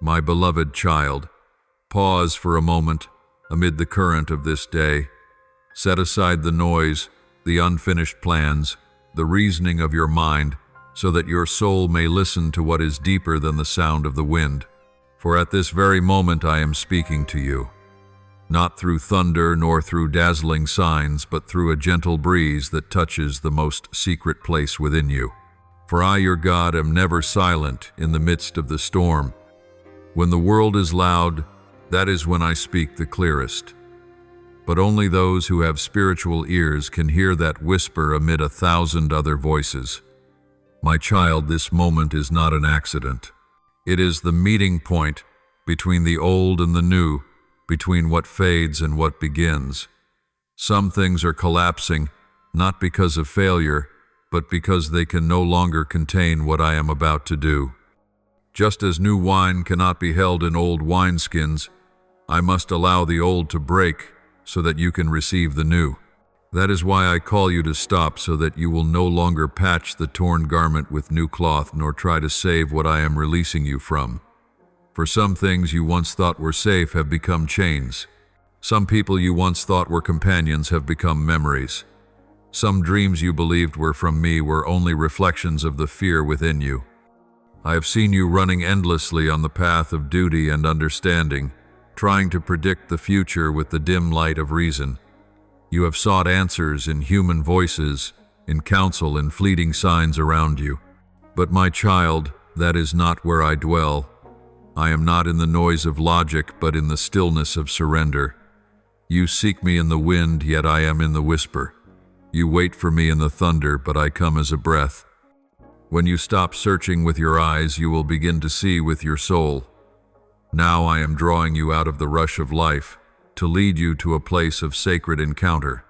My beloved child, pause for a moment amid the current of this day. Set aside the noise, the unfinished plans, the reasoning of your mind, so that your soul may listen to what is deeper than the sound of the wind. For at this very moment I am speaking to you, not through thunder nor through dazzling signs, but through a gentle breeze that touches the most secret place within you. For I, your God, am never silent in the midst of the storm. When the world is loud, that is when I speak the clearest. But only those who have spiritual ears can hear that whisper amid 1,000 other voices. My child, this moment is not an accident. It is the meeting point between the old and the new, between what fades and what begins. Some things are collapsing, not because of failure, but because they can no longer contain what I am about to do. Just as new wine cannot be held in old wineskins, I must allow the old to break so that you can receive the new. That is why I call you to stop, so that you will no longer patch the torn garment with new cloth, nor try to save what I am releasing you from. For some things you once thought were safe have become chains. Some people you once thought were companions have become memories. Some dreams you believed were from me were only reflections of the fear within you. I have seen you running endlessly on the path of duty and understanding, trying to predict the future with the dim light of reason. You have sought answers in human voices, in counsel and fleeting signs around you. But my child, that is not where I dwell. I am not in the noise of logic, but in the stillness of surrender. You seek me in the wind, yet I am in the whisper. You wait for me in the thunder, but I come as a breath. When you stop searching with your eyes, you will begin to see with your soul. Now I am drawing you out of the rush of life, to lead you to a place of sacred encounter.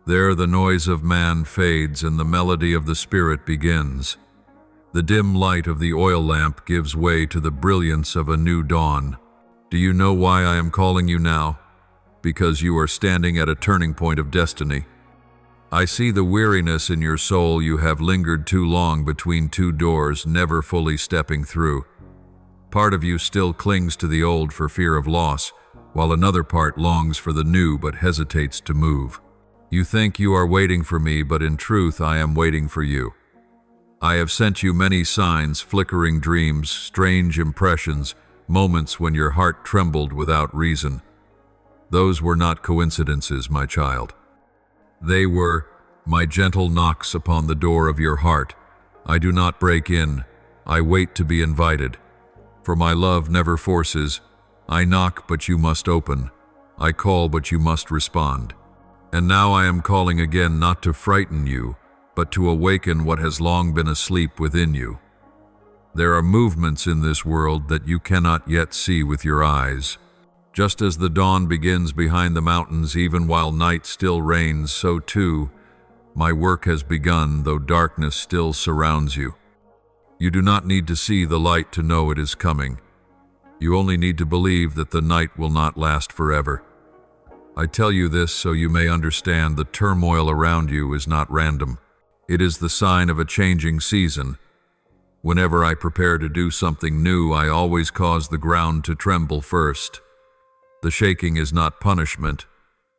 There the noise of man fades and the melody of the Spirit begins. The dim light of the oil lamp gives way to the brilliance of a new dawn. Do you know why I am calling you now? Because you are standing at a turning point of destiny. I see the weariness in your soul. You have lingered too long between two doors, never fully stepping through. Part of you still clings to the old for fear of loss, while another part longs for the new but hesitates to move. You think you are waiting for me, but in truth I am waiting for you. I have sent you many signs, flickering dreams, strange impressions, moments when your heart trembled without reason. Those were not coincidences, my child. They were my gentle knocks upon the door of your heart. I do not break in, I wait to be invited. For my love never forces. I knock, but you must open. I call, but you must respond. And now I am calling again, not to frighten you, but to awaken what has long been asleep within you. There are movements in this world that you cannot yet see with your eyes. Just as the dawn begins behind the mountains, even while night still reigns, so too, my work has begun, though darkness still surrounds you. You do not need to see the light to know it is coming. You only need to believe that the night will not last forever. I tell you this so you may understand the turmoil around you is not random. It is the sign of a changing season. Whenever I prepare to do something new, I always cause the ground to tremble first. The shaking is not punishment.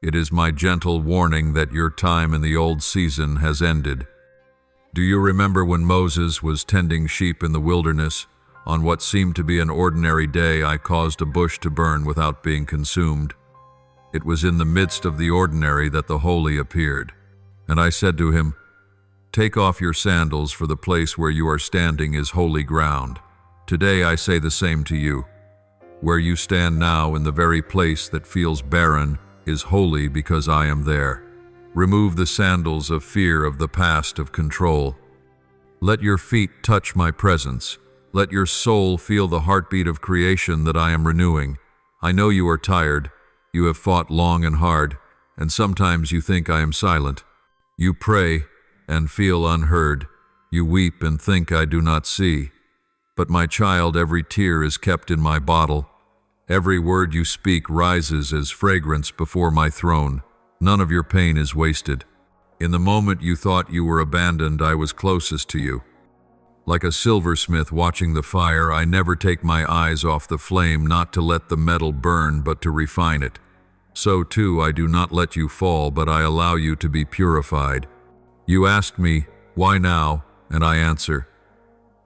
It is my gentle warning that your time in the old season has ended. Do you remember when Moses was tending sheep in the wilderness? On what seemed to be an ordinary day, I caused a bush to burn without being consumed. It was in the midst of the ordinary that the holy appeared. And I said to him, "Take off your sandals, for the place where you are standing is holy ground." Today I say the same to you. Where you stand now, in the very place that feels barren, is holy because I am there. Remove the sandals of fear, of the past, of control. Let your feet touch my presence. Let your soul feel the heartbeat of creation that I am renewing. I know you are tired. You have fought long and hard, and sometimes you think I am silent. You pray and feel unheard. You weep and think I do not see. But my child, every tear is kept in my bottle. Every word you speak rises as fragrance before my throne. None of your pain is wasted. In the moment you thought you were abandoned, I was closest to you. Like a silversmith watching the fire, I never take my eyes off the flame, not to let the metal burn, but to refine it. So too, I do not let you fall, but I allow you to be purified. You ask me, why now? And I answer,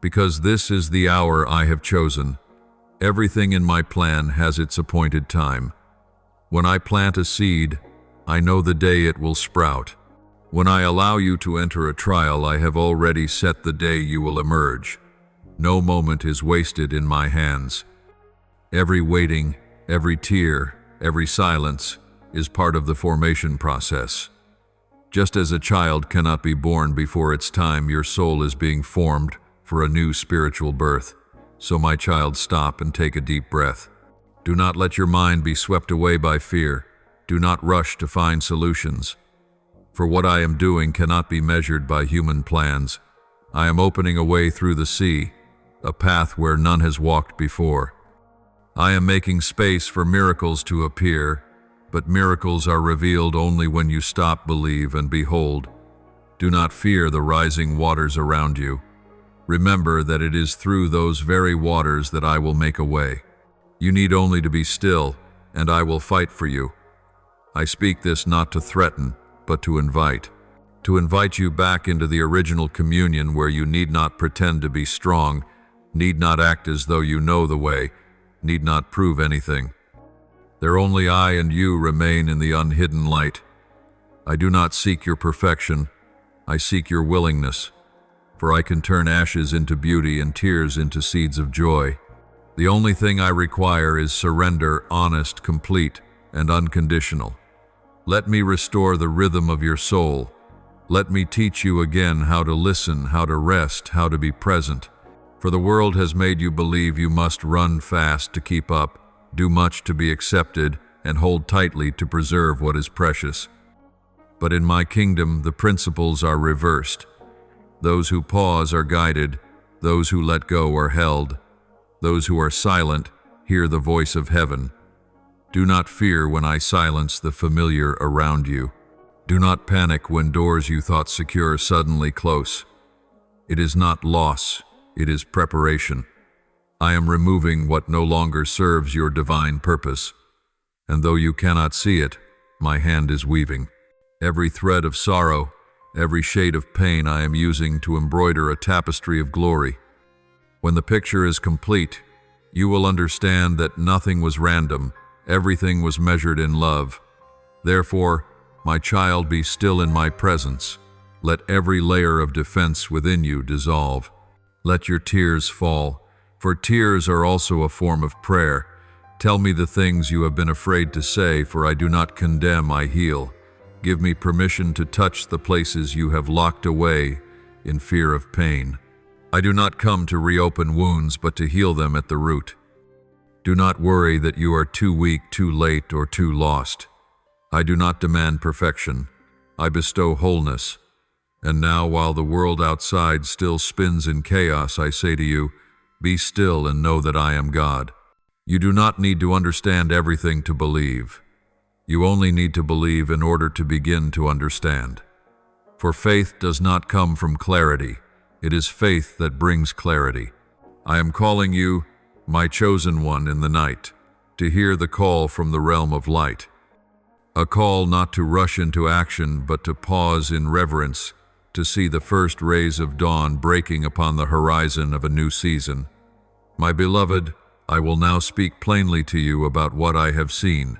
because this is the hour I have chosen. Everything in my plan has its appointed time. When I plant a seed, I know the day it will sprout. When I allow you to enter a trial, I have already set the day you will emerge. No moment is wasted in my hands. Every waiting, every tear, every silence is part of the formation process. Just as a child cannot be born before its time, your soul is being formed for a new spiritual birth. So my child, stop and take a deep breath. Do not let your mind be swept away by fear. Do not rush to find solutions. For what I am doing cannot be measured by human plans. I am opening a way through the sea, a path where none has walked before. I am making space for miracles to appear, but miracles are revealed only when you stop, believe, and behold. Do not fear the rising waters around you. Remember that it is through those very waters that I will make a way. You need only to be still, and I will fight for you. I speak this not to threaten, but to invite you back into the original communion where you need not pretend to be strong, need not act as though you know the way, need not prove anything. There only I and you remain in the unhidden light. I do not seek your perfection, I seek your willingness, for I can turn ashes into beauty and tears into seeds of joy. The only thing I require is surrender, honest, complete, and unconditional. Let me restore the rhythm of your soul. Let me teach you again how to listen, how to rest, how to be present. For the world has made you believe you must run fast to keep up, do much to be accepted, and hold tightly to preserve what is precious. But in my kingdom, the principles are reversed. Those who pause are guided, those who let go are held. Those who are silent hear the voice of heaven. Do not fear when I silence the familiar around you. Do not panic when doors you thought secure suddenly close. It is not loss, it is preparation. I am removing what no longer serves your divine purpose. And though you cannot see it, my hand is weaving. Every thread of sorrow, every shade of pain I am using to embroider a tapestry of glory. When the picture is complete, you will understand that nothing was random, everything was measured in love. Therefore, my child, be still in my presence. Let every layer of defense within you dissolve. Let your tears fall, for tears are also a form of prayer. Tell me the things you have been afraid to say, for I do not condemn, I heal. Give me permission to touch the places you have locked away in fear of pain. I do not come to reopen wounds, but to heal them at the root. Do not worry that you are too weak, too late, or too lost. I do not demand perfection. I bestow wholeness. And now, while the world outside still spins in chaos, I say to you, be still and know that I am God. You do not need to understand everything to believe. You only need to believe in order to begin to understand. For faith does not come from clarity. It is faith that brings clarity. I am calling you, my chosen one in the night, to hear the call from the realm of light. A call not to rush into action, but to pause in reverence, to see the first rays of dawn breaking upon the horizon of a new season. My beloved, I will now speak plainly to you about what I have seen.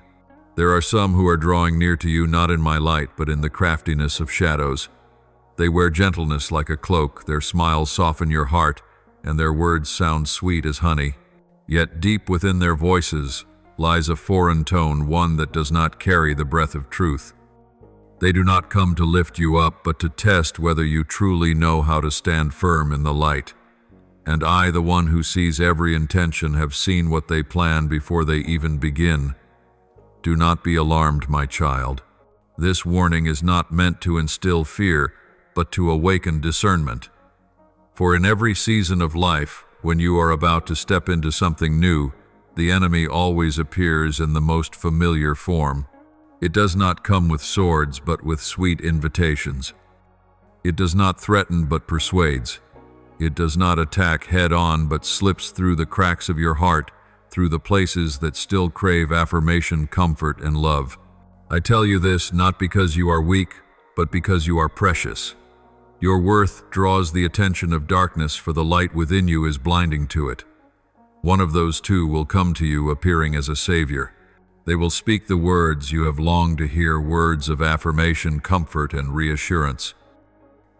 There are some who are drawing near to you not in my light, but in the craftiness of shadows. They wear gentleness like a cloak, their smiles soften your heart, and their words sound sweet as honey. Yet deep within their voices lies a foreign tone, one that does not carry the breath of truth. They do not come to lift you up, but to test whether you truly know how to stand firm in the light. And I, the one who sees every intention, have seen what they plan before they even begin. Do not be alarmed, my child. This warning is not meant to instill fear, but to awaken discernment. For in every season of life, when you are about to step into something new, the enemy always appears in the most familiar form. It does not come with swords, but with sweet invitations. It does not threaten, but persuades. It does not attack head-on, but slips through the cracks of your heart, through the places that still crave affirmation, comfort, and love. I tell you this not because you are weak, but because you are precious. Your worth draws the attention of darkness, for the light within you is blinding to it. One of those two will come to you appearing as a savior. They will speak the words you have longed to hear, words of affirmation, comfort, and reassurance.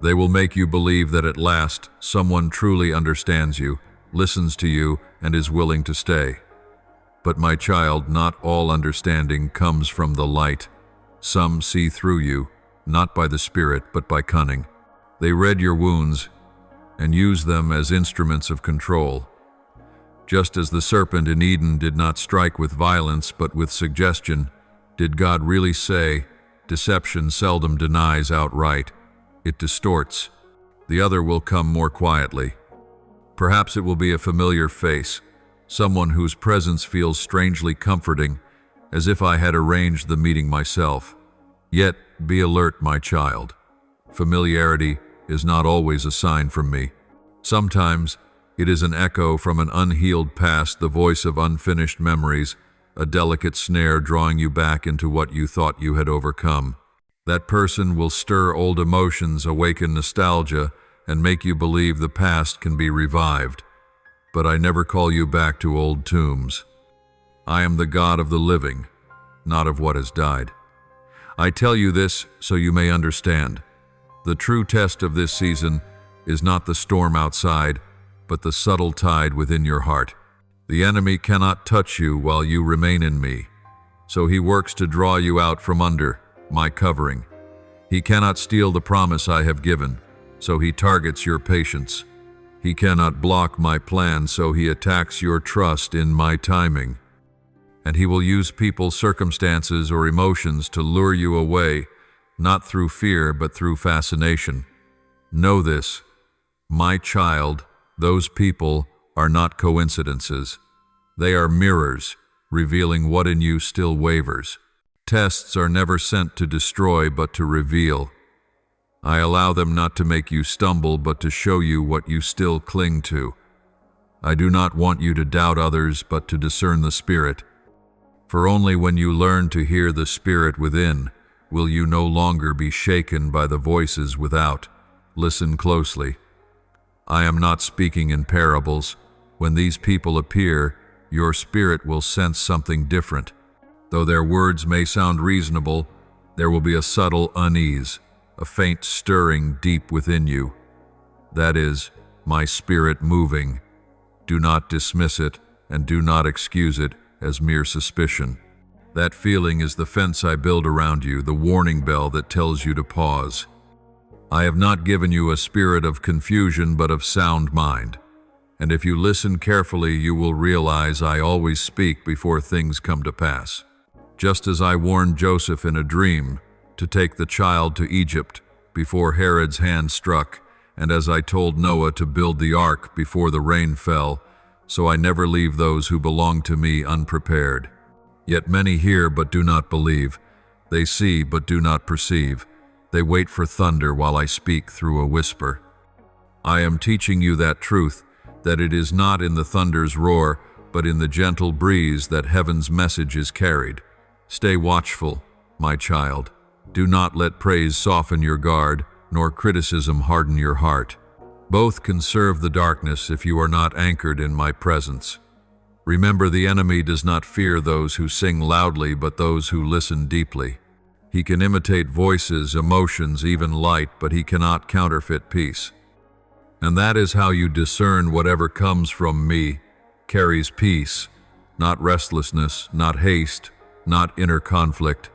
They will make you believe that at last someone truly understands you, listens to you, and is willing to stay. But my child, not all understanding comes from the light. Some see through you, not by the Spirit, but by cunning. They read your wounds and use them as instruments of control. Just as the serpent in Eden did not strike with violence, but with suggestion, did God really say, deception seldom denies outright. It distorts. The other will come more quietly. Perhaps it will be a familiar face, someone whose presence feels strangely comforting, as if I had arranged the meeting myself. Yet, be alert, my child. Familiarity is not always a sign from me. Sometimes, it is an echo from an unhealed past, the voice of unfinished memories, a delicate snare drawing you back into what you thought you had overcome. That person will stir old emotions, awaken nostalgia, and make you believe the past can be revived. But I never call you back to old tombs. I am the God of the living, not of what has died. I tell you this so you may understand. The true test of this season is not the storm outside, but the subtle tide within your heart. The enemy cannot touch you while you remain in me, so he works to draw you out from under my covering. He cannot steal the promise I have given, so he targets your patience. He cannot block my plan, so he attacks your trust in my timing. And he will use people, circumstances, or emotions to lure you away, not through fear, but through fascination. Know this, my child, those people are not coincidences. They are mirrors, revealing what in you still wavers. Tests are never sent to destroy, but to reveal. I allow them not to make you stumble, but to show you what you still cling to. I do not want you to doubt others, but to discern the Spirit. For only when you learn to hear the Spirit within, will you no longer be shaken by the voices without. Listen closely. I am not speaking in parables. When these people appear, your spirit will sense something different. Though their words may sound reasonable, there will be a subtle unease, a faint stirring deep within you. That is, my Spirit moving. Do not dismiss it, and do not excuse it as mere suspicion. That feeling is the fence I build around you, the warning bell that tells you to pause. I have not given you a spirit of confusion, but of sound mind. And if you listen carefully, you will realize I always speak before things come to pass. Just as I warned Joseph in a dream to take the child to Egypt before Herod's hand struck, and as I told Noah to build the ark before the rain fell, so I never leave those who belong to me unprepared. Yet many hear but do not believe. They see but do not perceive. They wait for thunder while I speak through a whisper. I am teaching you that truth, that it is not in the thunder's roar, but in the gentle breeze that heaven's message is carried. Stay watchful, my child. Do not let praise soften your guard, nor criticism harden your heart. Both can serve the darkness if you are not anchored in my presence. Remember, the enemy does not fear those who sing loudly, but those who listen deeply. He can imitate voices, emotions, even light, but he cannot counterfeit peace. And that is how you discern whatever comes from me carries peace, not restlessness, not haste, not inner conflict.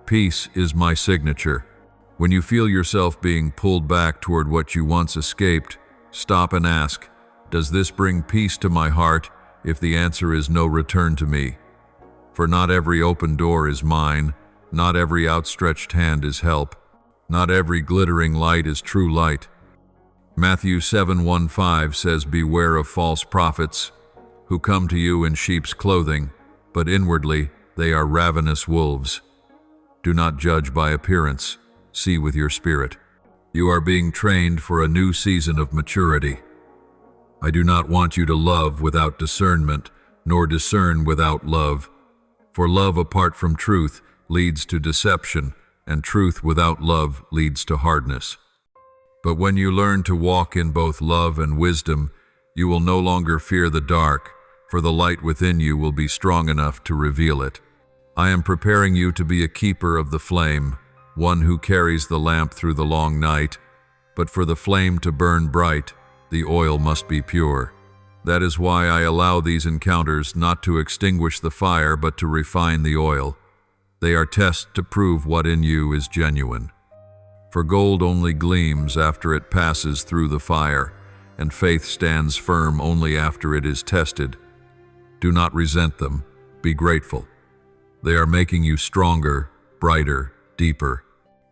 Peace is my signature. When you feel yourself being pulled back toward what you once escaped, stop and ask, does this bring peace to my heart? If the answer is no, return to me. For not every open door is mine, not every outstretched hand is help, not every glittering light is true light. Matthew 7:1-5 says, beware of false prophets, who come to you in sheep's clothing, but inwardly they are ravenous wolves. Do not judge by appearance, see with your spirit. You are being trained for a new season of maturity. I do not want you to love without discernment, nor discern without love. For love apart from truth leads to deception, and truth without love leads to hardness. But when you learn to walk in both love and wisdom, you will no longer fear the dark, for the light within you will be strong enough to reveal it. I am preparing you to be a keeper of the flame, one who carries the lamp through the long night. But for the flame to burn bright, the oil must be pure. That is why I allow these encounters not to extinguish the fire, but to refine the oil. They are tests to prove what in you is genuine. For gold only gleams after it passes through the fire, and faith stands firm only after it is tested. Do not resent them, be grateful. They are making you stronger, brighter, deeper.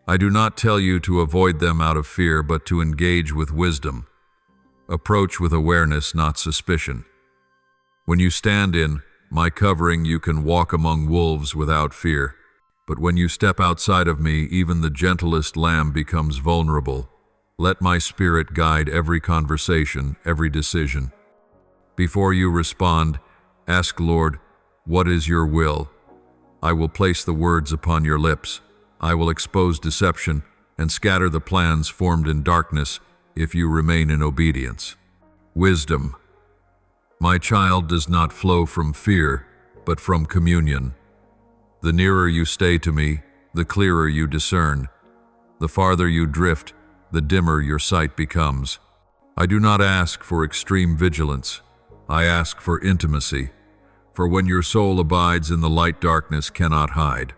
I do not tell you to avoid them out of fear, but to engage with wisdom. Approach with awareness, not suspicion. When you stand in my covering, you can walk among wolves without fear. But when you step outside of me, even the gentlest lamb becomes vulnerable. Let my spirit guide every conversation, every decision. Before you respond, ask, Lord, what is your will? I will place the words upon your lips. I will expose deception and scatter the plans formed in darkness if you remain in obedience. Wisdom. My child, does not flow from fear, but from communion. The nearer you stay to me, the clearer you discern. The farther you drift, the dimmer your sight becomes. I do not ask for extreme vigilance. I ask for intimacy. For when your soul abides in the light, darkness cannot hide.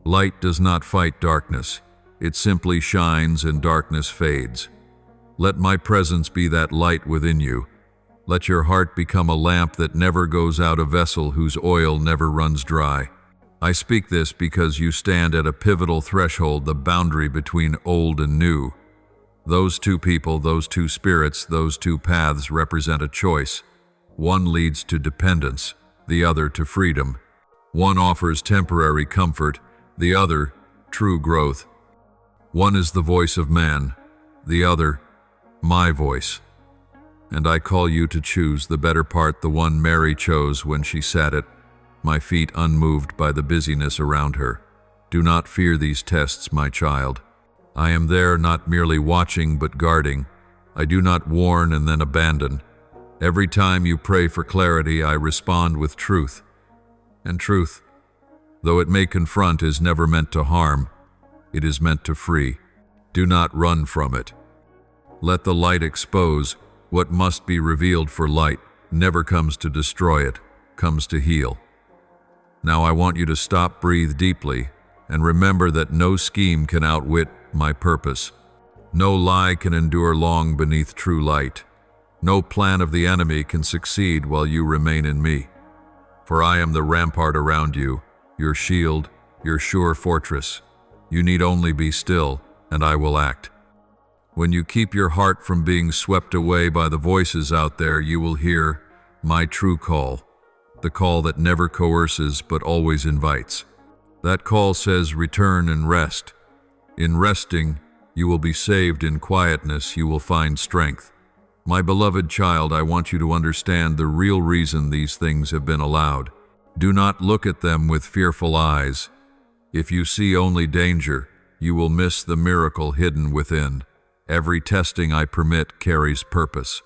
Light does not fight darkness. It simply shines and darkness fades. Let my presence be that light within you. Let your heart become a lamp that never goes out, a vessel whose oil never runs dry. I speak this because you stand at a pivotal threshold, the boundary between old and new. Those two people, those two spirits, those two paths represent a choice. One leads to dependence, the other to freedom. One offers temporary comfort, the other, true growth. One is the voice of man, the other, my voice. And I call you to choose the better part, the one Mary chose when she sat at my feet, unmoved by the busyness around her. Do not fear these tests, my child. I am there, not merely watching, but guarding. I do not warn and then abandon. Every time you pray for clarity, I respond with truth. And truth, though it may confront, is never meant to harm. It is meant to free. Do not run from it. Let the light expose what must be revealed, for light never comes to destroy, it comes to heal. Now I want you to stop, breathe deeply, and remember that no scheme can outwit my purpose. No lie can endure long beneath true light. No plan of the enemy can succeed while you remain in me. For I am the rampart around you, your shield, your sure fortress. You need only be still, and I will act. When you keep your heart from being swept away by the voices out there, you will hear my true call, the call that never coerces but always invites. That call says, return and rest. In resting, you will be saved. In quietness, you will find strength. My beloved child, I want you to understand the real reason these things have been allowed. Do not look at them with fearful eyes. If you see only danger, you will miss the miracle hidden within. Every testing I permit carries purpose.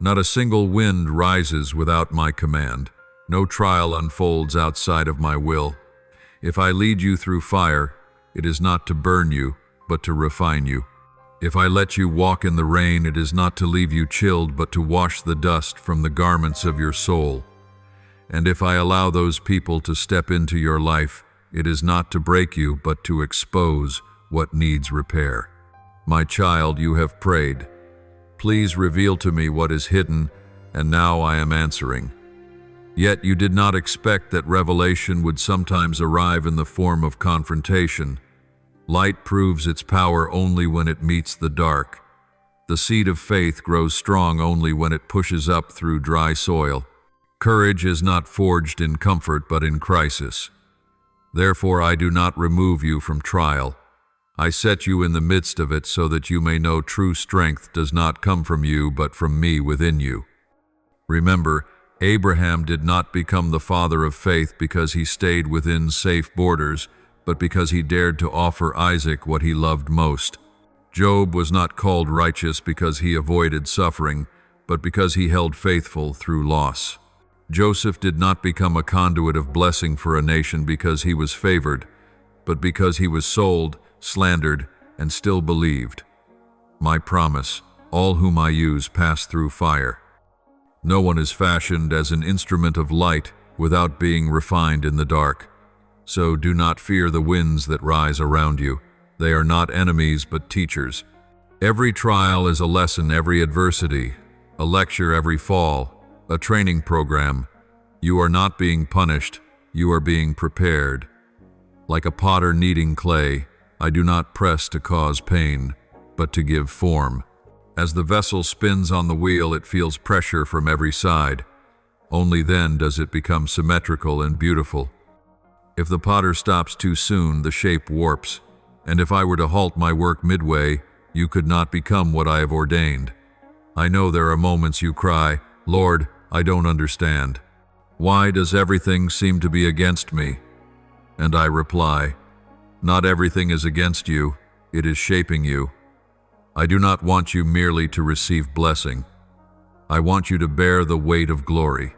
Not a single wind rises without my command. No trial unfolds outside of my will. If I lead you through fire, it is not to burn you, but to refine you. If I let you walk in the rain, it is not to leave you chilled, but to wash the dust from the garments of your soul. And if I allow those people to step into your life, it is not to break you, but to expose what needs repair. My child, you have prayed. Please reveal to me what is hidden, and now I am answering. Yet you did not expect that revelation would sometimes arrive in the form of confrontation. Light proves its power only when it meets the dark. The seed of faith grows strong only when it pushes up through dry soil. Courage is not forged in comfort but in crisis. Therefore I do not remove you from trial. I set you in the midst of it so that you may know true strength does not come from you but from me within you. Remember, Abraham did not become the father of faith because he stayed within safe borders, but because he dared to offer Isaac what he loved most. Job was not called righteous because he avoided suffering, but because he held faithful through loss. Joseph did not become a conduit of blessing for a nation because he was favored, but because he was sold, slandered, and still believed. My promise, all whom I use pass through fire. No one is fashioned as an instrument of light without being refined in the dark. So do not fear the winds that rise around you. They are not enemies but teachers. Every trial is a lesson, every adversity, a lecture every fall, a training program. You are not being punished, you are being prepared. Like a potter kneading clay, I do not press to cause pain, but to give form. As the vessel spins on the wheel, it feels pressure from every side. Only then does it become symmetrical and beautiful. If the potter stops too soon, the shape warps. And if I were to halt my work midway, you could not become what I have ordained. I know there are moments you cry, Lord, I don't understand. Why does everything seem to be against me? And I reply, not everything is against you, it is shaping you. I do not want you merely to receive blessing. I want you to bear the weight of glory.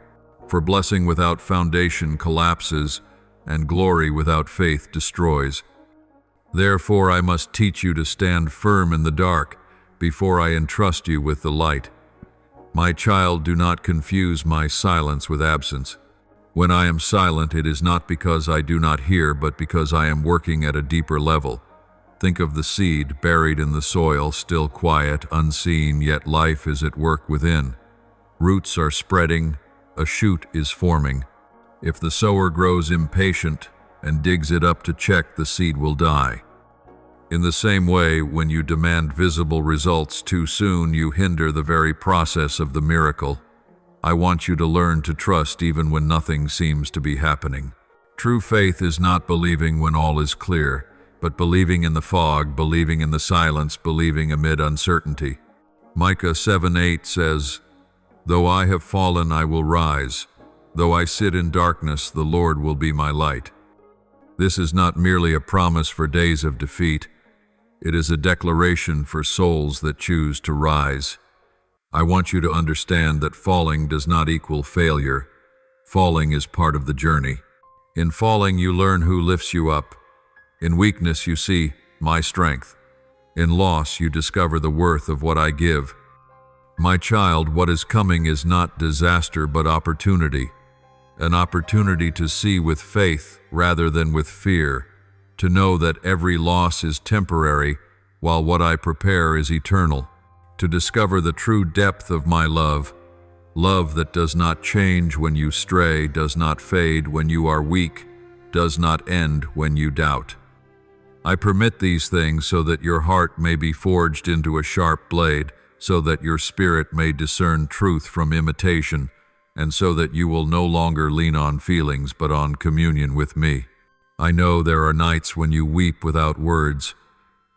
For blessing without foundation collapses, and glory without faith destroys. Therefore I must teach you to stand firm in the dark before I entrust you with the light. My child, do not confuse my silence with absence. When I am silent, it is not because I do not hear, but because I am working at a deeper level. Think of the seed buried in the soil, still quiet, unseen, yet life is at work within. Roots are spreading, a shoot is forming. If the sower grows impatient and digs it up to check, the seed will die. In the same way, when you demand visible results too soon, you hinder the very process of the miracle. I want you to learn to trust even when nothing seems to be happening. True faith is not believing when all is clear, but believing in the fog, believing in the silence, believing amid uncertainty. Micah 7:8 says, Though I have fallen, I will rise. Though I sit in darkness, the Lord will be my light. This is not merely a promise for days of defeat. It is a declaration for souls that choose to rise. I want you to understand that falling does not equal failure. Falling is part of the journey. In falling, you learn who lifts you up. In weakness, you see my strength. In loss, you discover the worth of what I give. My child, what is coming is not disaster but opportunity. An opportunity to see with faith rather than with fear, to know that every loss is temporary while what I prepare is eternal, to discover the true depth of my love, love that does not change when you stray, does not fade when you are weak, does not end when you doubt. I permit these things so that your heart may be forged into a sharp blade, so that your spirit may discern truth from imitation, and so that you will no longer lean on feelings but on communion with me. I know there are nights when you weep without words.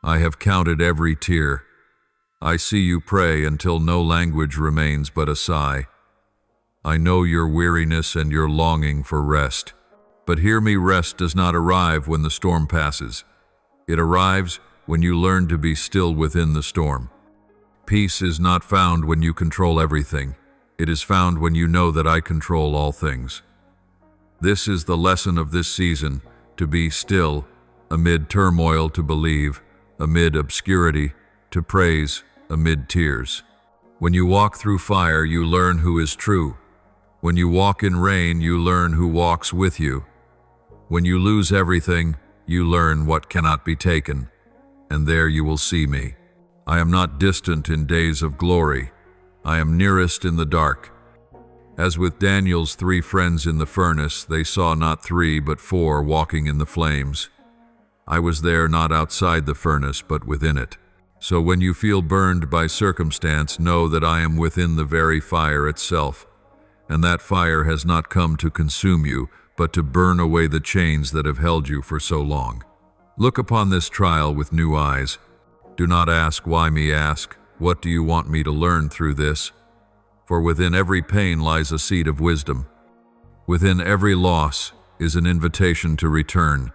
I have counted every tear. I see you pray until no language remains but a sigh. I know your weariness and your longing for rest. But hear me, rest does not arrive when the storm passes. It arrives when you learn to be still within the storm. Peace is not found when you control everything. It is found when you know that I control all things. This is the lesson of this season, to be still, amid turmoil to believe, amid obscurity to praise, amid tears. When you walk through fire, you learn who is true. When you walk in rain, you learn who walks with you. When you lose everything, you learn what cannot be taken, and there you will see me. I am not distant in days of glory. I am nearest in the dark. As with Daniel's 3 friends in the furnace, they saw not 3 but 4 walking in the flames. I was there not outside the furnace but within it. So when you feel burned by circumstance, know that I am within the very fire itself, and that fire has not come to consume you, but to burn away the chains that have held you for so long. Look upon this trial with new eyes. Do not ask, why me? Ask, what do you want me to learn through this? For within every pain lies a seed of wisdom. Within every loss is an invitation to return.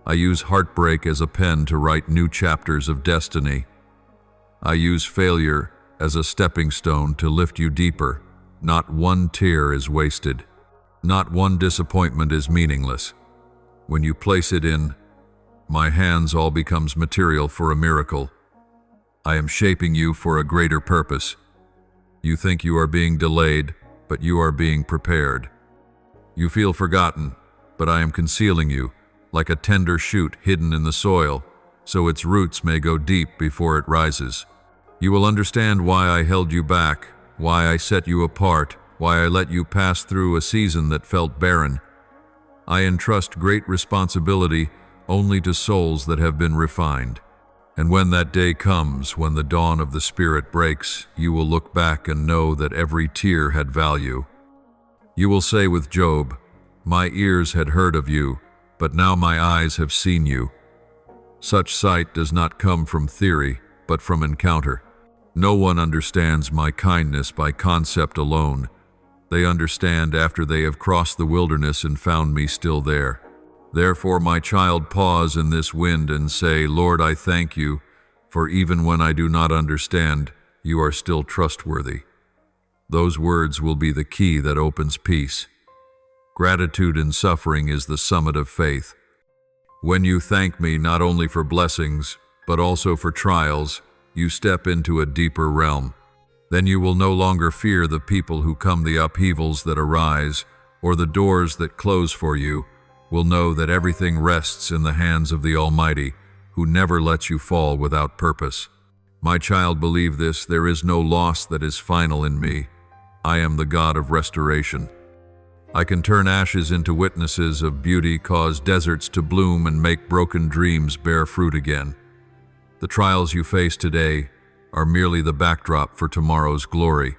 I use heartbreak as a pen to write new chapters of destiny. I use failure as a stepping stone to lift you deeper. Not one tear is wasted. Not one disappointment is meaningless. When you place it in my hands, all becomes material for a miracle. I am shaping you for a greater purpose. You think you are being delayed, but you are being prepared. You feel forgotten, but I am concealing you, like a tender shoot hidden in the soil, so its roots may go deep before it rises. You will understand why I held you back, why I set you apart, why I let you pass through a season that felt barren. I entrust great responsibility only to souls that have been refined. And when that day comes, when the dawn of the Spirit breaks, you will look back and know that every tear had value. You will say with Job, "My ears had heard of you, but now my eyes have seen you." Such sight does not come from theory, but from encounter. No one understands my kindness by concept alone. They understand after they have crossed the wilderness and found me still there. Therefore, my child, pause in this wind and say, "Lord, I thank you, for even when I do not understand, you are still trustworthy." Those words will be the key that opens peace. Gratitude in suffering is the summit of faith. When you thank me not only for blessings, but also for trials, you step into a deeper realm. Then you will no longer fear the people who come, the upheavals that arise, or the doors that close for you. Will know that everything rests in the hands of the Almighty, who never lets you fall without purpose. My child, believe this: there is no loss that is final in me. I am the God of restoration. I can turn ashes into witnesses of beauty, cause deserts to bloom, and make broken dreams bear fruit again. The trials you face today are merely the backdrop for tomorrow's glory.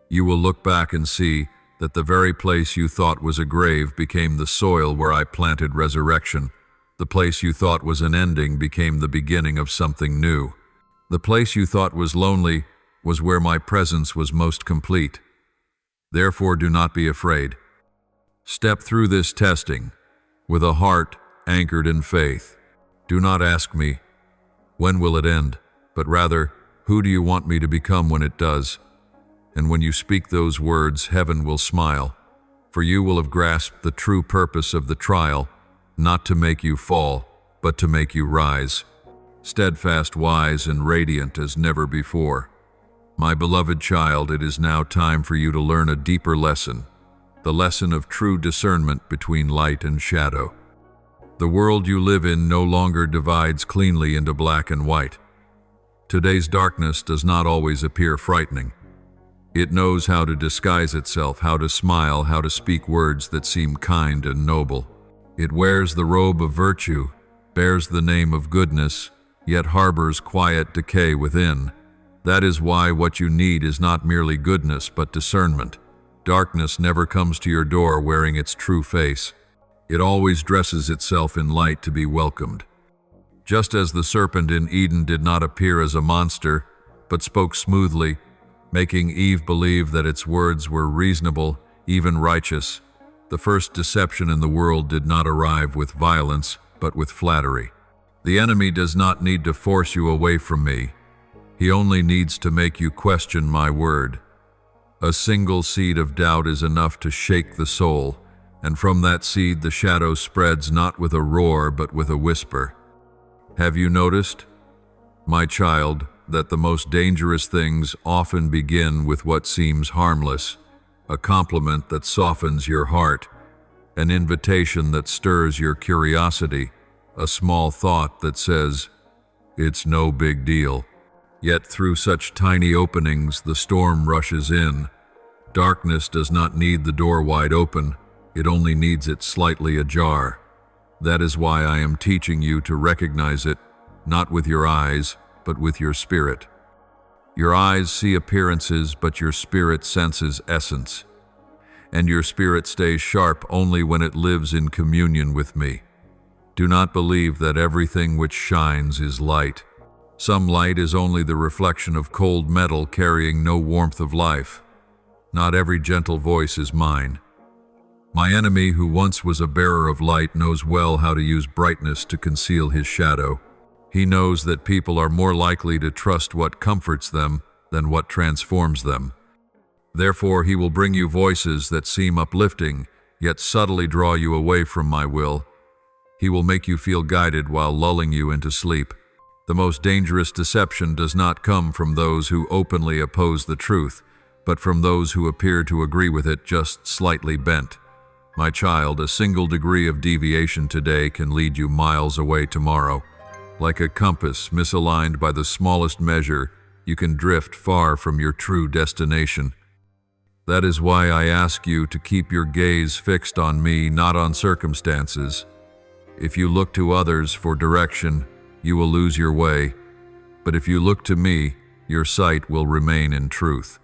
You will look back and see that the very place you thought was a grave became the soil where I planted resurrection. The place you thought was an ending became the beginning of something new. The place you thought was lonely was where my presence was most complete. Therefore, do not be afraid. Step through this testing with a heart anchored in faith. Do not ask me, "When will it end?" but rather, "Who do you want me to become when it does?" And when you speak those words, heaven will smile, for you will have grasped the true purpose of the trial, not to make you fall, but to make you rise, steadfast, wise, and radiant as never before. My beloved child, it is now time for you to learn a deeper lesson, the lesson of true discernment between light and shadow. The world you live in no longer divides cleanly into black and white. Today's darkness does not always appear frightening. It knows how to disguise itself, how to smile, how to speak words that seem kind and noble. It wears the robe of virtue, bears the name of goodness, yet harbors quiet decay within. That is why what you need is not merely goodness, but discernment. Darkness never comes to your door wearing its true face. It always dresses itself in light to be welcomed. Just as the serpent in Eden did not appear as a monster, but spoke smoothly, making Eve believe that its words were reasonable, even righteous, the first deception in the world did not arrive with violence, but with flattery. The enemy does not need to force you away from me. He only needs to make you question my word. A single seed of doubt is enough to shake the soul, and from that seed the shadow spreads not with a roar, but with a whisper. Have you noticed, my child, that the most dangerous things often begin with what seems harmless, a compliment that softens your heart, an invitation that stirs your curiosity, a small thought that says, "It's no big deal." Yet through such tiny openings the storm rushes in. Darkness does not need the door wide open, it only needs it slightly ajar. That is why I am teaching you to recognize it, not with your eyes, but with your spirit. Your eyes see appearances, but your spirit senses essence. And your spirit stays sharp only when it lives in communion with me. Do not believe that everything which shines is light. Some light is only the reflection of cold metal carrying no warmth of life. Not every gentle voice is mine. My enemy, who once was a bearer of light, knows well how to use brightness to conceal his shadow. He knows that people are more likely to trust what comforts them than what transforms them. Therefore, he will bring you voices that seem uplifting, yet subtly draw you away from my will. He will make you feel guided while lulling you into sleep. The most dangerous deception does not come from those who openly oppose the truth, but from those who appear to agree with it just slightly bent. My child, a single degree of deviation today can lead you miles away tomorrow. Like a compass misaligned by the smallest measure, you can drift far from your true destination. That is why I ask you to keep your gaze fixed on me, not on circumstances. If you look to others for direction, you will lose your way. But if you look to me, your sight will remain in truth.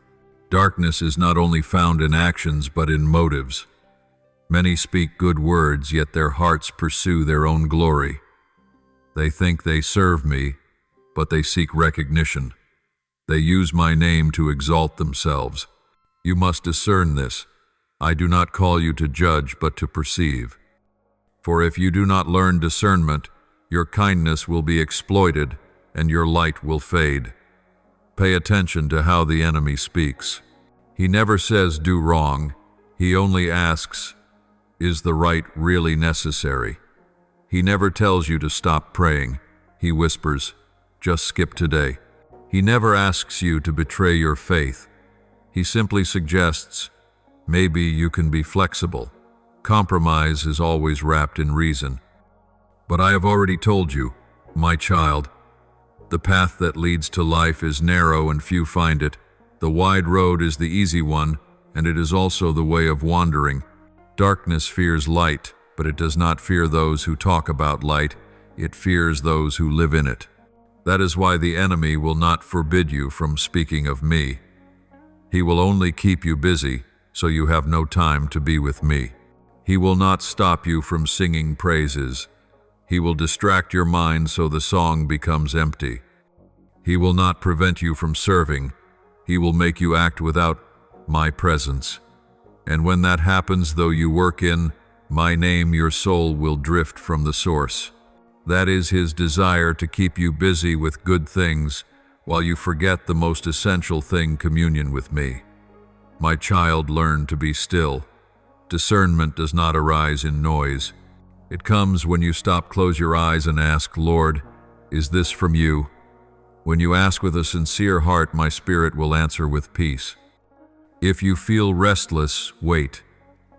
Darkness is not only found in actions, but in motives. Many speak good words, yet their hearts pursue their own glory. They think they serve me, but they seek recognition. They use my name to exalt themselves. You must discern this. I do not call you to judge, but to perceive. For if you do not learn discernment, your kindness will be exploited, and your light will fade. Pay attention to how the enemy speaks. He never says, "Do wrong." He only asks, "Is the right really necessary?" He never tells you to stop praying. He whispers, "Just skip today." He never asks you to betray your faith. He simply suggests, "Maybe you can be flexible." Compromise is always wrapped in reason. But I have already told you, my child, the path that leads to life is narrow and few find it. The wide road is the easy one, and it is also the way of wandering. Darkness fears light, but it does not fear those who talk about light. It fears those who live in it. That is why the enemy will not forbid you from speaking of me. He will only keep you busy, so you have no time to be with me. He will not stop you from singing praises. He will distract your mind so the song becomes empty. He will not prevent you from serving. He will make you act without my presence. And when that happens, though you work in my name, your soul will drift from the source. That is his desire, to keep you busy with good things while you forget the most essential thing, communion with me. My child, learn to be still. Discernment does not arise in noise. It comes when you stop, close your eyes, and ask, "Lord, is this from you?" When you ask with a sincere heart, my spirit will answer with peace. If you feel restless, wait.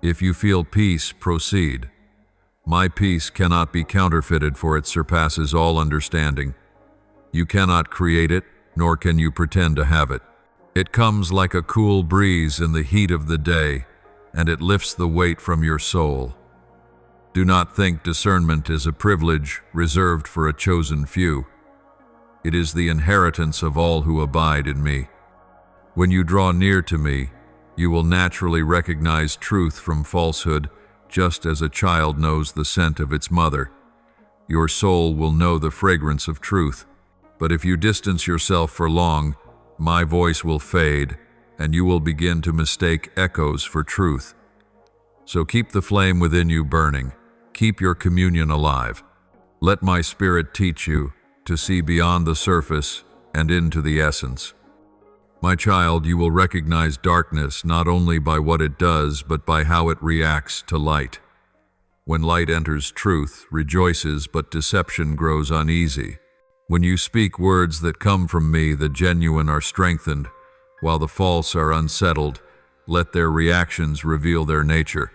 If you feel peace, proceed. My peace cannot be counterfeited, for it surpasses all understanding. You cannot create it, nor can you pretend to have it. It comes like a cool breeze in the heat of the day, and it lifts the weight from your soul. Do not think discernment is a privilege reserved for a chosen few. It is the inheritance of all who abide in me. When you draw near to me, you will naturally recognize truth from falsehood, just as a child knows the scent of its mother. Your soul will know the fragrance of truth. But if you distance yourself for long, my voice will fade, and you will begin to mistake echoes for truth. So keep the flame within you burning. Keep your communion alive. Let my spirit teach you to see beyond the surface and into the essence. My child, you will recognize darkness not only by what it does, but by how it reacts to light. When light enters, truth rejoices, but deception grows uneasy. When you speak words that come from me, the genuine are strengthened, while the false are unsettled. Let their reactions reveal their nature.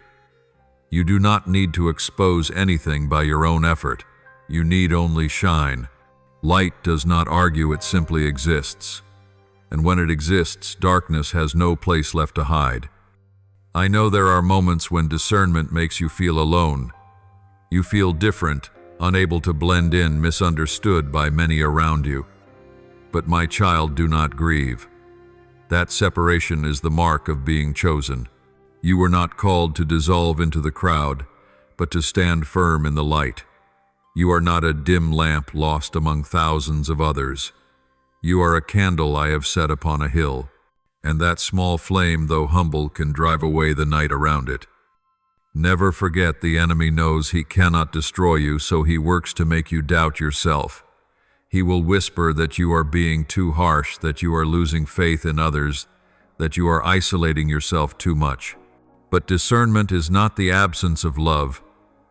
You do not need to expose anything by your own effort. You need only shine. Light does not argue, it simply exists. And when it exists, darkness has no place left to hide. I know there are moments when discernment makes you feel alone. You feel different, unable to blend in, misunderstood by many around you. But my child, do not grieve. That separation is the mark of being chosen. You were not called to dissolve into the crowd, but to stand firm in the light. You are not a dim lamp lost among thousands of others. You are a candle I have set upon a hill, and that small flame, though humble, can drive away the night around it. Never forget the enemy knows he cannot destroy you, so he works to make you doubt yourself. He will whisper that you are being too harsh, that you are losing faith in others, that you are isolating yourself too much. But discernment is not the absence of love.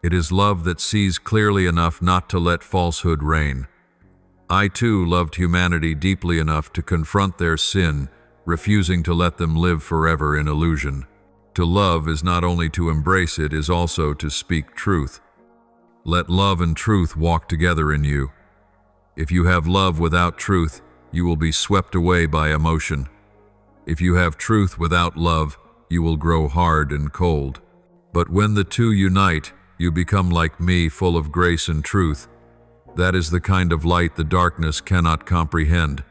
It is love that sees clearly enough not to let falsehood reign. I too loved humanity deeply enough to confront their sin, refusing to let them live forever in illusion. To love is not only to embrace it, is also to speak truth. Let love and truth walk together in you. If you have love without truth, you will be swept away by emotion. If you have truth without love, you will grow hard and cold. But when the two unite, you become like me, full of grace and truth. That is the kind of light the darkness cannot comprehend.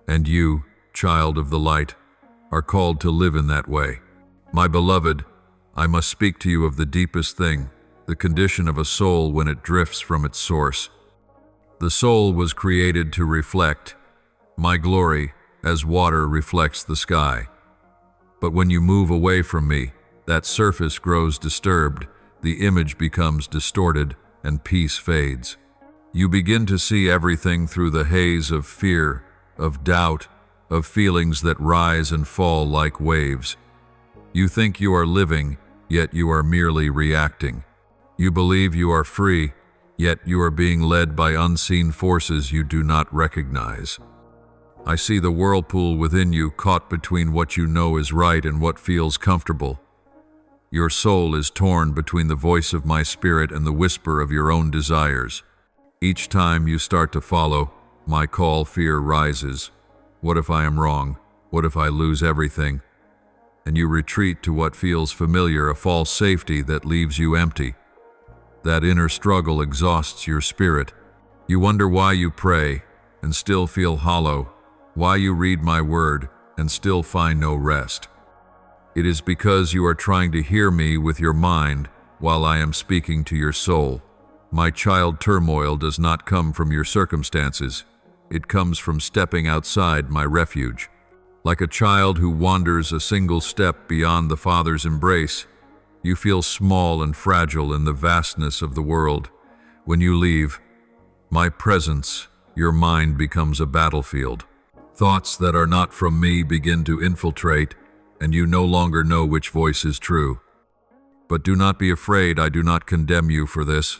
And you, child of the light, are called to live in that way. My beloved, I must speak to you of the deepest thing, the condition of a soul when it drifts from its source. The soul was created to reflect my glory as water reflects the sky. But when you move away from me, that surface grows disturbed, the image becomes distorted, and peace fades. You begin to see everything through the haze of fear, of doubt, of feelings that rise and fall like waves. You think you are living, yet you are merely reacting. You believe you are free, yet you are being led by unseen forces you do not recognize. I see the whirlpool within you, caught between what you know is right and what feels comfortable. Your soul is torn between the voice of my spirit and the whisper of your own desires. Each time you start to follow my call, fear rises. What if I am wrong? What if I lose everything? And you retreat to what feels familiar, a false safety that leaves you empty. That inner struggle exhausts your spirit. You wonder why you pray and still feel hollow, why you read my word and still find no rest. It is because you are trying to hear me with your mind while I am speaking to your soul. My child, turmoil does not come from your circumstances. It comes from stepping outside my refuge. Like a child who wanders a single step beyond the Father's embrace, you feel small and fragile in the vastness of the world. When you leave my presence, your mind becomes a battlefield. Thoughts that are not from me begin to infiltrate, and you no longer know which voice is true. But do not be afraid, I do not condemn you for this.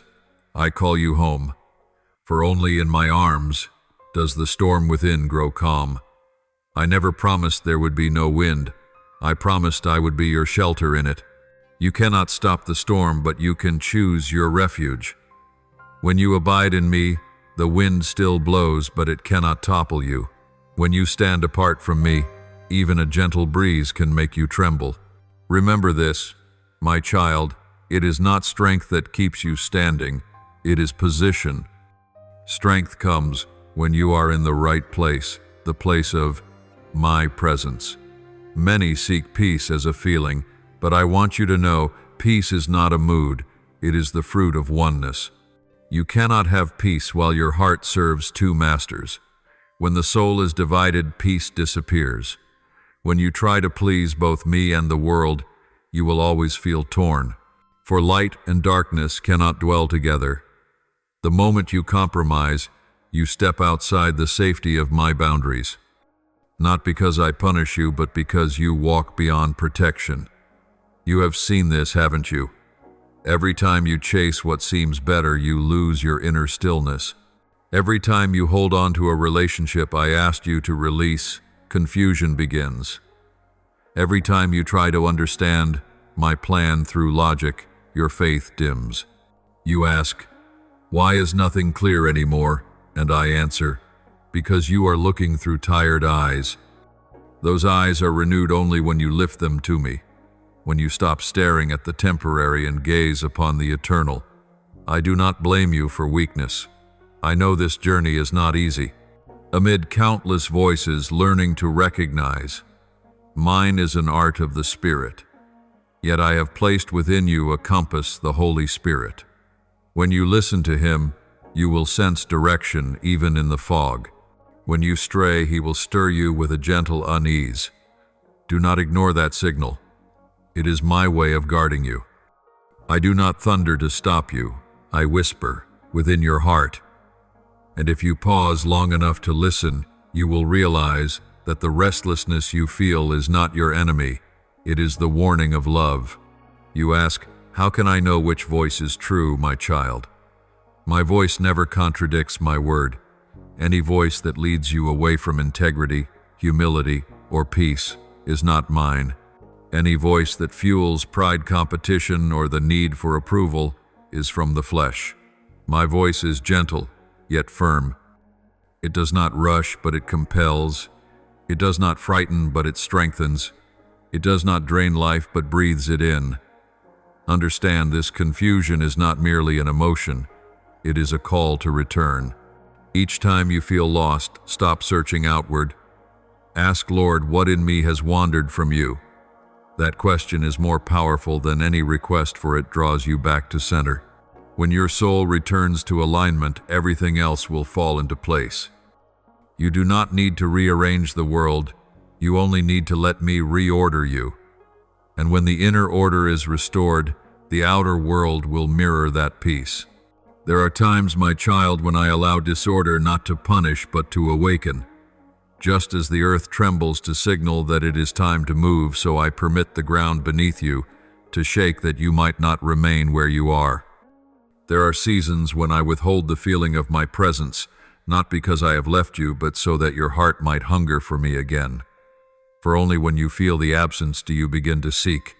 I call you home, for only in my arms does the storm within grow calm. I never promised there would be no wind. I promised I would be your shelter in it. You cannot stop the storm, but you can choose your refuge. When you abide in me, the wind still blows, but it cannot topple you. When you stand apart from me, even a gentle breeze can make you tremble. Remember this, my child, it is not strength that keeps you standing, it is position. Strength comes when you are in the right place, the place of my presence. Many seek peace as a feeling, but I want you to know peace is not a mood, it is the fruit of oneness. You cannot have peace while your heart serves two masters. When the soul is divided, peace disappears. When you try to please both me and the world, you will always feel torn. For light and darkness cannot dwell together. The moment you compromise, you step outside the safety of my boundaries. Not because I punish you, but because you walk beyond protection. You have seen this, haven't you? Every time you chase what seems better, you lose your inner stillness. Every time you hold on to a relationship I asked you to release, confusion begins. Every time you try to understand my plan through logic, your faith dims. You ask, why is nothing clear anymore? And I answer, because you are looking through tired eyes. Those eyes are renewed only when you lift them to me, when you stop staring at the temporary and gaze upon the eternal. I do not blame you for weakness. I know this journey is not easy. Amid countless voices, learning to recognize, mine is an art of the Spirit. Yet I have placed within you a compass, the Holy Spirit. When you listen to Him, You will sense direction even in the fog. When you stray, he will stir you with a gentle unease. Do not ignore that signal. It is my way of guarding you. I do not thunder to stop you. I whisper within your heart. And if you pause long enough to listen, you will realize that the restlessness you feel is not your enemy. It is the warning of love. You ask, how can I know which voice is true, my child? My voice never contradicts my word. Any voice that leads you away from integrity, humility, or peace is not mine. Any voice that fuels pride, competition, or the need for approval is from the flesh. My voice is gentle, yet firm. It does not rush, but it compels. It does not frighten, but it strengthens. It does not drain life, but breathes it in. Understand, this confusion is not merely an emotion. It is a call to return. Each time you feel lost, stop searching outward. Ask, Lord, what in me has wandered from you? That question is more powerful than any request, for it draws you back to center. When your soul returns to alignment, everything else will fall into place. You do not need to rearrange the world. You only need to let me reorder you. And when the inner order is restored, the outer world will mirror that peace. There are times, my child, when I allow disorder not to punish but to awaken. Just as the earth trembles to signal that it is time to move, so I permit the ground beneath you to shake that you might not remain where you are. There are seasons when I withhold the feeling of my presence, not because I have left you, but so that your heart might hunger for me again. For only when you feel the absence do you begin to seek,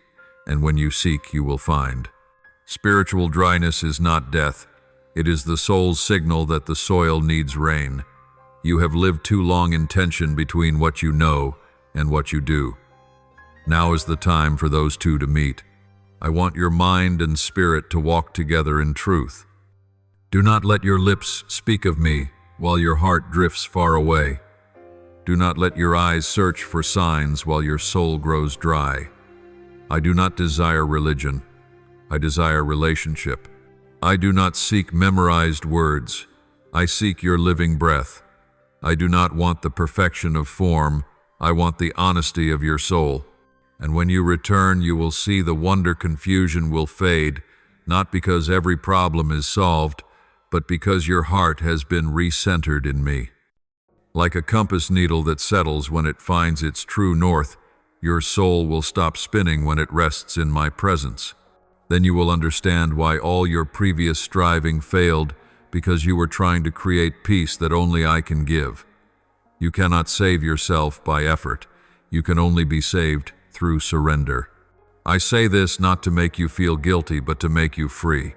and when you seek you will find. Spiritual dryness is not death. It is the soul's signal that the soil needs rain. You have lived too long in tension between what you know and what you do. Now is the time for those two to meet. I want your mind and spirit to walk together in truth. Do not let your lips speak of me while your heart drifts far away. Do not let your eyes search for signs while your soul grows dry. I do not desire religion. I desire relationship. I do not seek memorized words. I seek your living breath. I do not want the perfection of form. I want the honesty of your soul. And when you return, you will see the wonder. Confusion will fade, not because every problem is solved, but because your heart has been recentered in me. Like a compass needle that settles when it finds its true north, your soul will stop spinning when it rests in my presence. Then you will understand why all your previous striving failed, because you were trying to create peace that only I can give. You cannot save yourself by effort. You can only be saved through surrender. I say this not to make you feel guilty, but to make you free.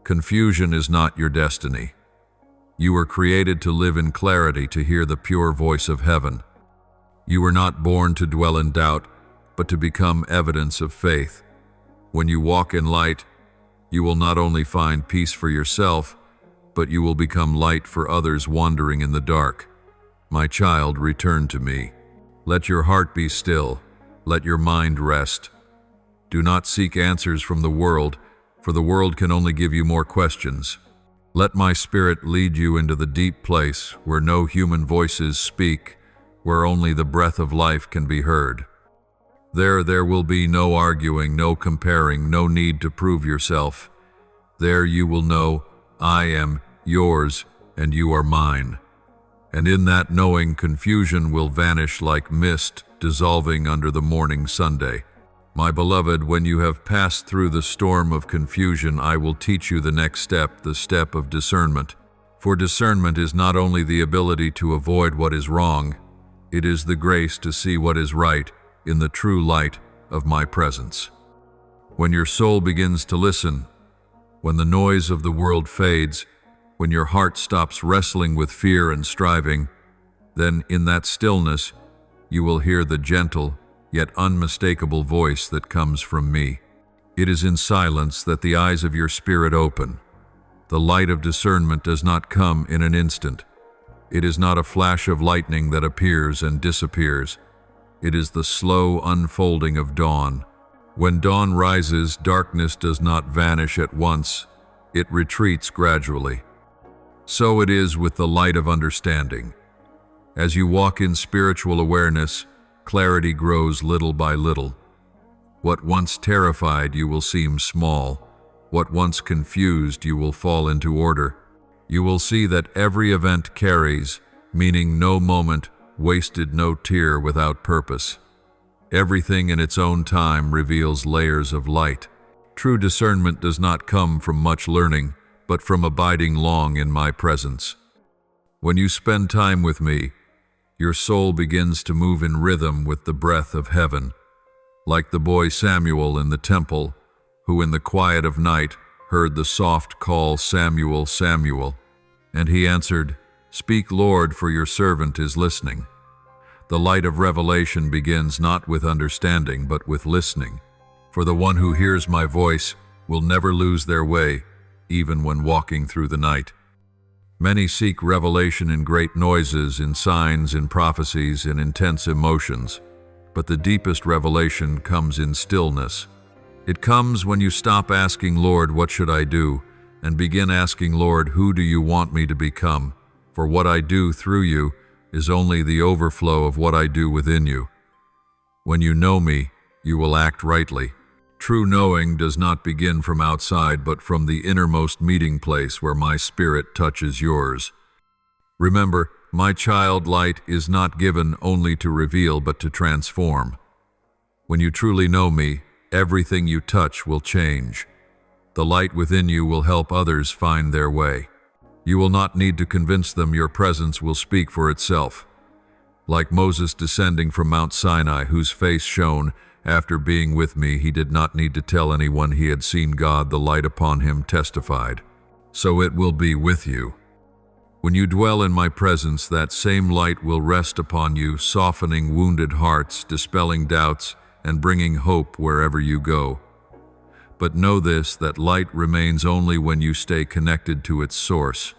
Confusion is not your destiny. You were created to live in clarity, to hear the pure voice of heaven. You were not born to dwell in doubt, but to become evidence of faith. When you walk in light, you will not only find peace for yourself, but you will become light for others wandering in the dark. My child, return to me. Let your heart be still. Let your mind rest. Do not seek answers from the world, for the world can only give you more questions. Let my spirit lead you into the deep place where no human voices speak, where only the breath of life can be heard. There will be no arguing, no comparing, no need to prove yourself. There you will know, I am yours and you are mine. And in that knowing, confusion will vanish like mist dissolving under the morning Sunday. My beloved, when you have passed through the storm of confusion, I will teach you the next step, the step of discernment. For discernment is not only the ability to avoid what is wrong, it is the grace to see what is right in the true light of my presence. When your soul begins to listen, when the noise of the world fades, when your heart stops wrestling with fear and striving, then in that stillness you will hear the gentle yet unmistakable voice that comes from me. It is in silence that the eyes of your spirit open. The light of discernment does not come in an instant. It is not a flash of lightning that appears and disappears. It is the slow unfolding of dawn. When dawn rises, darkness does not vanish at once. It retreats gradually. So it is with the light of understanding. As you walk in spiritual awareness, clarity grows little by little. What once terrified you will seem small. What once confused you will fall into order. You will see that every event carries, meaning no moment wasted, no tear without purpose. Everything in its own time reveals layers of light. True discernment does not come from much learning, but from abiding long in my presence. When you spend time with me, your soul begins to move in rhythm with the breath of heaven, like the boy Samuel in the temple, who in the quiet of night heard the soft call, "Samuel, Samuel," and he answered, "Speak, Lord, for your servant is listening." The light of revelation begins not with understanding, but with listening. For the one who hears my voice will never lose their way, even when walking through the night. Many seek revelation in great noises, in signs, in prophecies, in intense emotions, but the deepest revelation comes in stillness. It comes when you stop asking, "Lord, what should I do?" and begin asking, "Lord, who do you want me to become?" For what I do through you is only the overflow of what I do within you. When you know me, you will act rightly. True knowing does not begin from outside, but from the innermost meeting place where my spirit touches yours. Remember, my child, light is not given only to reveal, but to transform. When you truly know me, everything you touch will change. The light within you will help others find their way. You will not need to convince them. Your presence will speak for itself. Like Moses descending from Mount Sinai, whose face shone, after being with me, he did not need to tell anyone he had seen God. The light upon him testified. So it will be with you. When you dwell in my presence, that same light will rest upon you, softening wounded hearts, dispelling doubts, and bringing hope wherever you go. But know this, that light remains only when you stay connected to its source.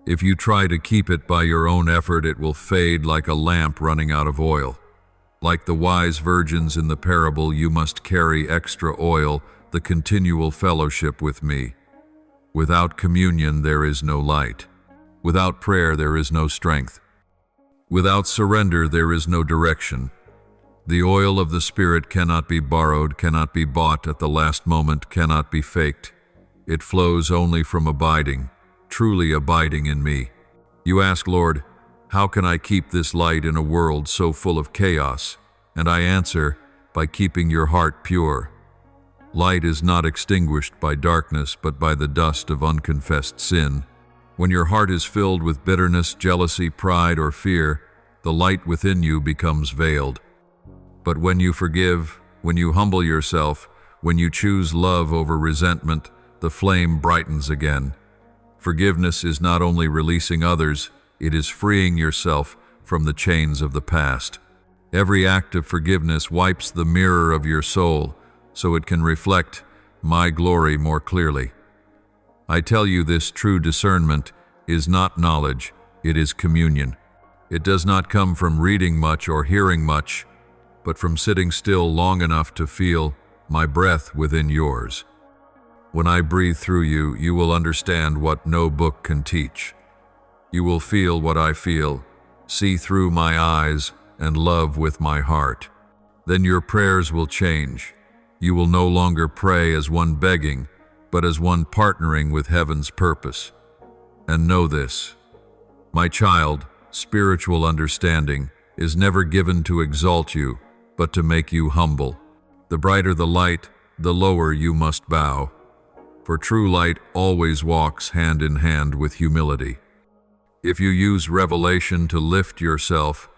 If you try to keep it by your own effort, it will fade like a lamp running out of oil. Like the wise virgins in the parable, you must carry extra oil, the continual fellowship with me. Without communion, there is no light. Without prayer, there is no strength. Without surrender, there is no direction. The oil of the Spirit cannot be borrowed, cannot be bought at the last moment, cannot be faked. It flows only from abiding, truly abiding in me. You ask, "Lord, how can I keep this light in a world so full of chaos?" And I answer, by keeping your heart pure. Light is not extinguished by darkness, but by the dust of unconfessed sin. When your heart is filled with bitterness, jealousy, pride, or fear, the light within you becomes veiled. But when you forgive, when you humble yourself, when you choose love over resentment, the flame brightens again. Forgiveness is not only releasing others, it is freeing yourself from the chains of the past. Every act of forgiveness wipes the mirror of your soul, so it can reflect my glory more clearly. I tell you, this true discernment is not knowledge, it is communion. It does not come from reading much or hearing much, but from sitting still long enough to feel my breath within yours. When I breathe through you, you will understand what no book can teach. You will feel what I feel, see through my eyes, and love with my heart. Then your prayers will change. You will no longer pray as one begging, but as one partnering with heaven's purpose. And know this, my child, spiritual understanding is never given to exalt you, but to make you humble. The brighter the light, the lower you must bow. For true light always walks hand in hand with humility. If you use revelation to lift yourself,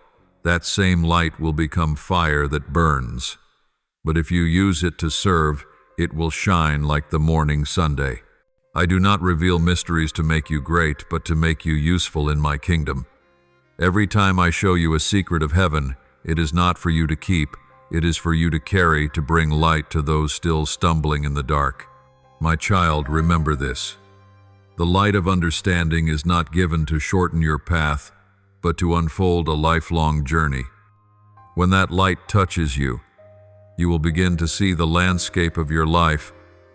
that same light will become fire that burns. But if you use it to serve, it will shine like the morning Sunday. I do not reveal mysteries to make you great, but to make you useful in my kingdom. Every time I show you a secret of heaven, it is not for you to keep, it is for you to carry, to bring light to those still stumbling in the dark. My child, remember this. The light of understanding is not given to shorten your path, but to unfold a lifelong journey. When that light touches you, you will begin to see the landscape of your life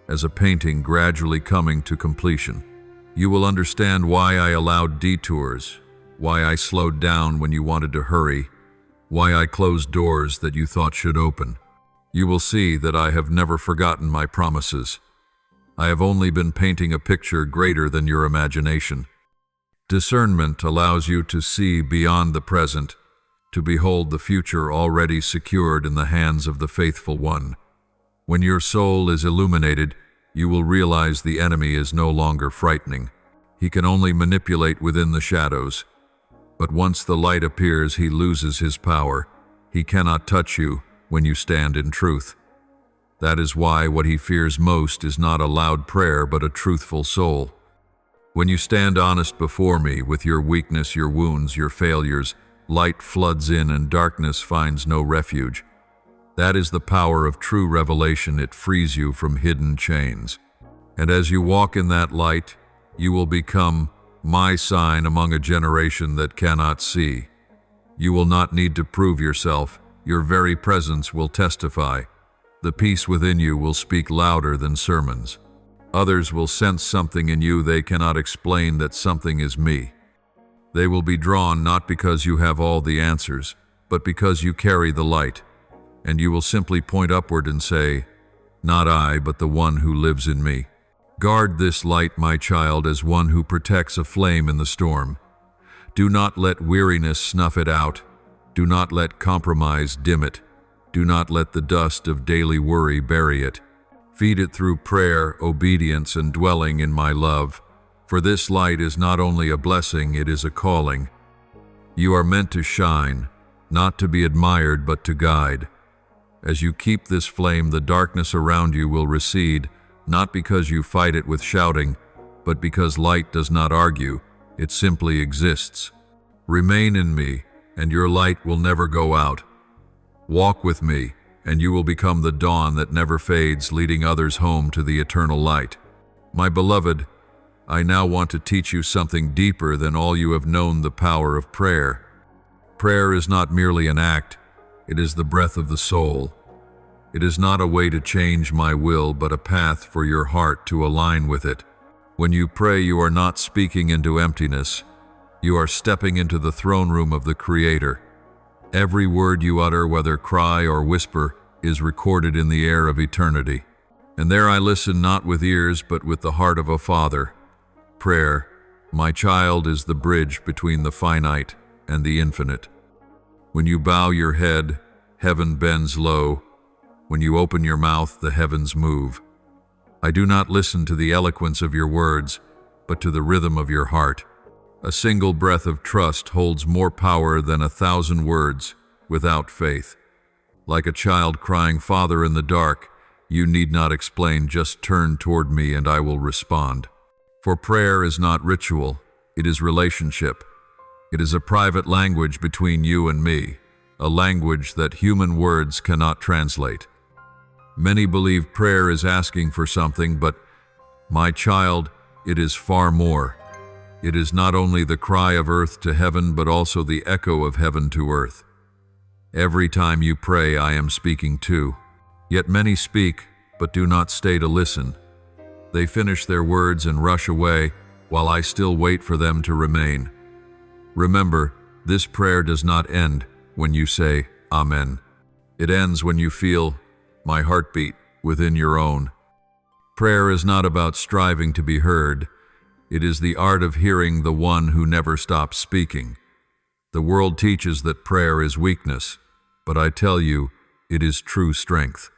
as a painting gradually coming to completion. You will understand why I allowed detours, why I slowed down when you wanted to hurry, why I closed doors that you thought should open. You will see that I have never forgotten my promises. I have only been painting a picture greater than your imagination. Discernment allows you to see beyond the present, to behold the future already secured in the hands of the faithful one. When your soul is illuminated, you will realize the enemy is no longer frightening. He can only manipulate within the shadows. But once the light appears, he loses his power. He cannot touch you when you stand in truth. That is why what he fears most is not a loud prayer, but a truthful soul. When you stand honest before me with your weakness, your wounds, your failures, light floods in and darkness finds no refuge. That is the power of true revelation. It frees you from hidden chains. And as you walk in that light, you will become my sign among a generation that cannot see. You will not need to prove yourself. Your very presence will testify. The peace within you will speak louder than sermons. Others will sense something in you they cannot explain, that something is me. They will be drawn not because you have all the answers, but because you carry the light. And you will simply point upward and say, "Not I, but the one who lives in me." Guard this light, my child, as one who protects a flame in the storm. Do not let weariness snuff it out. Do not let compromise dim it. Do not let the dust of daily worry bury it. Feed it through prayer, obedience, and dwelling in my love. For this light is not only a blessing, it is a calling. You are meant to shine, not to be admired, but to guide. As you keep this flame, the darkness around you will recede, not because you fight it with shouting, but because light does not argue, it simply exists. Remain in me, and your light will never go out. Walk with me, and you will become the dawn that never fades, leading others home to the eternal light. My beloved, I now want to teach you something deeper than all you have known: the power of prayer. Prayer is not merely an act, it is the breath of the soul. It is not a way to change my will, but a path for your heart to align with it. When you pray, you are not speaking into emptiness. You are stepping into the throne room of the Creator. Every word you utter, whether cry or whisper, is recorded in the air of eternity. And there I listen, not with ears, but with the heart of a father. Prayer, my child, is the bridge between the finite and the infinite. When you bow your head, heaven bends low. When you open your mouth, the heavens move. I do not listen to the eloquence of your words, but to the rhythm of your heart. A single breath of trust holds more power than 1,000 words without faith. Like a child crying, "Father," in the dark, you need not explain, just turn toward me and I will respond. For prayer is not ritual, it is relationship. It is a private language between you and me, a language that human words cannot translate. Many believe prayer is asking for something, but, my child, it is far more. It is not only the cry of earth to heaven, but also the echo of heaven to earth. Every time you pray, I am speaking too. Yet many speak, but do not stay to listen. They finish their words and rush away, while I still wait for them to remain. Remember, this prayer does not end when you say, "Amen." It ends when you feel my heartbeat within your own. Prayer is not about striving to be heard. It is the art of hearing the one who never stops speaking. The world teaches that prayer is weakness, but I tell you, it is true strength.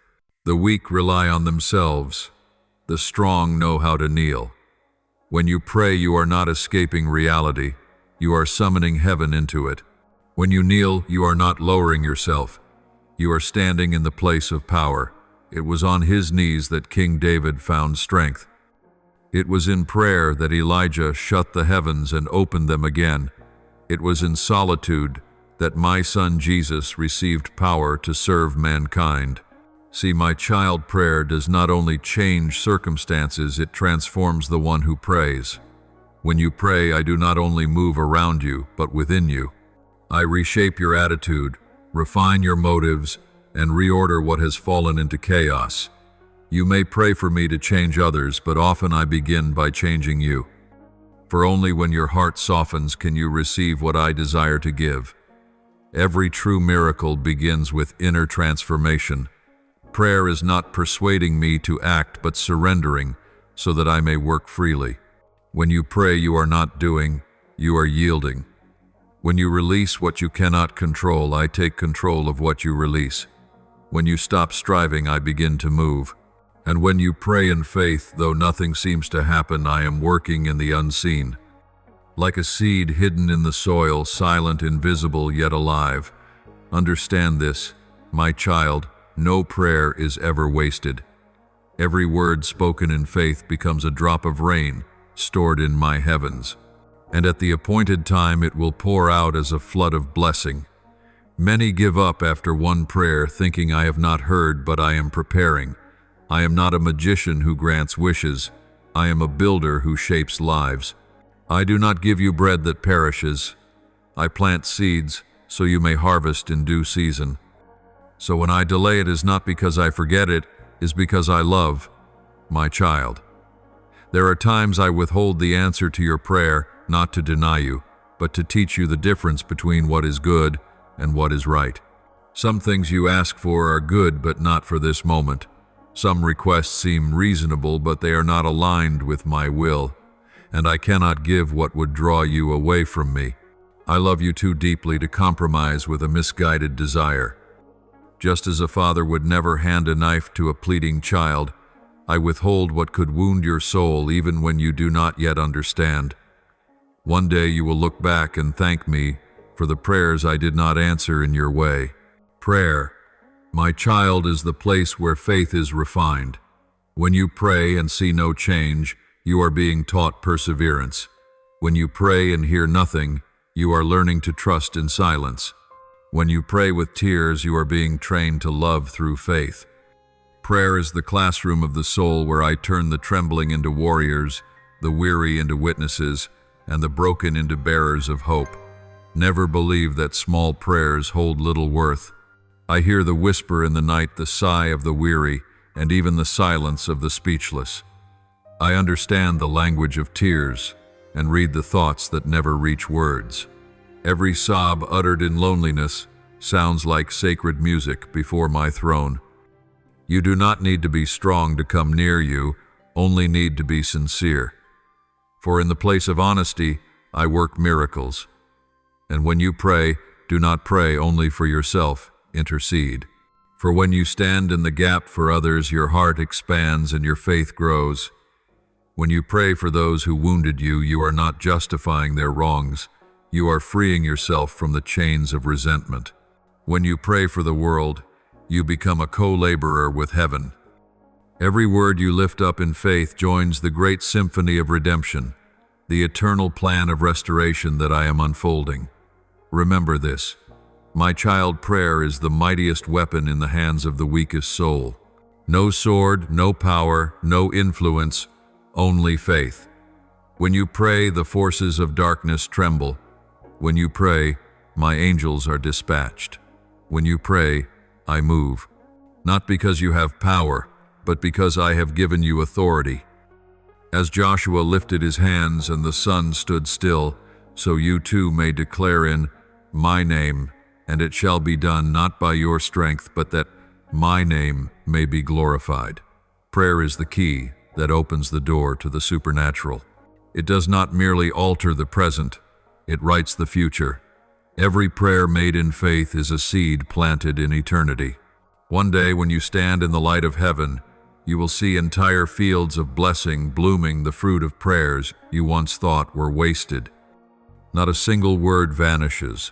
The weak rely on themselves. The strong know how to kneel. When you pray, you are not escaping reality. You are summoning heaven into it. When you kneel, you are not lowering yourself. You are standing in the place of power. It was on his knees that King David found strength. It was in prayer that Elijah shut the heavens and opened them again. It was in solitude that my son Jesus received power to serve mankind. See, my child, prayer does not only change circumstances, it transforms the one who prays. When you pray, I do not only move around you, but within you. I reshape your attitude, refine your motives, and reorder what has fallen into chaos. You may pray for me to change others, but often I begin by changing you. For only when your heart softens can you receive what I desire to give. Every true miracle begins with inner transformation. Prayer is not persuading me to act, but surrendering so that I may work freely. When you pray, you are not doing, you are yielding. When you release what you cannot control, I take control of what you release. When you stop striving, I begin to move. And when you pray in faith, though nothing seems to happen, I am working in the unseen. Like a seed hidden in the soil, silent, invisible, yet alive. Understand this, my child, no prayer is ever wasted. Every word spoken in faith becomes a drop of rain stored in my heavens. And at the appointed time it will pour out as a flood of blessing. Many give up after one prayer, thinking I have not heard, but I am preparing. I am not a magician who grants wishes. I am a builder who shapes lives. I do not give you bread that perishes. I plant seeds so you may harvest in due season. So when I delay, it is not because I forget, it is because I love my child. There are times I withhold the answer to your prayer, not to deny you, but to teach you the difference between what is good and what is right. Some things you ask for are good, but not for this moment. Some requests seem reasonable, but they are not aligned with my will, and I cannot give what would draw you away from me. I love you too deeply to compromise with a misguided desire. Just as a father would never hand a knife to a pleading child, I withhold what could wound your soul even when you do not yet understand. One day you will look back and thank me for the prayers I did not answer in your way. Prayer, my child, is the place where faith is refined. When you pray and see no change, you are being taught perseverance. When you pray and hear nothing, you are learning to trust in silence. When you pray with tears, you are being trained to love through faith. Prayer is the classroom of the soul where I turn the trembling into warriors, the weary into witnesses, and the broken into bearers of hope. Never believe that small prayers hold little worth. I hear the whisper in the night, the sigh of the weary, and even the silence of the speechless. I understand the language of tears and read the thoughts that never reach words. Every sob uttered in loneliness sounds like sacred music before my throne. You do not need to be strong to come near you, only need to be sincere. For in the place of honesty, I work miracles. And when you pray, do not pray only for yourself, intercede. For when you stand in the gap for others, your heart expands and your faith grows. When you pray for those who wounded you, you are not justifying their wrongs. You are freeing yourself from the chains of resentment. When you pray for the world, you become a co-laborer with heaven. Every word you lift up in faith joins the great symphony of redemption, the eternal plan of restoration that I am unfolding. Remember this. My child, prayer is the mightiest weapon in the hands of the weakest soul. No sword, no power, no influence, only faith. When you pray, the forces of darkness tremble. When you pray, my angels are dispatched. When you pray, I move. Not because you have power, but because I have given you authority. As Joshua lifted his hands and the sun stood still, so you too may declare in my name, and it shall be done not by your strength, but that my name may be glorified. Prayer is the key that opens the door to the supernatural. It does not merely alter the present, it writes the future. Every prayer made in faith is a seed planted in eternity. One day when you stand in the light of heaven, you will see entire fields of blessing blooming, the fruit of prayers you once thought were wasted. Not a single word vanishes.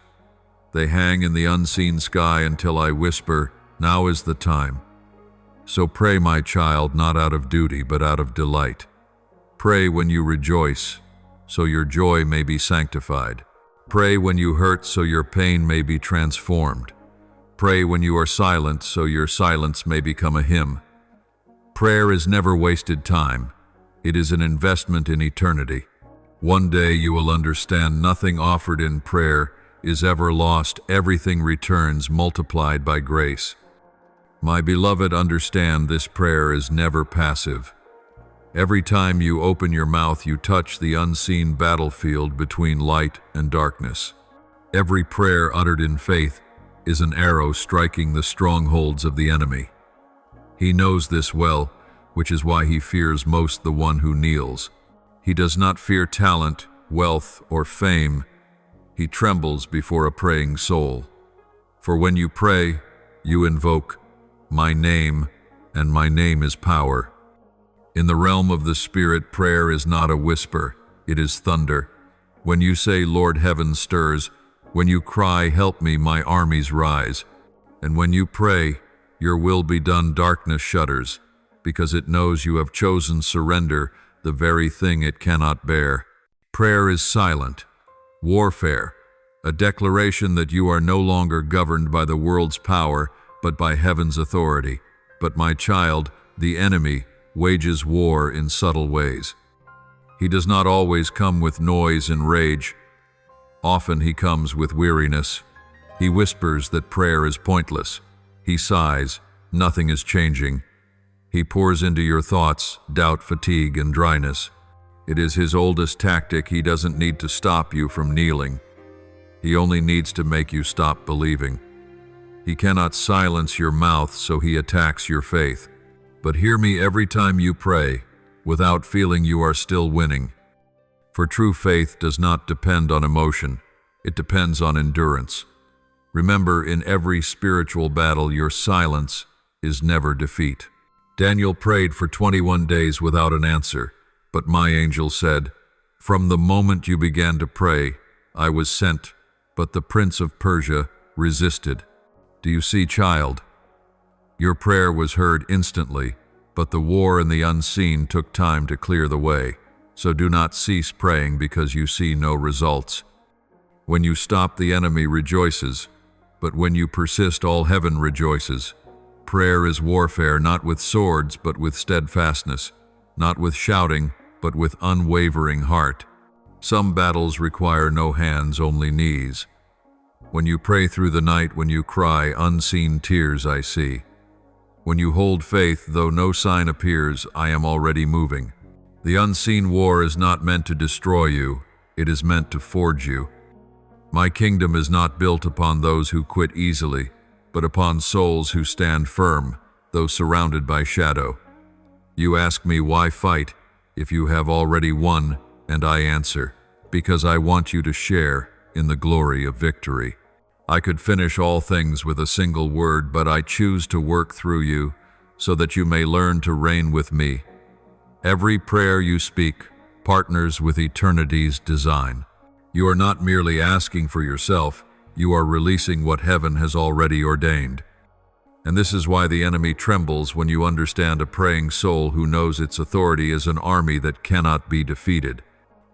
They hang in the unseen sky until I whisper, now is the time. So pray, my child, not out of duty, but out of delight. Pray when you rejoice, so your joy may be sanctified. Pray when you hurt, so your pain may be transformed. Pray when you are silent, so your silence may become a hymn. Prayer is never wasted time. It is an investment in eternity. One day you will understand nothing offered in prayer is ever lost. Everything returns multiplied by grace. My beloved, understand this prayer is never passive. Every time you open your mouth, you touch the unseen battlefield between light and darkness. Every prayer uttered in faith is an arrow striking the strongholds of the enemy. He knows this well, which is why he fears most the one who kneels. He does not fear talent, wealth, or fame. He trembles before a praying soul. For when you pray, you invoke my name, and my name is power. In the realm of the Spirit, prayer is not a whisper, it is thunder. When you say, Lord, heaven stirs. When you cry, help me, my armies rise. And when you pray, your will be done, darkness shudders, because it knows you have chosen surrender, the very thing it cannot bear. Prayer is silent, warfare, a declaration that you are no longer governed by the world's power, but by heaven's authority. But my child, the enemy, wages war in subtle ways. He does not always come with noise and rage. Often he comes with weariness. He whispers that prayer is pointless. He sighs, nothing is changing. He pours into your thoughts doubt, fatigue, and dryness. It is his oldest tactic. He doesn't need to stop you from kneeling. He only needs to make you stop believing. He cannot silence your mouth, so he attacks your faith. But hear me every time you pray, without feeling you are still winning. For true faith does not depend on emotion, it depends on endurance. Remember, in every spiritual battle, your silence is never defeat. Daniel prayed for 21 days without an answer, but my angel said, "From the moment you began to pray, I was sent, but the prince of Persia resisted." Do you see, child? Your prayer was heard instantly, but the war and the unseen took time to clear the way. So do not cease praying because you see no results. When you stop, the enemy rejoices, but when you persist, all heaven rejoices. Prayer is warfare, not with swords, but with steadfastness, not with shouting, but with unwavering heart. Some battles require no hands, only knees. When you pray through the night, when you cry, unseen tears I see. When you hold faith, though no sign appears, I am already moving. The unseen war is not meant to destroy you, it is meant to forge you. My kingdom is not built upon those who quit easily, but upon souls who stand firm, though surrounded by shadow. You ask me, why fight, if you have already won, and I answer, because I want you to share in the glory of victory. I could finish all things with a single word, but I choose to work through you, so that you may learn to reign with me. Every prayer you speak partners with eternity's design. You are not merely asking for yourself, you are releasing what heaven has already ordained. And this is why the enemy trembles when you understand a praying soul who knows its authority is an army that cannot be defeated.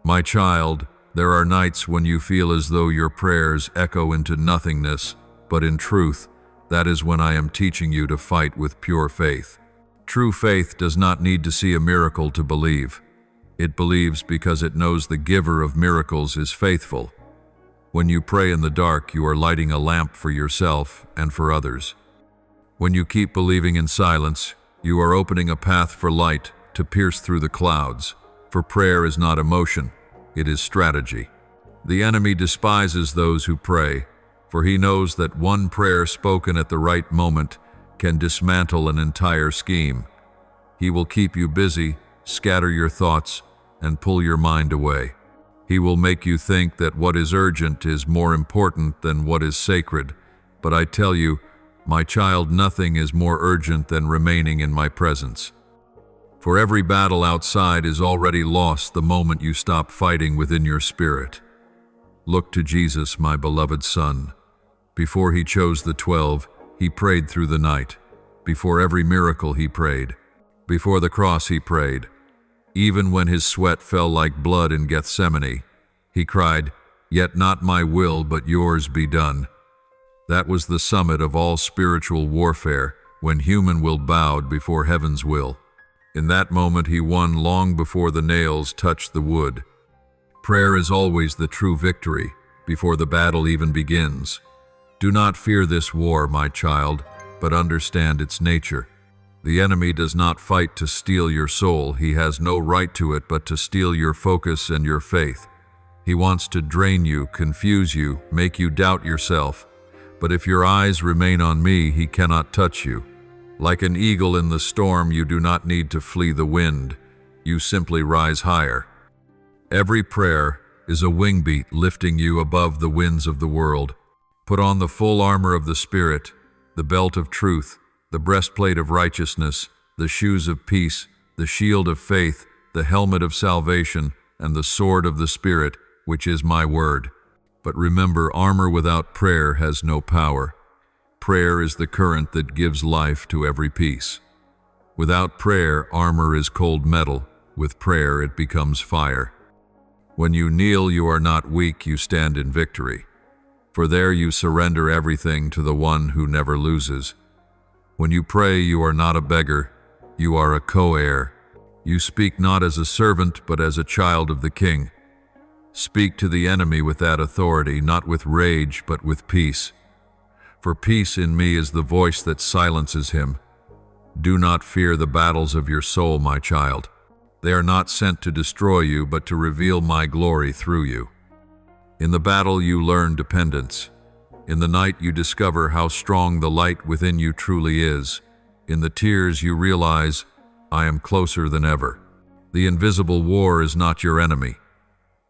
My child, there are nights when you feel as though your prayers echo into nothingness, but in truth, that is when I am teaching you to fight with pure faith. True faith does not need to see a miracle to believe. It believes because it knows the giver of miracles is faithful. When you pray in the dark, you are lighting a lamp for yourself and for others. When you keep believing in silence, you are opening a path for light to pierce through the clouds. For prayer is not emotion, it is strategy. The enemy despises those who pray, for he knows that one prayer spoken at the right moment can dismantle an entire scheme. He will keep you busy, scatter your thoughts, and pull your mind away. He will make you think that what is urgent is more important than what is sacred. But I tell you, my child, nothing is more urgent than remaining in my presence. For every battle outside is already lost the moment you stop fighting within your spirit. Look to Jesus, my beloved Son. Before he chose the 12, he prayed through the night. Before every miracle he prayed. Before the cross he prayed. Even when his sweat fell like blood in Gethsemane, he cried, "Yet not my will, but yours be done." That was the summit of all spiritual warfare, when human will bowed before heaven's will. In that moment he won long before the nails touched the wood. Prayer is always the true victory, before the battle even begins. Do not fear this war, my child, but understand its nature. The enemy does not fight to steal your soul. He has no right to it but to steal your focus and your faith. He wants to drain you, confuse you, make you doubt yourself. But if your eyes remain on me, he cannot touch you. Like an eagle in the storm, you do not need to flee the wind. You simply rise higher. Every prayer is a wing beat lifting you above the winds of the world. Put on the full armor of the Spirit, the belt of truth, the breastplate of righteousness, the shoes of peace, the shield of faith, the helmet of salvation, and the sword of the Spirit, which is my word. But remember, armor without prayer has no power. Prayer is the current that gives life to every piece. Without prayer, armor is cold metal. With prayer, it becomes fire. When you kneel, you are not weak, you stand in victory. For there you surrender everything to the one who never loses. When you pray, you are not a beggar, you are a co-heir. You speak not as a servant, but as a child of the King. Speak to the enemy with that authority, not with rage, but with peace. For peace in me is the voice that silences him. Do not fear the battles of your soul, my child. They are not sent to destroy you, but to reveal my glory through you. In the battle you learn dependence. In the night you discover how strong the light within you truly is. In the tears you realize, I am closer than ever. The invisible war is not your enemy.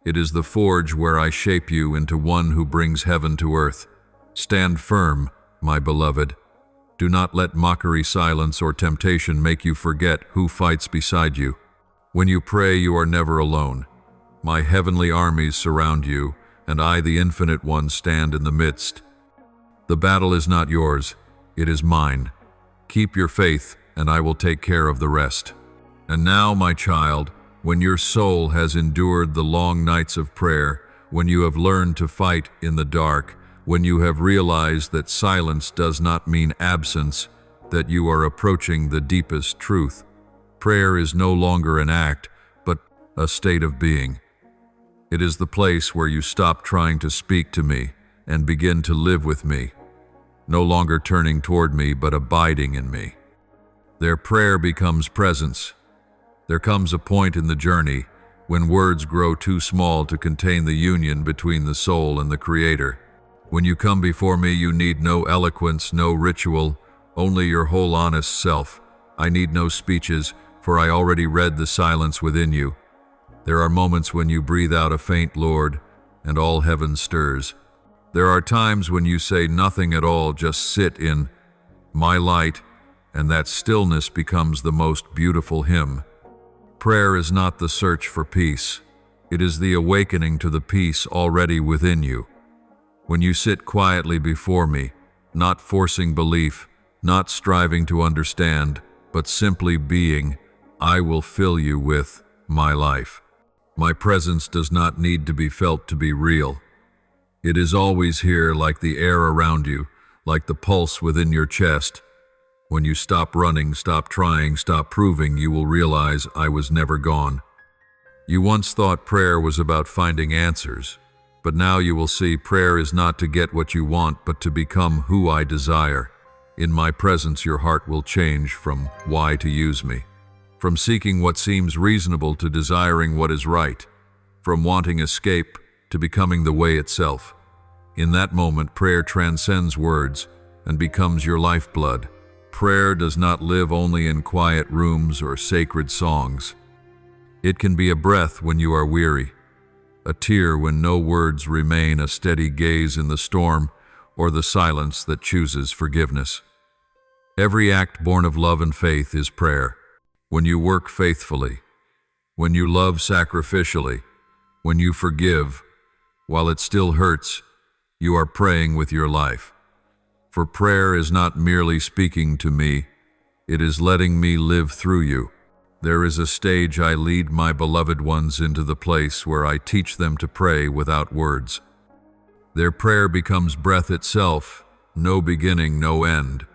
It is the forge where I shape you into one who brings heaven to earth. Stand firm, my beloved. Do not let mockery, silence, or temptation make you forget who fights beside you. When you pray, you are never alone. My heavenly armies surround you, and I, the Infinite One, stand in the midst. The battle is not yours, it is mine. Keep your faith, and I will take care of the rest. And now, my child, when your soul has endured the long nights of prayer, when you have learned to fight in the dark, when you have realized that silence does not mean absence, that you are approaching the deepest truth, prayer is no longer an act, but a state of being. It is the place where you stop trying to speak to me and begin to live with me, no longer turning toward me, but abiding in me. Their prayer becomes presence. There comes a point in the journey when words grow too small to contain the union between the soul and the Creator. When you come before me, you need no eloquence, no ritual, only your whole honest self. I need no speeches, for I already read the silence within you. There are moments when you breathe out a faint Lord, and all heaven stirs. There are times when you say nothing at all, just sit in my light, and that stillness becomes the most beautiful hymn. Prayer is not the search for peace. It is the awakening to the peace already within you. When you sit quietly before me, not forcing belief, not striving to understand, but simply being, I will fill you with my life. My presence does not need to be felt to be real. It is always here, like the air around you, like the pulse within your chest. When you stop running, stop trying, stop proving, you will realize I was never gone. You once thought prayer was about finding answers, but now you will see prayer is not to get what you want, but to become who I desire. In my presence, your heart will change from why to use me, from seeking what seems reasonable to desiring what is right, from wanting escape to becoming the way itself. In that moment, prayer transcends words and becomes your lifeblood. Prayer does not live only in quiet rooms or sacred songs. It can be a breath when you are weary, a tear when no words remain, a steady gaze in the storm, or the silence that chooses forgiveness. Every act born of love and faith is prayer. When you work faithfully, when you love sacrificially, when you forgive, while it still hurts, you are praying with your life. For prayer is not merely speaking to me, it is letting me live through you. There is a stage I lead my beloved ones into, the place where I teach them to pray without words. Their prayer becomes breath itself, no beginning, no end.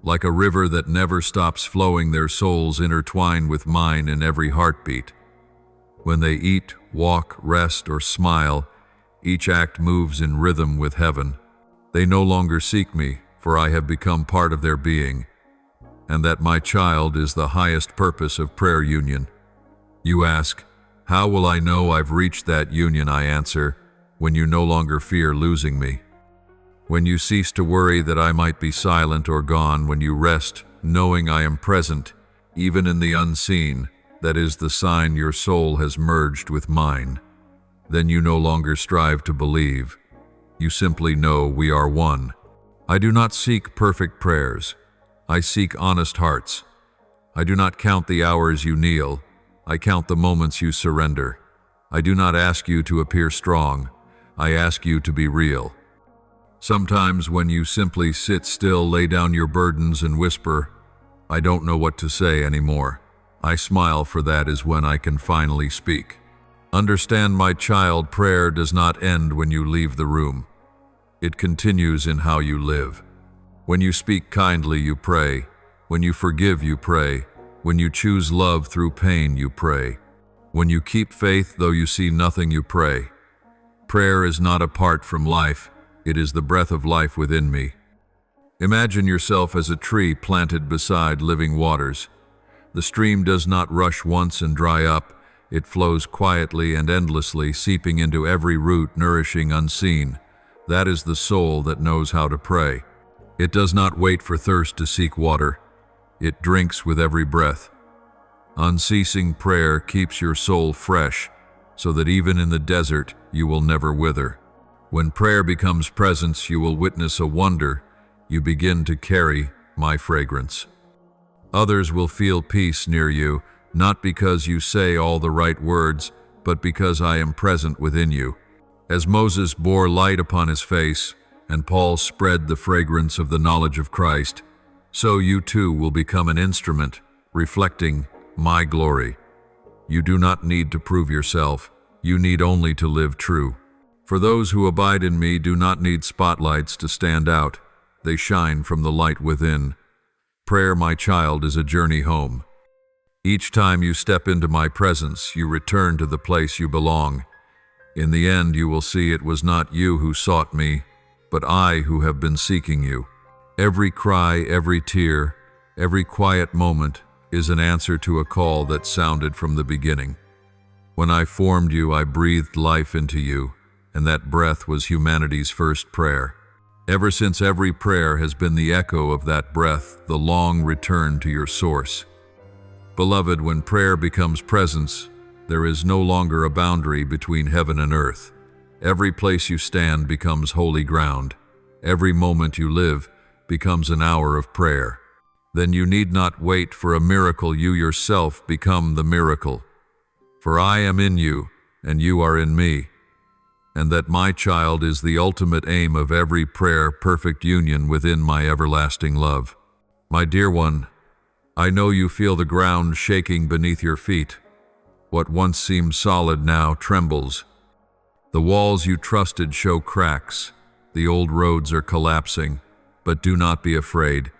Like a river that never stops flowing, their souls intertwine with mine in every heartbeat. When they eat, walk, rest, or smile, each act moves in rhythm with heaven. They no longer seek me, for I have become part of their being. and that my child is the highest purpose of prayer union. You ask, how will I know I've reached that union? I answer, when you no longer fear losing me. When you cease to worry that I might be silent or gone, when you rest, knowing I am present, even in the unseen, that is the sign your soul has merged with mine. Then you no longer strive to believe. You simply know we are one. I do not seek perfect prayers. I seek honest hearts. I do not count the hours you kneel. I count the moments you surrender. I do not ask you to appear strong. I ask you to be real. Sometimes when you simply sit still, lay down your burdens and whisper, I don't know what to say anymore. I smile, for that is when I can finally speak. Understand, my child, prayer does not end when you leave the room. It continues in how you live. When you speak kindly, you pray. When you forgive, you pray. When you choose love through pain, you pray. When you keep faith though you see nothing, you pray. Prayer is not apart from life. It is the breath of life within me. Imagine yourself as a tree planted beside living waters. The stream does not rush once and dry up. It flows quietly and endlessly, seeping into every root, nourishing unseen. That is the soul that knows how to pray. It does not wait for thirst to seek water. It drinks with every breath. Unceasing prayer keeps your soul fresh, so that even in the desert you will never wither. When prayer becomes presence, you will witness a wonder. You begin to carry my fragrance. Others will feel peace near you, not because you say all the right words, but because I am present within you. As Moses bore light upon his face, and Paul spread the fragrance of the knowledge of Christ, so you too will become an instrument, reflecting my glory. You do not need to prove yourself. You need only to live true. For those who abide in me do not need spotlights to stand out. They shine from the light within. Prayer, my child, is a journey home. Each time you step into my presence, you return to the place you belong. In the end, you will see it was not you who sought me, but I who have been seeking you. Every cry, every tear, every quiet moment is an answer to a call that sounded from the beginning. When I formed you, I breathed life into you, and that breath was humanity's first prayer. Ever since, every prayer has been the echo of that breath, the long return to your source. Beloved, when prayer becomes presence, there is no longer a boundary between heaven and earth. Every place you stand becomes holy ground. Every moment you live becomes an hour of prayer. Then you need not wait for a miracle. You yourself become the miracle. For I am in you, and you are in me. And that, my child, is the ultimate aim of every prayer, perfect union within my everlasting love. My dear one, I know you feel the ground shaking beneath your feet. What once seemed solid now trembles. The walls you trusted show cracks. The old roads are collapsing. But do not be afraid.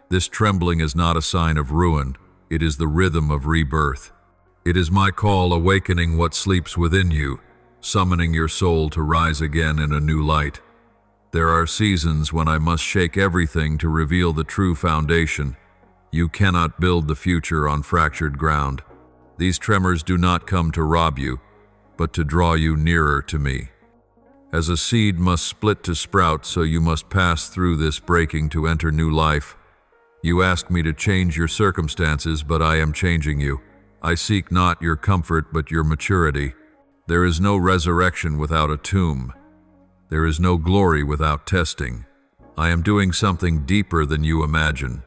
This trembling is not a sign of ruin. It is the rhythm of rebirth. It is my call awakening what sleeps within you, summoning your soul to rise again in a new light. There are seasons when I must shake everything to reveal the true foundation. You cannot build the future on fractured ground. These tremors do not come to rob you, but to draw you nearer to me. As a seed must split to sprout, so you must pass through this breaking to enter new life. You ask me to change your circumstances, but I am changing you. I seek not your comfort, but your maturity. There is no resurrection without a tomb. There is no glory without testing. I am doing something deeper than you imagine.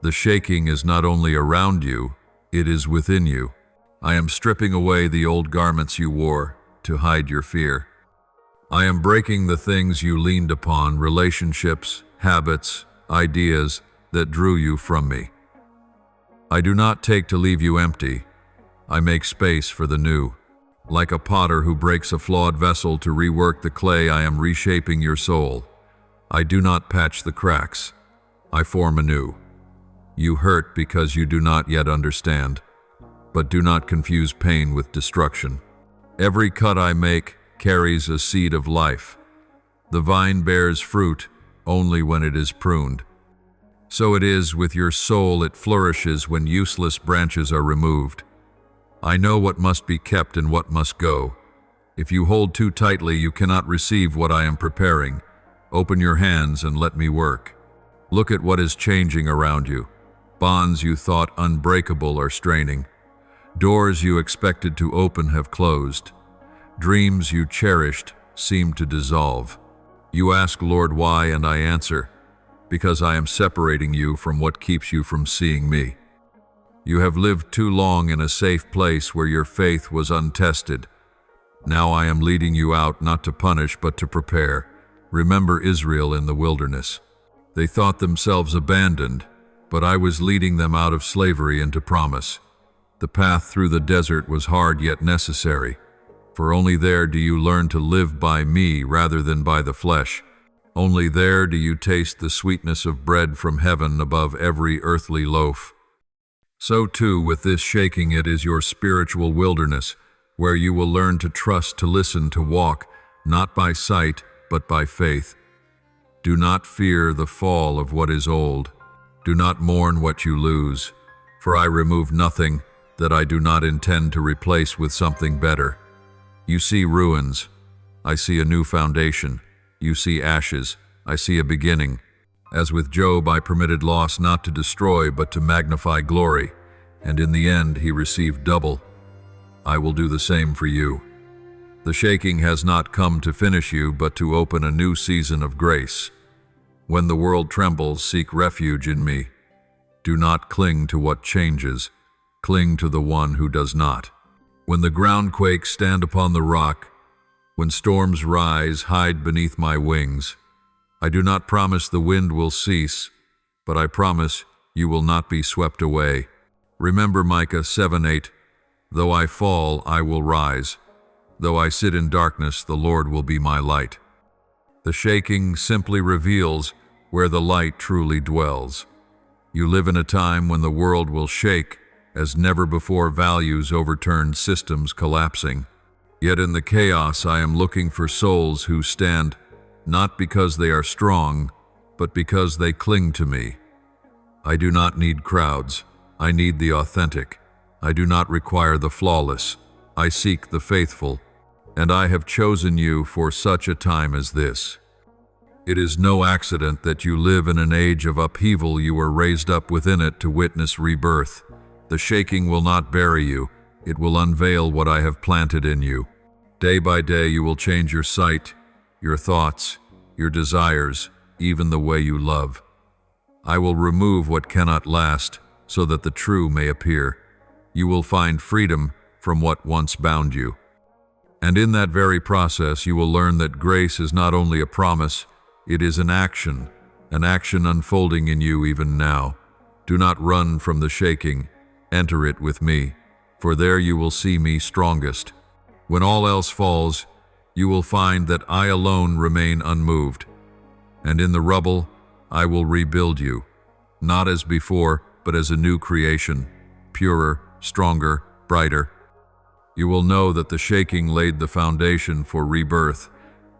The shaking is not only around you, it is within you. I am stripping away the old garments you wore to hide your fear. I am breaking the things you leaned upon, relationships, habits, ideas that drew you from me. I do not take to leave you empty. I make space for the new. Like a potter who breaks a flawed vessel to rework the clay, I am reshaping your soul. I do not patch the cracks. I form anew. You hurt because you do not yet understand, but do not confuse pain with destruction. Every cut I make carries a seed of life. The vine bears fruit only when it is pruned. So it is with your soul, it flourishes when useless branches are removed. I know what must be kept and what must go. If you hold too tightly, you cannot receive what I am preparing. Open your hands and let me work. Look at what is changing around you. Bonds you thought unbreakable are straining. Doors you expected to open have closed. Dreams you cherished seem to dissolve. You ask, Lord, why, and I answer, because I am separating you from what keeps you from seeing me. You have lived too long in a safe place where your faith was untested. Now I am leading you out not to punish but to prepare. Remember Israel in the wilderness. They thought themselves abandoned, but I was leading them out of slavery into promise. The path through the desert was hard yet necessary, for only there do you learn to live by me rather than by the flesh. Only there do you taste the sweetness of bread from heaven above every earthly loaf. So too with this shaking it is your spiritual wilderness, where you will learn to trust, to listen, to walk, not by sight, but by faith. Do not fear the fall of what is old. Do not mourn what you lose, for I remove nothing that I do not intend to replace with something better. You see ruins, I see a new foundation. You see ashes, I see a beginning. As with Job, I permitted loss not to destroy, but to magnify glory, and in the end he received double. I will do the same for you. The shaking has not come to finish you, but to open a new season of grace. When the world trembles, seek refuge in me. Do not cling to what changes. Cling to the one who does not. When the ground quakes, stand upon the rock. When storms rise, hide beneath my wings. I do not promise the wind will cease, but I promise you will not be swept away. Remember Micah 7:8. Though I fall, I will rise. Though I sit in darkness, the Lord will be my light. The shaking simply reveals where the light truly dwells. You live in a time when the world will shake, as never before, values overturned, systems collapsing. Yet in the chaos I am looking for souls who stand, not because they are strong, but because they cling to me. I do not need crowds. I need the authentic. I do not require the flawless. I seek the faithful. And I have chosen you for such a time as this. It is no accident that you live in an age of upheaval. You were raised up within it to witness rebirth. The shaking will not bury you. It will unveil what I have planted in you. Day by day you will change your sight, your thoughts, your desires, even the way you love. I will remove what cannot last, so that the true may appear. You will find freedom from what once bound you. And in that very process you will learn that grace is not only a promise, it is an action unfolding in you even now. Do not run from the shaking. Enter it with me, for there you will see me strongest. When all else falls, you will find that I alone remain unmoved. And in the rubble, I will rebuild you, not as before, but as a new creation, purer, stronger, brighter. You will know that the shaking laid the foundation for rebirth,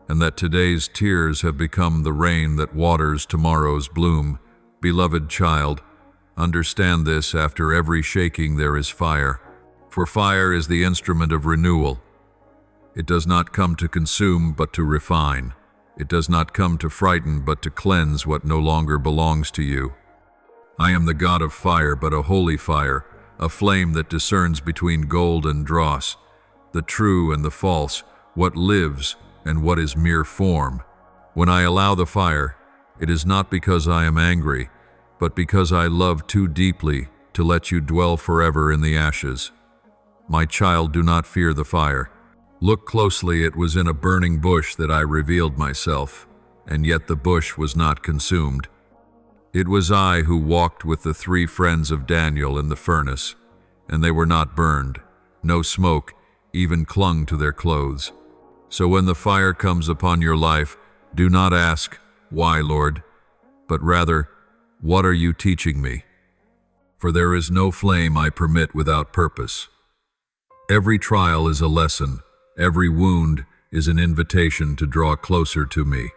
and that today's tears have become the rain that waters tomorrow's bloom. Beloved child, understand this: after every shaking there is fire. For fire is the instrument of renewal. It does not come to consume, but to refine. It does not come to frighten, but to cleanse what no longer belongs to you. I am the God of fire, but a holy fire, a flame that discerns between gold and dross, the true and the false, what lives and what is mere form. When I allow the fire, it is not because I am angry, but because I love too deeply to let you dwell forever in the ashes. My child, do not fear the fire. Look closely, it was in a burning bush that I revealed myself, and yet the bush was not consumed. It was I who walked with the 3 friends of Daniel in the furnace, and they were not burned. No smoke even clung to their clothes. So when the fire comes upon your life, do not ask, "Why, Lord?" but rather, "What are you teaching me?" For there is no flame I permit without purpose. Every trial is a lesson. Every wound is an invitation to draw closer to me.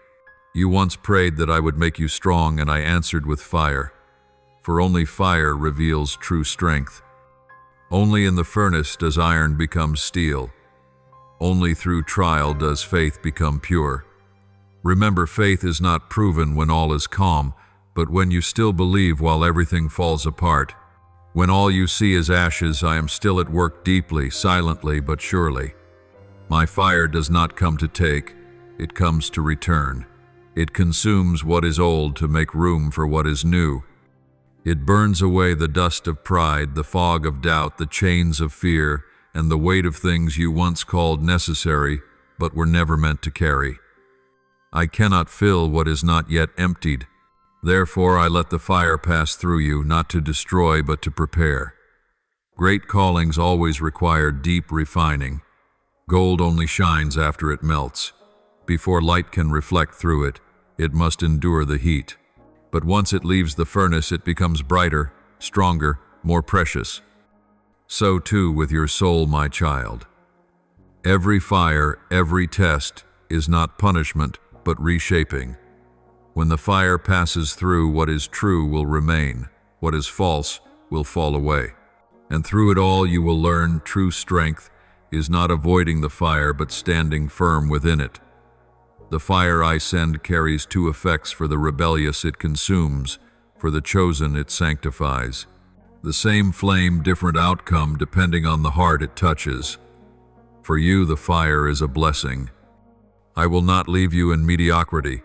You once prayed that I would make you strong, and I answered with fire. for only fire reveals true strength. Only in the furnace does iron become steel. Only through trial does faith become pure. Remember, faith is not proven when all is calm, but when you still believe while everything falls apart. When all you see is ashes, I am still at work deeply, silently, but surely. My fire does not come to take, it comes to return. It consumes what is old to make room for what is new. It burns away the dust of pride, the fog of doubt, the chains of fear, and the weight of things you once called necessary, but were never meant to carry. I cannot fill what is not yet emptied. Therefore I let the fire pass through you, not to destroy, but to prepare. Great callings always require deep refining. Gold only shines after it melts. Before light can reflect through it, it must endure the heat. But once it leaves the furnace, it becomes brighter, stronger, more precious. So too with your soul, my child. Every fire, every test is not punishment, but reshaping. When the fire passes through, what is true will remain, what is false will fall away. And through it all you will learn true strength is not avoiding the fire, but standing firm within it. The fire I send carries two effects: for the rebellious it consumes, for the chosen it sanctifies. The same flame, different outcome depending on the heart it touches. For you the fire is a blessing. I will not leave you in mediocrity.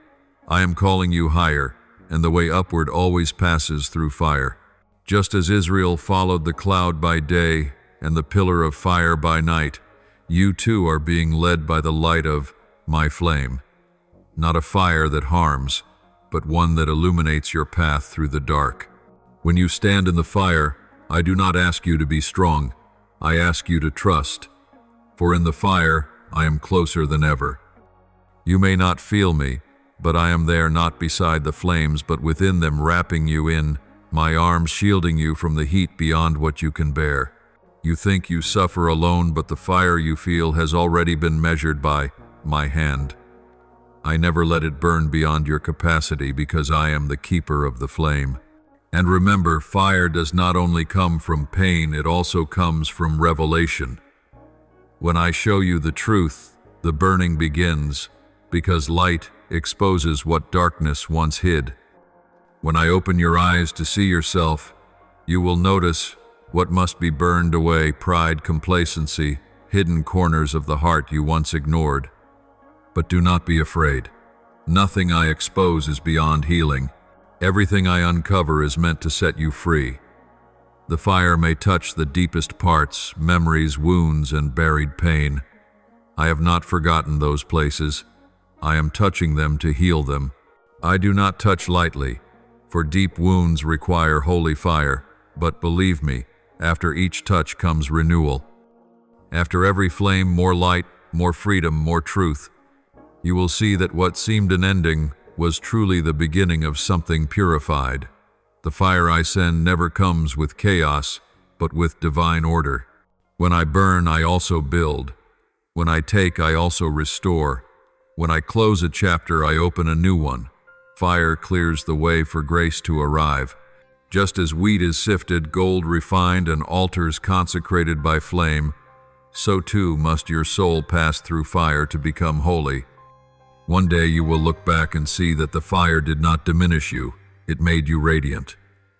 I am calling you higher, and the way upward always passes through fire. Just as Israel followed the cloud by day and the pillar of fire by night, you too are being led by the light of my flame. Not a fire that harms, but one that illuminates your path through the dark. When you stand in the fire, I do not ask you to be strong. I ask you to trust. For in the fire, I am closer than ever. You may not feel me, but I am there, not beside the flames, but within them, wrapping you in, my arms shielding you from the heat beyond what you can bear. You think you suffer alone, but the fire you feel has already been measured by my hand. I never let it burn beyond your capacity, because I am the keeper of the flame. And remember, fire does not only come from pain, it also comes from revelation. When I show you the truth, the burning begins, because light exposes what darkness once hid. When I open your eyes to see yourself, you will notice what must be burned away: pride, complacency, hidden corners of the heart you once ignored. But do not be afraid. Nothing I expose is beyond healing. Everything I uncover is meant to set you free. The fire may touch the deepest parts, memories, wounds, and buried pain. I have not forgotten those places. I am touching them to heal them. I do not touch lightly, for deep wounds require holy fire. But believe me, after each touch comes renewal. After every flame, more light, more freedom, more truth. You will see that what seemed an ending was truly the beginning of something purified. The fire I send never comes with chaos, but with divine order. When I burn, I also build. When I take, I also restore. When I close a chapter, I open a new one. Fire clears the way for grace to arrive. Just as wheat is sifted, gold refined, and altars consecrated by flame, so too must your soul pass through fire to become holy. One day you will look back and see that the fire did not diminish you, it made you radiant.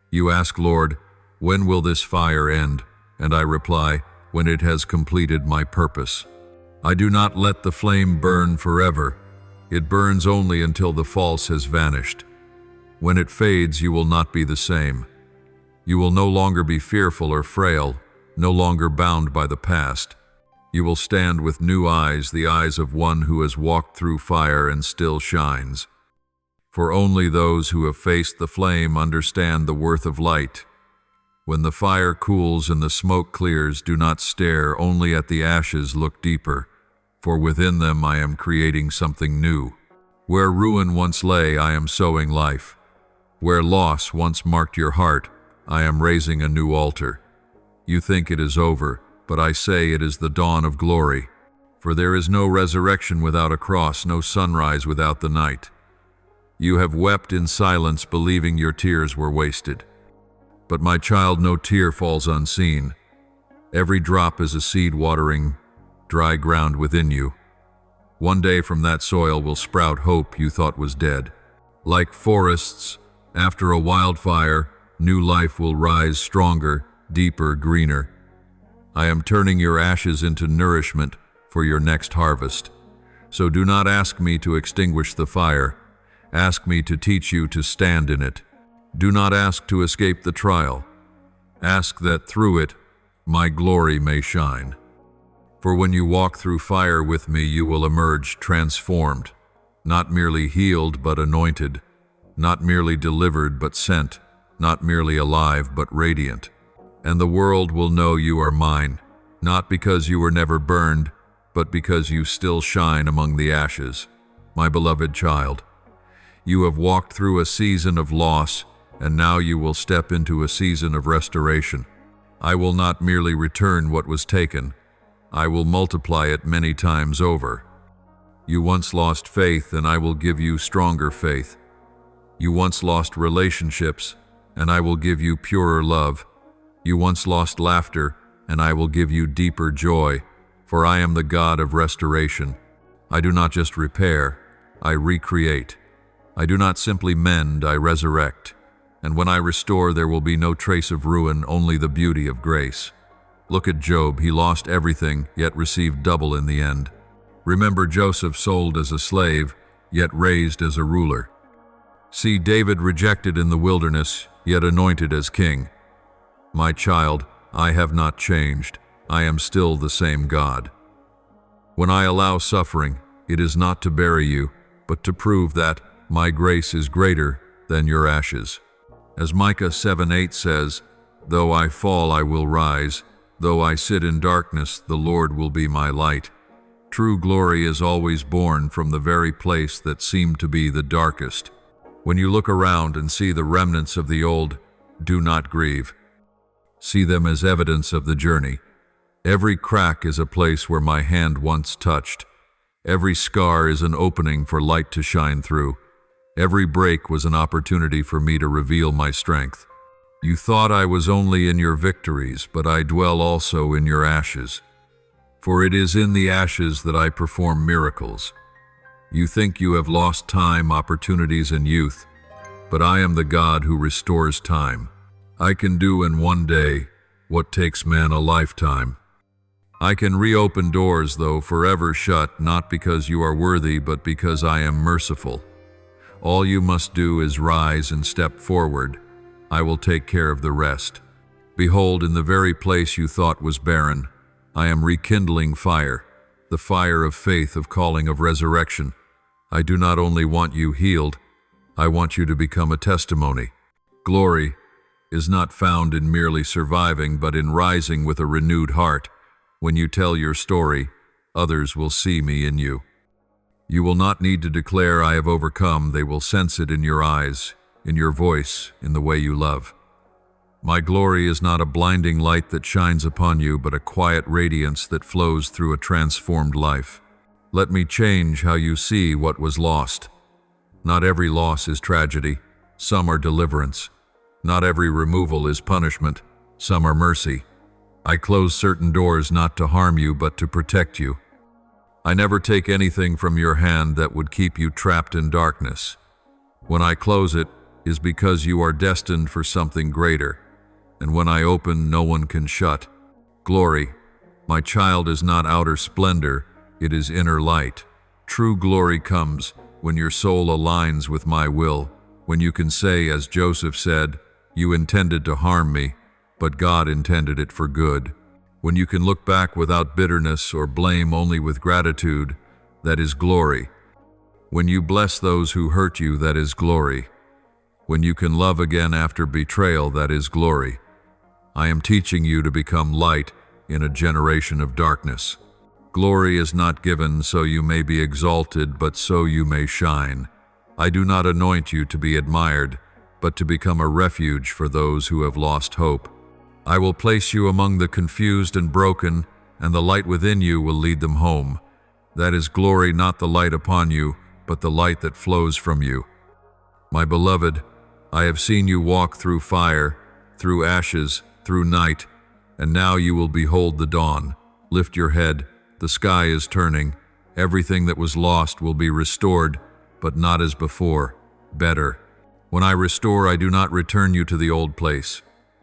You ask, Lord, when will this fire end? And I reply, when it has completed my purpose. I do not let the flame burn forever. It burns only until the false has vanished. When it fades, you will not be the same. You will no longer be fearful or frail, no longer bound by the past. You will stand with new eyes, the eyes of one who has walked through fire and still shines. For only those who have faced the flame understand the worth of light. When the fire cools and the smoke clears, do not stare only at the ashes, look deeper, for within them I am creating something new. Where ruin once lay, I am sowing life. Where loss once marked your heart, I am raising a new altar. You think it is over, but I say it is the dawn of glory. For there is no resurrection without a cross, no sunrise without the night. You have wept in silence, believing your tears were wasted. But my child, no tear falls unseen. Every drop is a seed watering dry ground within you. One day from that soil will sprout hope you thought was dead. Like forests, after a wildfire, new life will rise stronger, deeper, greener. I am turning your ashes into nourishment for your next harvest. So do not ask me to extinguish the fire. Ask me to teach you to stand in it. Do not ask to escape the trial. Ask that through it, my glory may shine. For when you walk through fire with me, you will emerge transformed, not merely healed but anointed, not merely delivered but sent, not merely alive but radiant. And the world will know you are mine, not because you were never burned, but because you still shine among the ashes. My beloved child, you have walked through a season of loss, and now you will step into a season of restoration. I will not merely return what was taken, I will multiply it many times over. You once lost faith, and I will give you stronger faith. You once lost relationships, and I will give you purer love. You once lost laughter, and I will give you deeper joy, for I am the God of restoration. I do not just repair, I recreate. I do not simply mend, I resurrect. And when I restore, there will be no trace of ruin, only the beauty of grace. Look at Job. He lost everything, yet received double in the end. Remember Joseph, sold as a slave, yet raised as a ruler. See David, rejected in the wilderness, yet anointed as king. My child, I have not changed. I am still the same God. When I allow suffering, it is not to bury you, but to prove that my grace is greater than your ashes. As Micah 7:8 says, though I fall, I will rise. Though I sit in darkness, the Lord will be my light. True glory is always born from the very place that seemed to be the darkest. When you look around and see the remnants of the old, do not grieve. See them as evidence of the journey. Every crack is a place where my hand once touched. Every scar is an opening for light to shine through. Every break was an opportunity for me to reveal my strength. You thought I was only in your victories, but I dwell also in your ashes. For it is in the ashes that I perform miracles. You think you have lost time, opportunities, and youth, but I am the God who restores time. I can do in one day what takes man a lifetime. I can reopen doors, though forever shut, not because you are worthy, but because I am merciful. All you must do is rise and step forward. I will take care of the rest. Behold, in the very place you thought was barren, I am rekindling fire, the fire of faith, of calling, of resurrection. I do not only want you healed, I want you to become a testimony. Glory is not found in merely surviving, but in rising with a renewed heart. When you tell your story, others will see me in you. You will not need to declare, I have overcome. They will sense it in your eyes, in your voice, in the way you love. My glory is not a blinding light that shines upon you, but a quiet radiance that flows through a transformed life. Let me change how you see what was lost. Not every loss is tragedy. Some are deliverance. Not every removal is punishment. Some are mercy. I close certain doors not to harm you, but to protect you. I never take anything from your hand that would keep you trapped in darkness. When I close it is because you are destined for something greater, and when I open, no one can shut. Glory, my child, is not outer splendor, it is inner light. True glory comes when your soul aligns with my will, when you can say, as Joseph said, you intended to harm me, but God intended it for good. When you can look back without bitterness or blame, only with gratitude, that is glory. When you bless those who hurt you, that is glory. When you can love again after betrayal, that is glory. I am teaching you to become light in a generation of darkness. Glory is not given so you may be exalted, but so you may shine. I do not anoint you to be admired, but to become a refuge for those who have lost hope. I will place you among the confused and broken, and the light within you will lead them home. That is glory, not the light upon you, but the light that flows from you. My beloved, I have seen you walk through fire, through ashes, through night, and now you will behold the dawn. Lift your head, the sky is turning. Everything that was lost will be restored, but not as before, better. When I restore, I do not return you to the old place.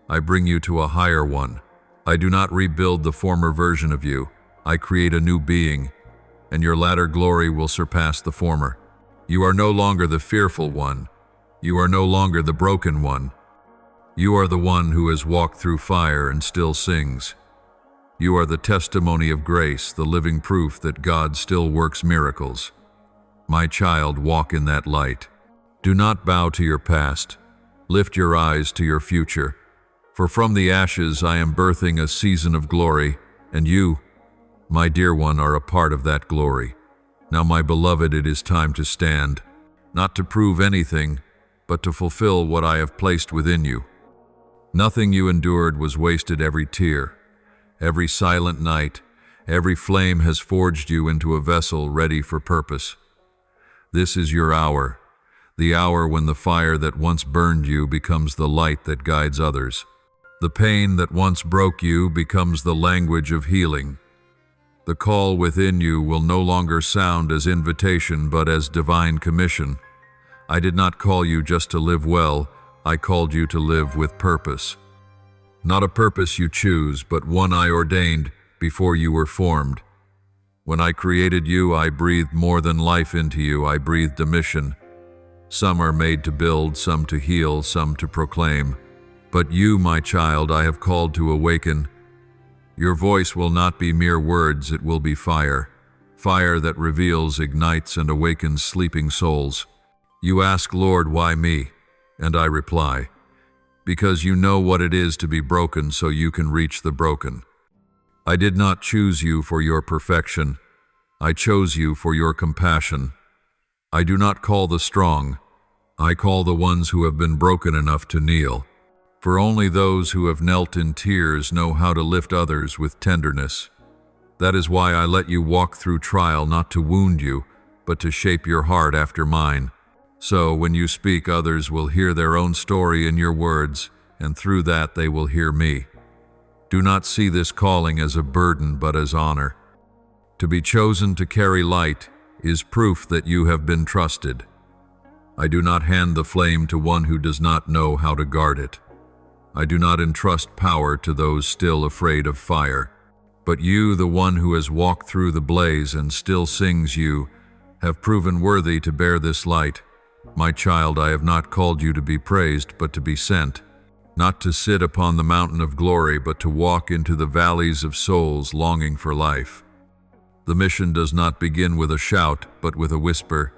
I bring you to a higher one. I do not rebuild the former version of you. I create a new being, and your latter glory will surpass the former. You are no longer the fearful one. You are no longer the broken one. You are the one who has walked through fire and still sings. You are the testimony of grace, the living proof that God still works miracles. My child, walk in that light. Do not bow to your past. Lift your eyes to your future. For from the ashes I am birthing a season of glory, and you, my dear one, are a part of that glory. Now, my beloved, it is time to stand, not to prove anything, but to fulfill what I have placed within you. Nothing you endured was wasted. Every tear, every silent night, every flame has forged you into a vessel ready for purpose. This is your hour, the hour when the fire that once burned you becomes the light that guides others. The pain that once broke you becomes the language of healing. The call within you will no longer sound as invitation but as divine commission. I did not call you just to live well, I called you to live with purpose. Not a purpose you choose, but one I ordained before you were formed. When I created you, I breathed more than life into you. I breathed a mission. Some are made to build, some to heal, some to proclaim. But you, my child, I have called to awaken. Your voice will not be mere words, it will be fire. Fire that reveals, ignites, and awakens sleeping souls. You ask, Lord, why me? And I reply, because you know what it is to be broken so you can reach the broken. I did not choose you for your perfection. I chose you for your compassion. I do not call the strong. I call the ones who have been broken enough to kneel. For only those who have knelt in tears know how to lift others with tenderness. That is why I let you walk through trial, not to wound you, but to shape your heart after mine. So when you speak, others will hear their own story in your words, and through that they will hear me. Do not see this calling as a burden, but as honor. To be chosen to carry light is proof that you have been trusted. I do not hand the flame to one who does not know how to guard it. I do not entrust power to those still afraid of fire. But you, the one who has walked through the blaze and still sings, you have proven worthy to bear this light. My child, I have not called you to be praised, but to be sent. Not to sit upon the mountain of glory, but to walk into the valleys of souls longing for life. The mission does not begin with a shout, but with a whisper.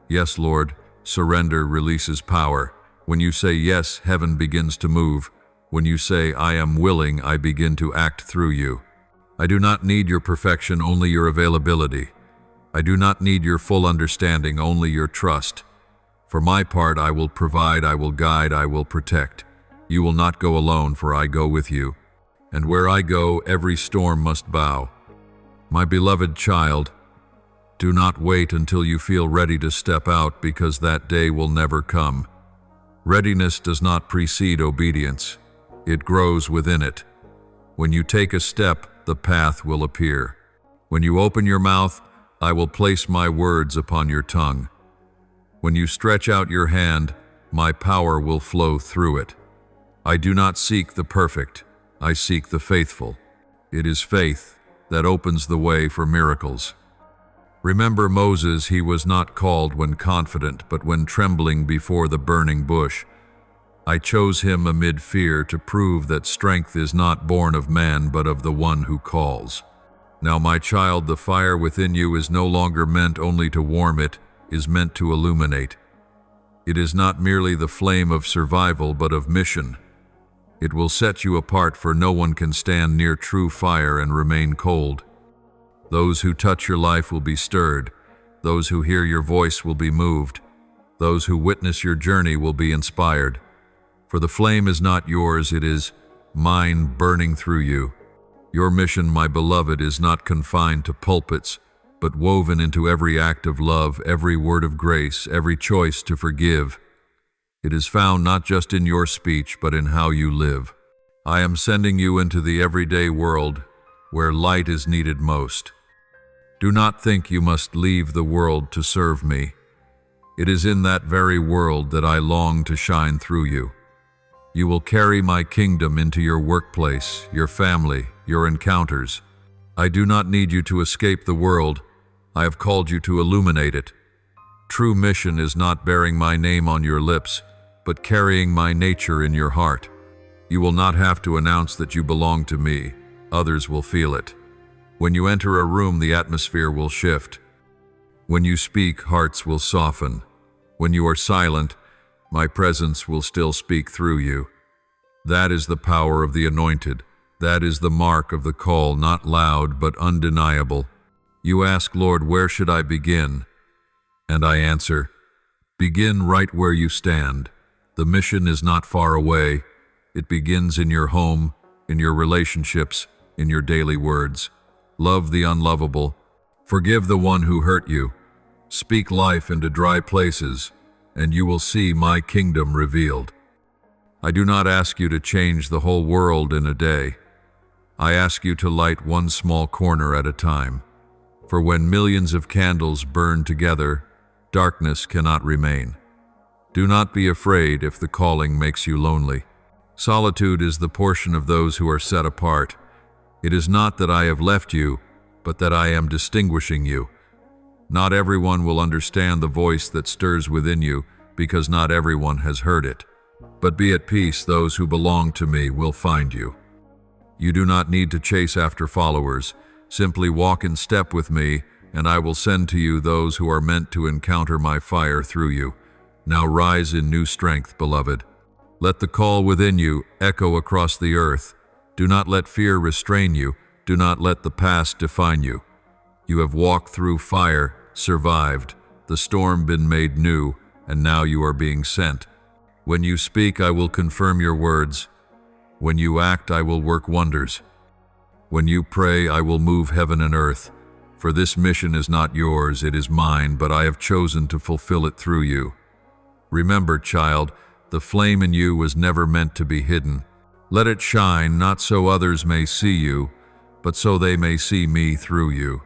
Yes, Lord, surrender releases power. When you say yes, heaven begins to move. When you say, I am willing, I begin to act through you. I do not need your perfection, only your availability. I do not need your full understanding, only your trust. For my part, I will provide, I will guide, I will protect. You will not go alone, for I go with you. And where I go, every storm must bow. My beloved child, do not wait until you feel ready to step out, because that day will never come. Readiness does not precede obedience. It grows within it. When you take a step, the path will appear. When you open your mouth, I will place my words upon your tongue. When you stretch out your hand, my power will flow through it. I do not seek the perfect, I seek the faithful. It is faith that opens the way for miracles. Remember Moses, he was not called when confident, but when trembling before the burning bush. I chose him amid fear to prove that strength is not born of man, but of the one who calls. Now, my child, the fire within you is no longer meant only to warm, it is meant to illuminate. It is not merely the flame of survival, but of mission. It will set you apart, for no one can stand near true fire and remain cold. Those who touch your life will be stirred. Those who hear your voice will be moved. Those who witness your journey will be inspired. For the flame is not yours, it is mine, burning through you. Your mission, my beloved, is not confined to pulpits, but woven into every act of love, every word of grace, every choice to forgive. It is found not just in your speech, but in how you live. I am sending you into the everyday world where light is needed most. Do not think you must leave the world to serve me. It is in that very world that I long to shine through you. You will carry my kingdom into your workplace, your family, your encounters. I do not need you to escape the world. I have called you to illuminate it. True mission is not bearing my name on your lips, but carrying my nature in your heart. You will not have to announce that you belong to me. Others will feel it. When you enter a room, the atmosphere will shift. When you speak, hearts will soften. When you are silent, my presence will still speak through you. That is the power of the anointed. That is the mark of the call, not loud but undeniable. You ask, Lord, where should I begin? And I answer, begin right where you stand. The mission is not far away. It begins in your home, in your relationships, in your daily words. Love the unlovable. Forgive the one who hurt you. Speak life into dry places, and you will see my kingdom revealed. I do not ask you to change the whole world in a day. I ask you to light one small corner at a time. For when millions of candles burn together, darkness cannot remain. Do not be afraid if the calling makes you lonely. Solitude is the portion of those who are set apart. It is not that I have left you, but that I am distinguishing you. Not everyone will understand the voice that stirs within you, because not everyone has heard it. But be at peace, those who belong to me will find you. You do not need to chase after followers. Simply walk in step with me, and I will send to you those who are meant to encounter my fire through you. Now rise in new strength, beloved. Let the call within you echo across the earth. Do not let fear restrain you. Do not let the past define you. You have walked through fire, survived, the storm been made new, and now you are being sent. When you speak, I will confirm your words. When you act, I will work wonders. When you pray, I will move heaven and earth. For this mission is not yours, it is mine, but I have chosen to fulfill it through you. Remember, child, the flame in you was never meant to be hidden. Let it shine, not so others may see you, but so they may see me through you.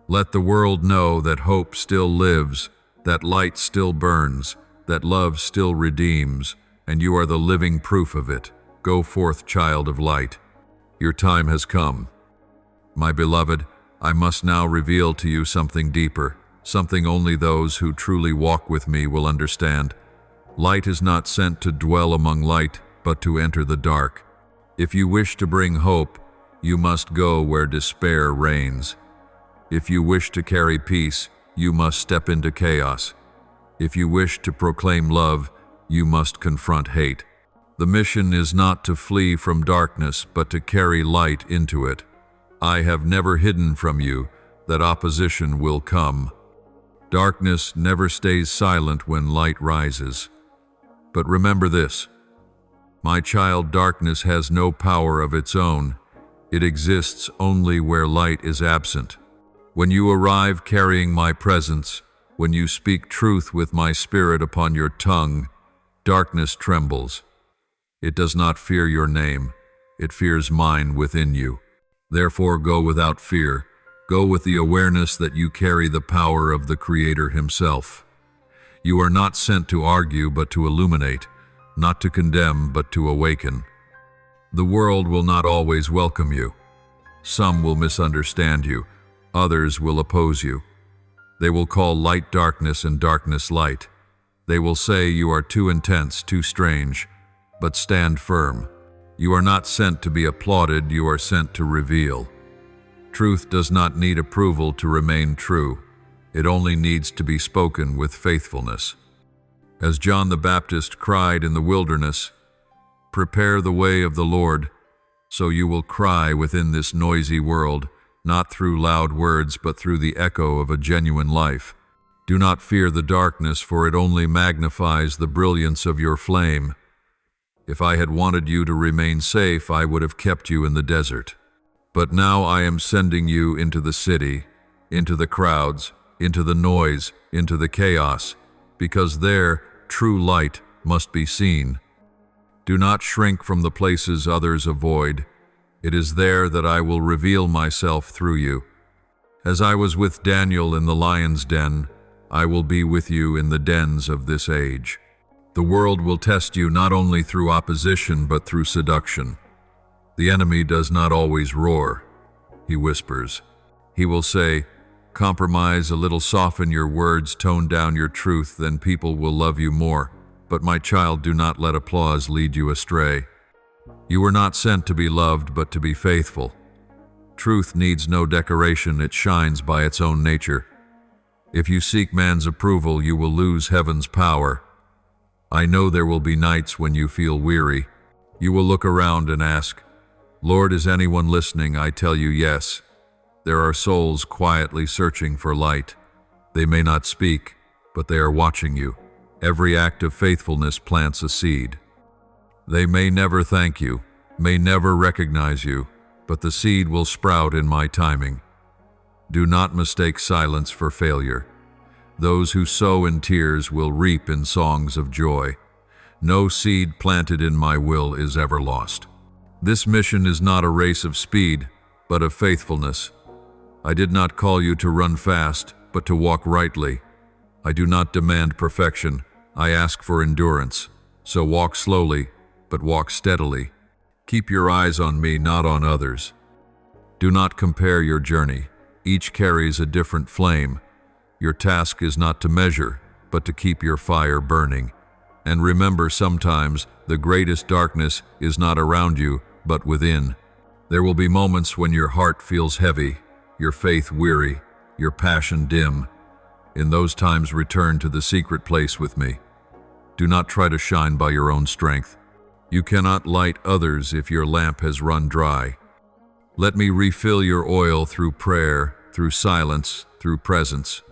Let the world know that hope still lives, that light still burns, that love still redeems, and you are the living proof of it. Go forth, child of light. Your time has come. My beloved, I must now reveal to you something deeper, something only those who truly walk with me will understand. Light is not sent to dwell among light, but to enter the dark. If you wish to bring hope, you must go where despair reigns. If you wish to carry peace, you must step into chaos. If you wish to proclaim love, you must confront hate. The mission is not to flee from darkness, but to carry light into it. I have never hidden from you that opposition will come. Darkness never stays silent when light rises. But remember this, my child, darkness has no power of its own. It exists only where light is absent. When you arrive carrying my presence, when you speak truth with my spirit upon your tongue, darkness trembles. It does not fear your name, it fears mine within you. Therefore go without fear. Go with the awareness that you carry the power of the Creator Himself. You are not sent to argue, but to illuminate, not to condemn, but to awaken. The world will not always welcome you. Some will misunderstand you. Others will oppose you. They will call light darkness and darkness light. They will say you are too intense, too strange, but stand firm. You are not sent to be applauded, you are sent to reveal. Truth does not need approval to remain true. It only needs to be spoken with faithfulness. As John the Baptist cried in the wilderness, "Prepare the way of the Lord," so you will cry within this noisy world, not through loud words, but through the echo of a genuine life. Do not fear the darkness, for it only magnifies the brilliance of your flame. If I had wanted you to remain safe, I would have kept you in the desert. But now I am sending you into the city, into the crowds, into the noise, into the chaos, because there true light, must be seen. Do not shrink from the places others avoid. It is there that I will reveal myself through you. As I was with Daniel in the lion's den, I will be with you in the dens of this age. The world will test you not only through opposition but through seduction. The enemy does not always roar. He whispers. He will say, "Compromise a little, soften your words, tone down your truth, then people will love you more. But my child, do not let applause lead you astray. You were not sent to be loved, but to be faithful. Truth needs no decoration, it shines by its own nature. If you seek man's approval, you will lose heaven's power. I know there will be nights when you feel weary. You will look around and ask, 'Lord, is anyone listening?' I tell you, yes. There are souls quietly searching for light. They may not speak, but they are watching you. Every act of faithfulness plants a seed. They may never thank you, may never recognize you, but the seed will sprout in my timing. Do not mistake silence for failure. Those who sow in tears will reap in songs of joy. No seed planted in my will is ever lost. This mission is not a race of speed, but of faithfulness. I did not call you to run fast, but to walk rightly. I do not demand perfection. I ask for endurance. So walk slowly, but walk steadily. Keep your eyes on me, not on others. Do not compare your journey. Each carries a different flame. Your task is not to measure, but to keep your fire burning. And remember, sometimes the greatest darkness is not around you, but within. There will be moments when your heart feels heavy, your faith weary, your passion dim. In those times, return to the secret place with me. Do not try to shine by your own strength. You cannot light others if your lamp has run dry. Let me refill your oil through prayer, through silence, through presence.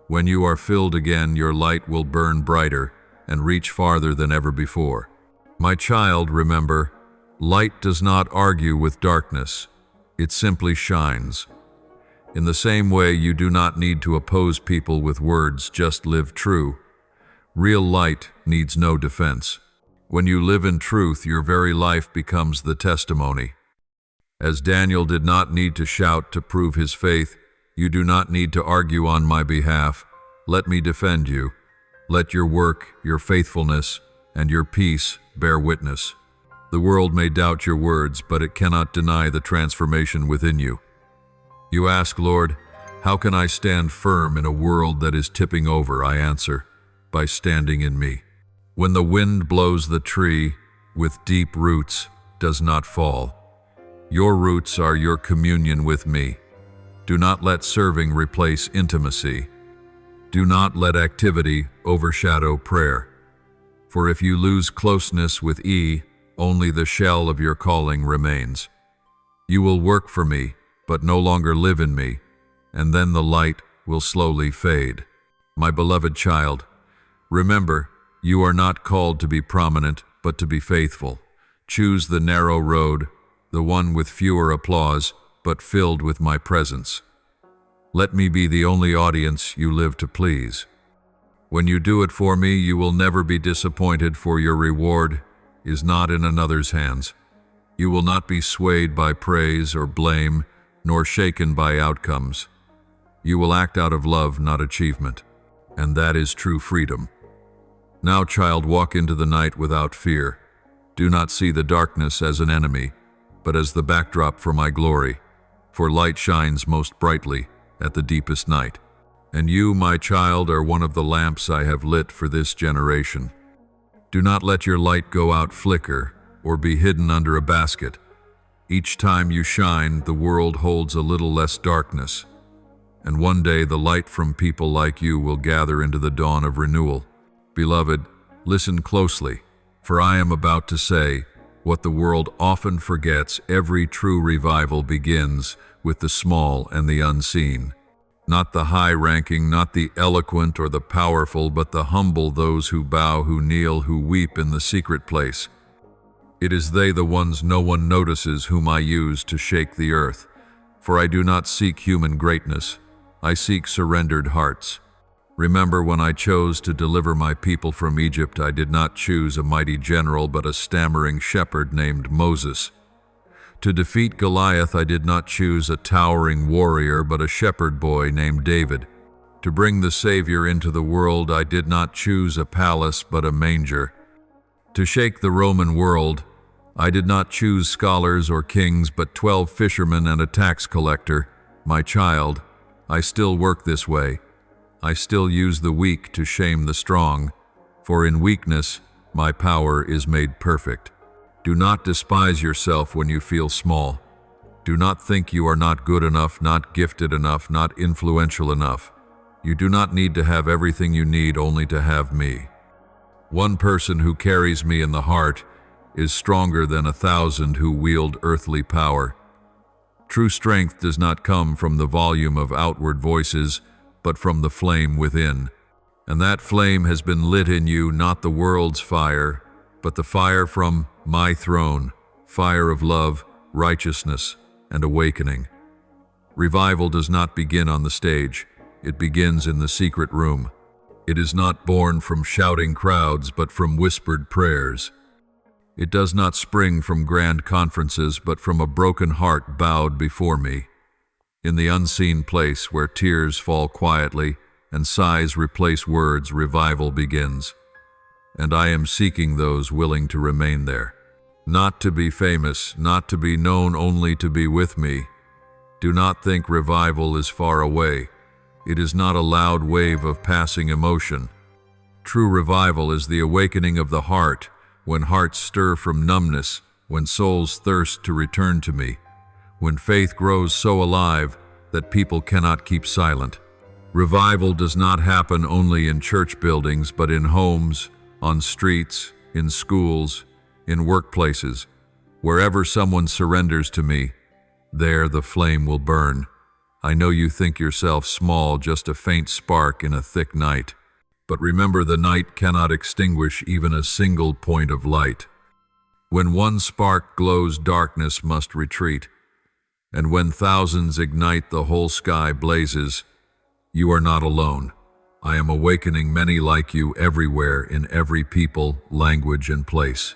When you are filled again, your light will burn brighter and reach farther than ever before. My child, remember, light does not argue with darkness. It simply shines. In the same way, you do not need to oppose people with words, just live true. Real light needs no defense. When you live in truth, your very life becomes the testimony. As Daniel did not need to shout to prove his faith, you do not need to argue on my behalf. Let me defend you. Let your work, your faithfulness, and your peace bear witness. The world may doubt your words, but it cannot deny the transformation within you. You ask, Lord, how can I stand firm in a world that is tipping over? I answer, by standing in me. When the wind blows, the tree, with deep roots, does not fall. Your roots are your communion with me. Do not let serving replace intimacy. Do not let activity overshadow prayer. For if you lose closeness with only the shell of your calling remains. You will work for me, but no longer live in me, and then the light will slowly fade. My beloved child, remember, you are not called to be prominent, but to be faithful. Choose the narrow road, the one with fewer applause, but filled with my presence. Let me be the only audience you live to please. When you do it for me, you will never be disappointed, for your reward is not in another's hands. You will not be swayed by praise or blame, nor shaken by outcomes. You will act out of love, not achievement. And that is true freedom. Now, child, walk into the night without fear. Do not see the darkness as an enemy, but as the backdrop for my glory. For light shines most brightly at the deepest night. And you, my child, are one of the lamps I have lit for this generation. Do not let your light go out, flicker, or be hidden under a basket. Each time you shine, the world holds a little less darkness. And one day the light from people like you will gather into the dawn of renewal. Beloved, listen closely, for I am about to say what the world often forgets. Every true revival begins with the small and the unseen. Not the high-ranking, not the eloquent or the powerful, but the humble, those who bow, who kneel, who weep in the secret place. It is they, the ones no one notices, whom I use to shake the earth. For I do not seek human greatness. I seek surrendered hearts. Remember, when I chose to deliver my people from Egypt, I did not choose a mighty general, but a stammering shepherd named Moses. To defeat Goliath, I did not choose a towering warrior, but a shepherd boy named David. To bring the Savior into the world, I did not choose a palace, but a manger. To shake the Roman world, I did not choose scholars or kings, but 12 fishermen and a tax collector. My child, I still work this way. I still use the weak to shame the strong, for in weakness my power is made perfect. Do not despise yourself when you feel small. Do not think you are not good enough, not gifted enough, not influential enough. You do not need to have everything you need only to have me. One person who carries me in the heart is stronger than 1,000 who wield earthly power. True strength does not come from the volume of outward voices, but from the flame within. And that flame has been lit in you, not the world's fire, but the fire from my throne, fire of love, righteousness, and awakening. Revival does not begin on the stage. It begins in the secret room. It is not born from shouting crowds, but from whispered prayers. It does not spring from grand conferences, but from a broken heart bowed before me. In the unseen place where tears fall quietly and sighs replace words, revival begins. And I am seeking those willing to remain there. Not to be famous, not to be known, only to be with me. Do not think revival is far away. It is not a loud wave of passing emotion. True revival is the awakening of the heart, when hearts stir from numbness, when souls thirst to return to me, when faith grows so alive that people cannot keep silent. Revival does not happen only in church buildings, but in homes, on streets, in schools, in workplaces. Wherever someone surrenders to me, there the flame will burn. I know you think yourself small, just a faint spark in a thick night. But remember, the night cannot extinguish even a single point of light. When one spark glows, darkness must retreat. And when thousands ignite, the whole sky blazes. You are not alone. I am awakening many like you everywhere, in every people, language, and place.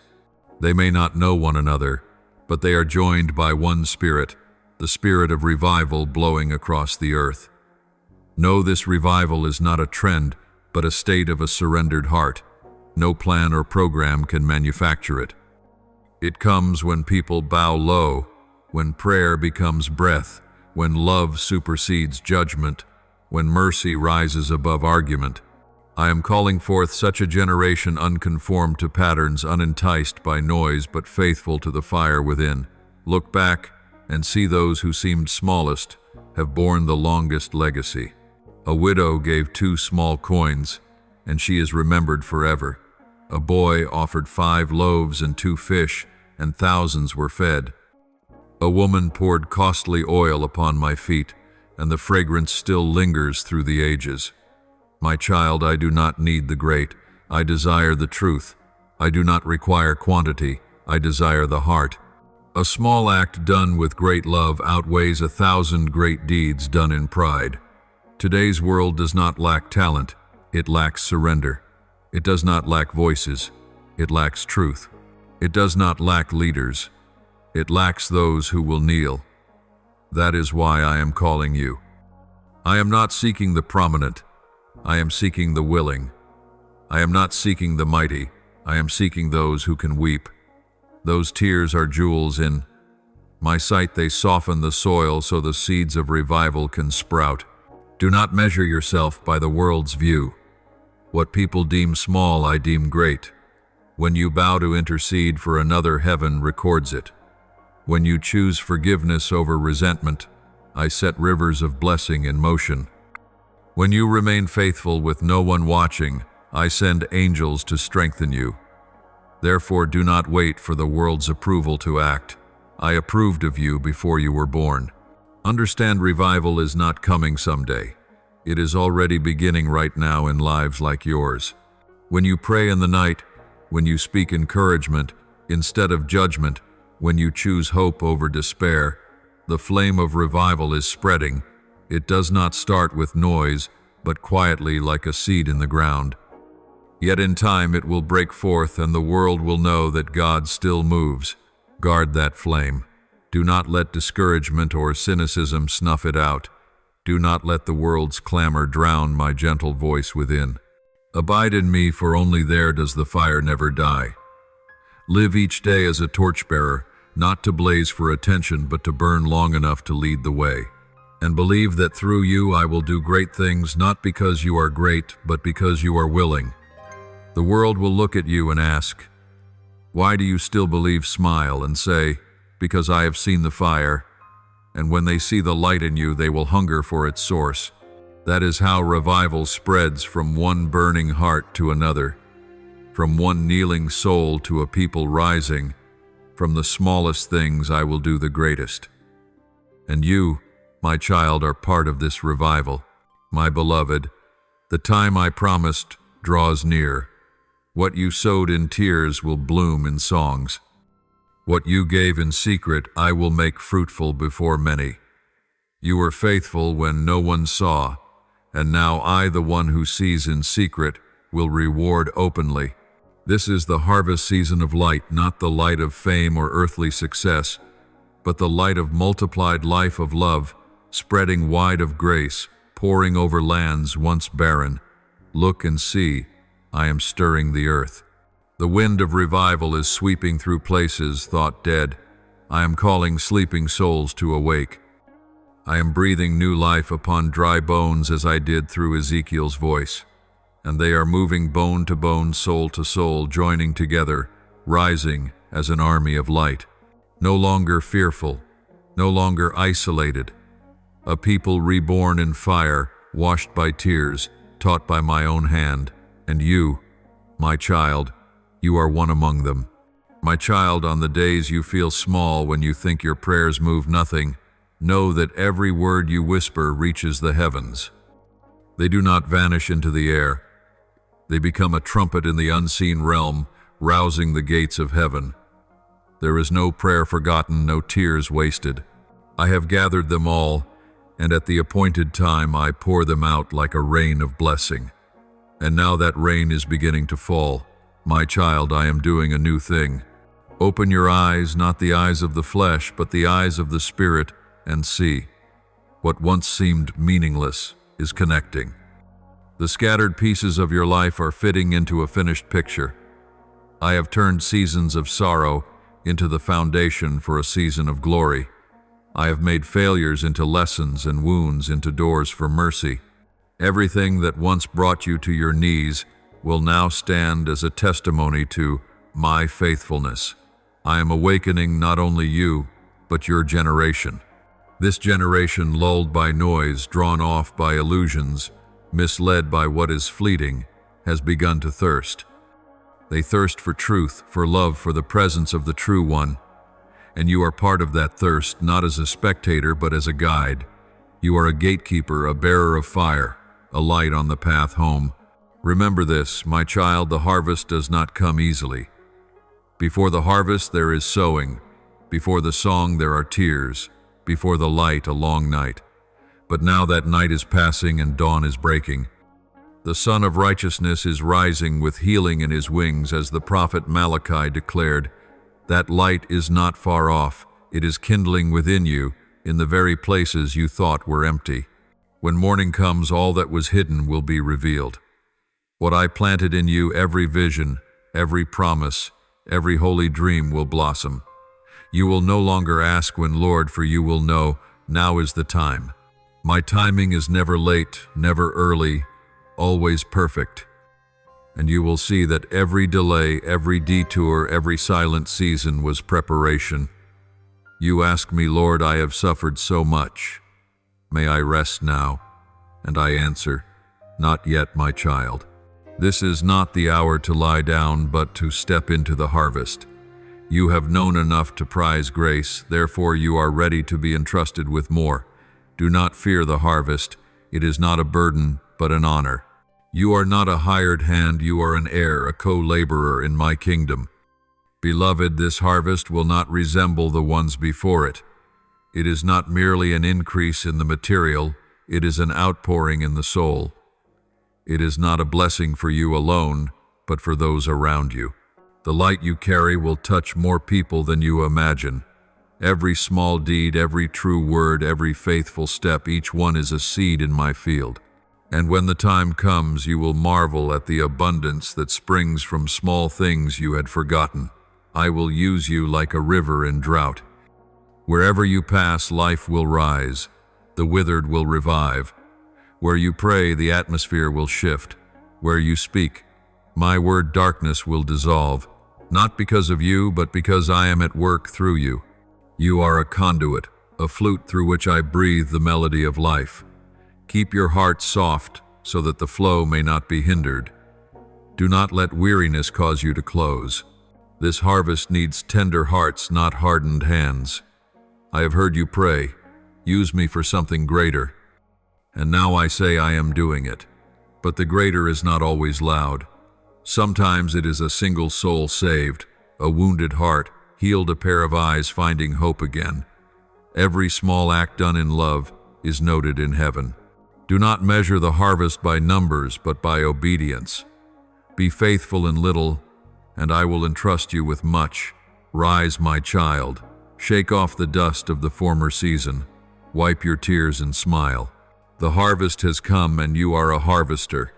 They may not know one another, but they are joined by one spirit, the spirit of revival blowing across the earth. Know this revival is not a trend, but a state of a surrendered heart. No plan or program can manufacture it. It comes when people bow low, when prayer becomes breath, when love supersedes judgment, when mercy rises above argument. I am calling forth such a generation unconformed to patterns, unenticed by noise, but faithful to the fire within. Look back and see those who seemed smallest have borne the longest legacy. A widow gave 2 small coins, and she is remembered forever. A boy offered 5 loaves and 2 fish, and thousands were fed. A woman poured costly oil upon my feet, and the fragrance still lingers through the ages. My child, I do not need the great. I desire the truth. I do not require quantity. I desire the heart. A small act done with great love outweighs 1,000 great deeds done in pride. Today's world does not lack talent. It lacks surrender. It does not lack voices. It lacks truth. It does not lack leaders. It lacks those who will kneel. That is why I am calling you. I am not seeking the prominent. I am seeking the willing. I am not seeking the mighty. I am seeking those who can weep. Those tears are jewels in my sight. They soften the soil so the seeds of revival can sprout. Do not measure yourself by the world's view. What people deem small, I deem great. When you bow to intercede for another, heaven records it. When you choose forgiveness over resentment, I set rivers of blessing in motion. When you remain faithful with no one watching, I send angels to strengthen you. Therefore, do not wait for the world's approval to act. I approved of you before you were born. Understand, revival is not coming someday. It is already beginning right now in lives like yours. When you pray in the night, when you speak encouragement instead of judgment, when you choose hope over despair, the flame of revival is spreading. It does not start with noise, but quietly like a seed in the ground. Yet in time it will break forth, and the world will know that God still moves. Guard that flame. Do not let discouragement or cynicism snuff it out. Do not let the world's clamor drown my gentle voice within. Abide in me, for only there does the fire never die. Live each day as a torchbearer, not to blaze for attention, but to burn long enough to lead the way. And believe that through you I will do great things, not because you are great, but because you are willing. The world will look at you and ask, "Why do you still believe?" Smile and say, "Because I have seen the fire." And when they see the light in you, they will hunger for its source. That is how revival spreads from one burning heart to another, from one kneeling soul to a people rising. From the smallest things I will do the greatest. And you, my child, are part of this revival. My beloved, the time I promised draws near. What you sowed in tears will bloom in songs. What you gave in secret I will make fruitful before many. You were faithful when no one saw, and now I, the one who sees in secret, will reward openly. This is the harvest season of light, not the light of fame or earthly success, but the light of multiplied life of love, spreading wide of grace, pouring over lands once barren. Look and see, I am stirring the earth. The wind of revival is sweeping through places thought dead. I am calling sleeping souls to awake. I am breathing new life upon dry bones as I did through Ezekiel's voice. And they are moving bone to bone, soul to soul, joining together, rising as an army of light. No longer fearful, no longer isolated. A people reborn in fire, washed by tears, taught by my own hand. And you, my child, you are one among them. My child, on the days you feel small, when you think your prayers move nothing, know that every word you whisper reaches the heavens. They do not vanish into the air. They become a trumpet in the unseen realm, rousing the gates of heaven. There is no prayer forgotten, no tears wasted. I have gathered them all, and at the appointed time I pour them out like a rain of blessing. And now that rain is beginning to fall. My child, I am doing a new thing. Open your eyes, not the eyes of the flesh, but the eyes of the Spirit, and see. What once seemed meaningless is connecting. The scattered pieces of your life are fitting into a finished picture. I have turned seasons of sorrow into the foundation for a season of glory. I have made failures into lessons and wounds into doors for mercy. Everything that once brought you to your knees will now stand as a testimony to my faithfulness. I am awakening not only you, but your generation. This generation, lulled by noise, drawn off by illusions, misled by what is fleeting, has begun to thirst. They thirst for truth, for love, for the presence of the true one. And you are part of that thirst, not as a spectator, but as a guide. You are a gatekeeper, a bearer of fire, a light on the path home. Remember this, my child, the harvest does not come easily. Before the harvest there is sowing. Before the song there are tears. Before the light, a long night. But now that night is passing and dawn is breaking. The Son of Righteousness is rising with healing in his wings, as the prophet Malachi declared. That light is not far off. It is kindling within you, in the very places you thought were empty. When morning comes, all that was hidden will be revealed. What I planted in you, every vision, every promise, every holy dream will blossom. You will no longer ask when, Lord, for you will know, now is the time. My timing is never late, never early, always perfect. And you will see that every delay, every detour, every silent season was preparation. You ask me, Lord, I have suffered so much. May I rest now? And I answer, not yet, my child. This is not the hour to lie down, but to step into the harvest. You have known enough to prize grace, therefore you are ready to be entrusted with more. Do not fear the harvest. It is not a burden, but an honor. You are not a hired hand, you are an heir, a co-laborer in my kingdom. Beloved, this harvest will not resemble the ones before it. It is not merely an increase in the material, it is an outpouring in the soul. It is not a blessing for you alone, but for those around you. The light you carry will touch more people than you imagine. Every small deed, every true word, every faithful step, each one is a seed in my field. And when the time comes, you will marvel at the abundance that springs from small things you had forgotten. I will use you like a river in drought. Wherever you pass, life will rise. The withered will revive. Where you pray, the atmosphere will shift. Where you speak, my word, darkness will dissolve. Not because of you, but because I am at work through you. You are a conduit, a flute through which I breathe the melody of life. Keep your heart soft so that the flow may not be hindered. Do not let weariness cause you to close. This harvest needs tender hearts, not hardened hands. I have heard you pray, use me for something greater. And now I say I am doing it. But the greater is not always loud. Sometimes it is a single soul saved, a wounded heart, healed, a pair of eyes finding hope again. Every small act done in love is noted in heaven. Do not measure the harvest by numbers, but by obedience. Be faithful in little, and I will entrust you with much. Rise, my child. Shake off the dust of the former season. Wipe your tears and smile. The harvest has come, and you are a harvester.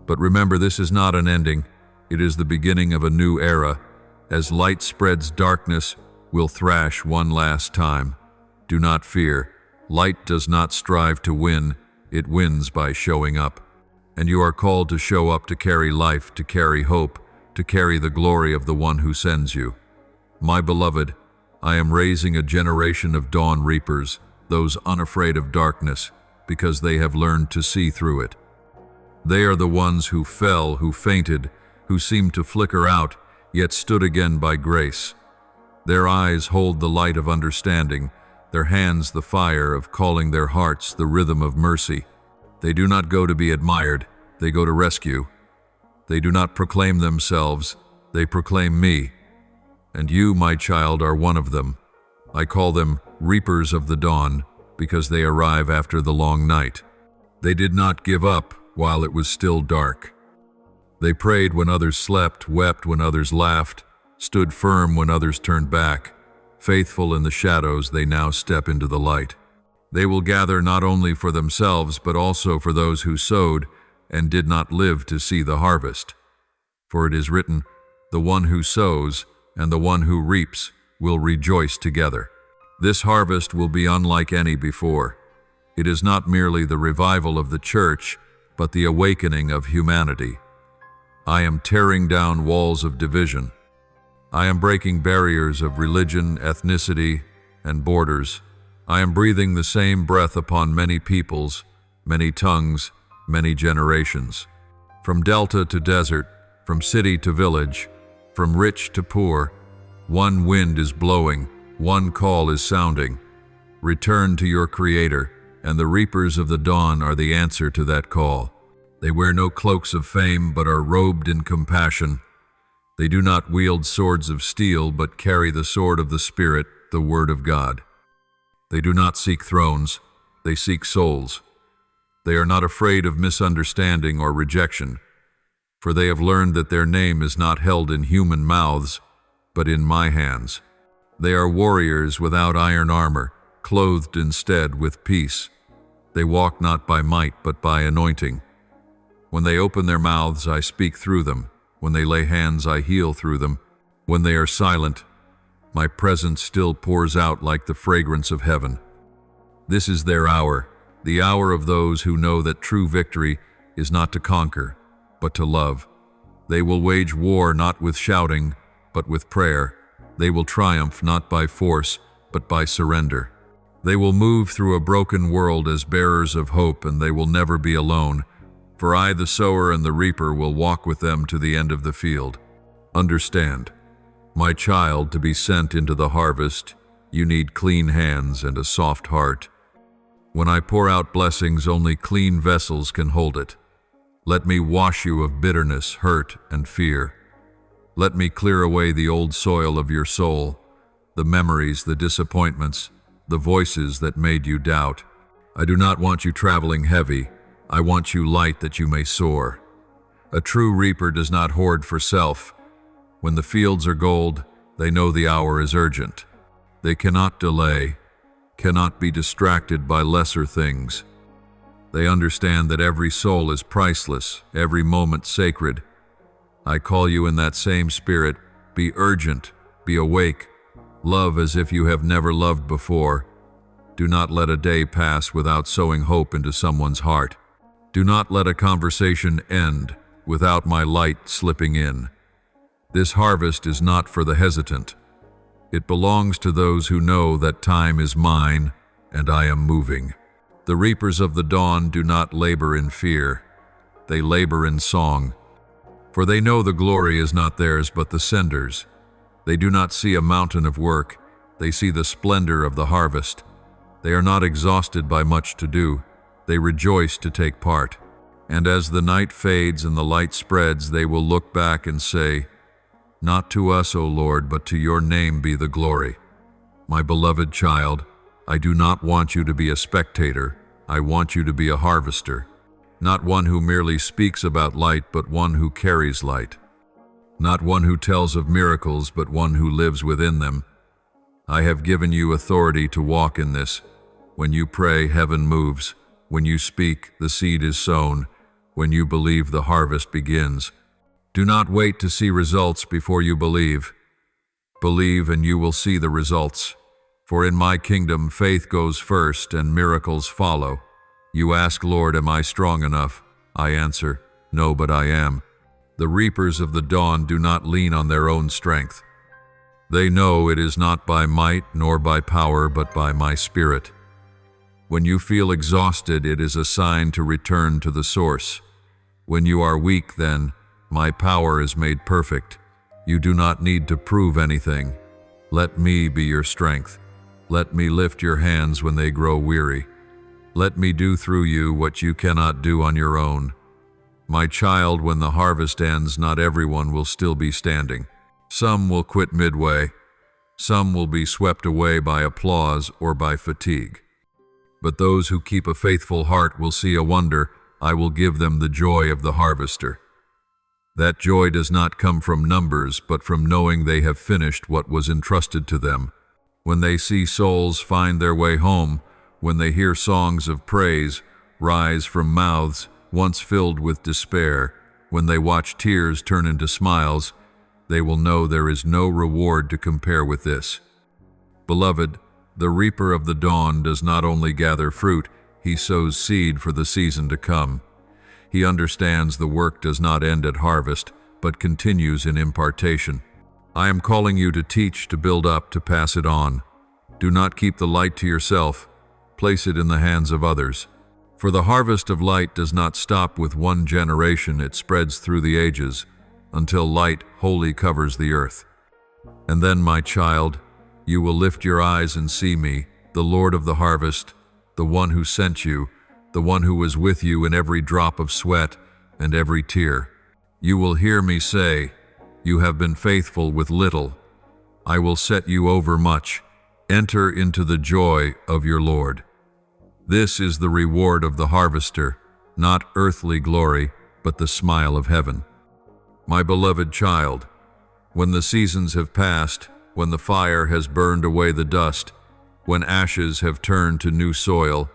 But remember, this is not an ending. It is the beginning of a new era. As light spreads, darkness will thrash one last time. Do not fear. Light does not strive to win. It wins by showing up. And you are called to show up, to carry life, to carry hope, to carry the glory of the one who sends you. My beloved, I am raising a generation of dawn reapers, those unafraid of darkness, because they have learned to see through it. They are the ones who fell, who fainted, who seemed to flicker out, yet stood again by grace. Their eyes hold the light of understanding, their hands the fire of calling, their hearts the rhythm of mercy. They do not go to be admired, they go to rescue. They do not proclaim themselves, they proclaim me. And you, my child, are one of them. I call them reapers of the dawn, because they arrive after the long night. They did not give up while it was still dark. They prayed when others slept, wept when others laughed, stood firm when others turned back. Faithful in the shadows, they now step into the light. They will gather not only for themselves, but also for those who sowed and did not live to see the harvest. For it is written, the one who sows and the one who reaps will rejoice together. This harvest will be unlike any before. It is not merely the revival of the church, but the awakening of humanity. I am tearing down walls of division. I am breaking barriers of religion, ethnicity, and borders. I am breathing the same breath upon many peoples, many tongues, many generations. From delta to desert, from city to village, from rich to poor, one wind is blowing, one call is sounding. Return to your Creator, and the reapers of the dawn are the answer to that call. They wear no cloaks of fame, but are robed in compassion. They do not wield swords of steel, but carry the sword of the Spirit, the Word of God. They do not seek thrones, they seek souls. They are not afraid of misunderstanding or rejection, for they have learned that their name is not held in human mouths, but in my hands. They are warriors without iron armor, clothed instead with peace. They walk not by might, but by anointing. When they open their mouths, I speak through them. When they lay hands, I heal through them. When they are silent, my presence still pours out like the fragrance of heaven. This is their hour, the hour of those who know that true victory is not to conquer, but to love. They will wage war not with shouting, but with prayer. They will triumph not by force, but by surrender. They will move through a broken world as bearers of hope, and they will never be alone. For I, the sower and the reaper, will walk with them to the end of the field. Understand, my child, to be sent into the harvest, you need clean hands and a soft heart. When I pour out blessings, only clean vessels can hold it. Let me wash you of bitterness, hurt, and fear. Let me clear away the old soil of your soul, the memories, the disappointments, the voices that made you doubt. I do not want you traveling heavy. I want you light that you may soar. A true reaper does not hoard for self. When the fields are gold, they know the hour is urgent. They cannot delay, cannot be distracted by lesser things. They understand that every soul is priceless, every moment sacred. I call you in that same spirit. Be urgent, be awake, love as if you have never loved before. Do not let a day pass without sowing hope into someone's heart. Do not let a conversation end without my light slipping in. This harvest is not for the hesitant. It belongs to those who know that time is mine and I am moving. The reapers of the dawn do not labor in fear. They labor in song. For they know the glory is not theirs but the sender's. They do not see a mountain of work. They see the splendor of the harvest. They are not exhausted by much to do. They rejoice to take part. And as the night fades and the light spreads, they will look back and say, "Not to us, O Lord, but to your name be the glory." My beloved child, I do not want you to be a spectator. I want you to be a harvester. Not one who merely speaks about light, but one who carries light. Not one who tells of miracles, but one who lives within them. I have given you authority to walk in this. When you pray, heaven moves. When you speak, the seed is sown. When you believe, the harvest begins. Do not wait to see results before you believe. Believe and you will see the results. For in my kingdom, faith goes first and miracles follow. You ask, Lord, am I strong enough? I answer, no, but I am. The reapers of the dawn do not lean on their own strength. They know it is not by might nor by power, but by my Spirit. When you feel exhausted, it is a sign to return to the source. When you are weak, then, my power is made perfect. You do not need to prove anything. Let me be your strength. Let me lift your hands when they grow weary. Let me do through you what you cannot do on your own. My child, when the harvest ends, not everyone will still be standing. Some will quit midway. Some will be swept away by applause or by fatigue. But those who keep a faithful heart will see a wonder. I will give them the joy of the harvester. That joy does not come from numbers, but from knowing they have finished what was entrusted to them. When they see souls find their way home, when they hear songs of praise rise from mouths once filled with despair, when they watch tears turn into smiles, they will know there is no reward to compare with this. Beloved, the reaper of the dawn does not only gather fruit, he sows seed for the season to come. He understands the work does not end at harvest, but continues in impartation. I am calling you to teach, to build up, to pass it on. Do not keep the light to yourself. Place it in the hands of others. For the harvest of light does not stop with one generation, it spreads through the ages, until light wholly covers the earth. And then, my child, you will lift your eyes and see me, the Lord of the harvest, the one who sent you, the one who was with you in every drop of sweat and every tear. You will hear me say, "You have been faithful with little. I will set you over much. Enter into the joy of your Lord." This is the reward of the harvester, not earthly glory, but the smile of heaven. My beloved child, when the seasons have passed, when the fire has burned away the dust, when ashes have turned to new soil,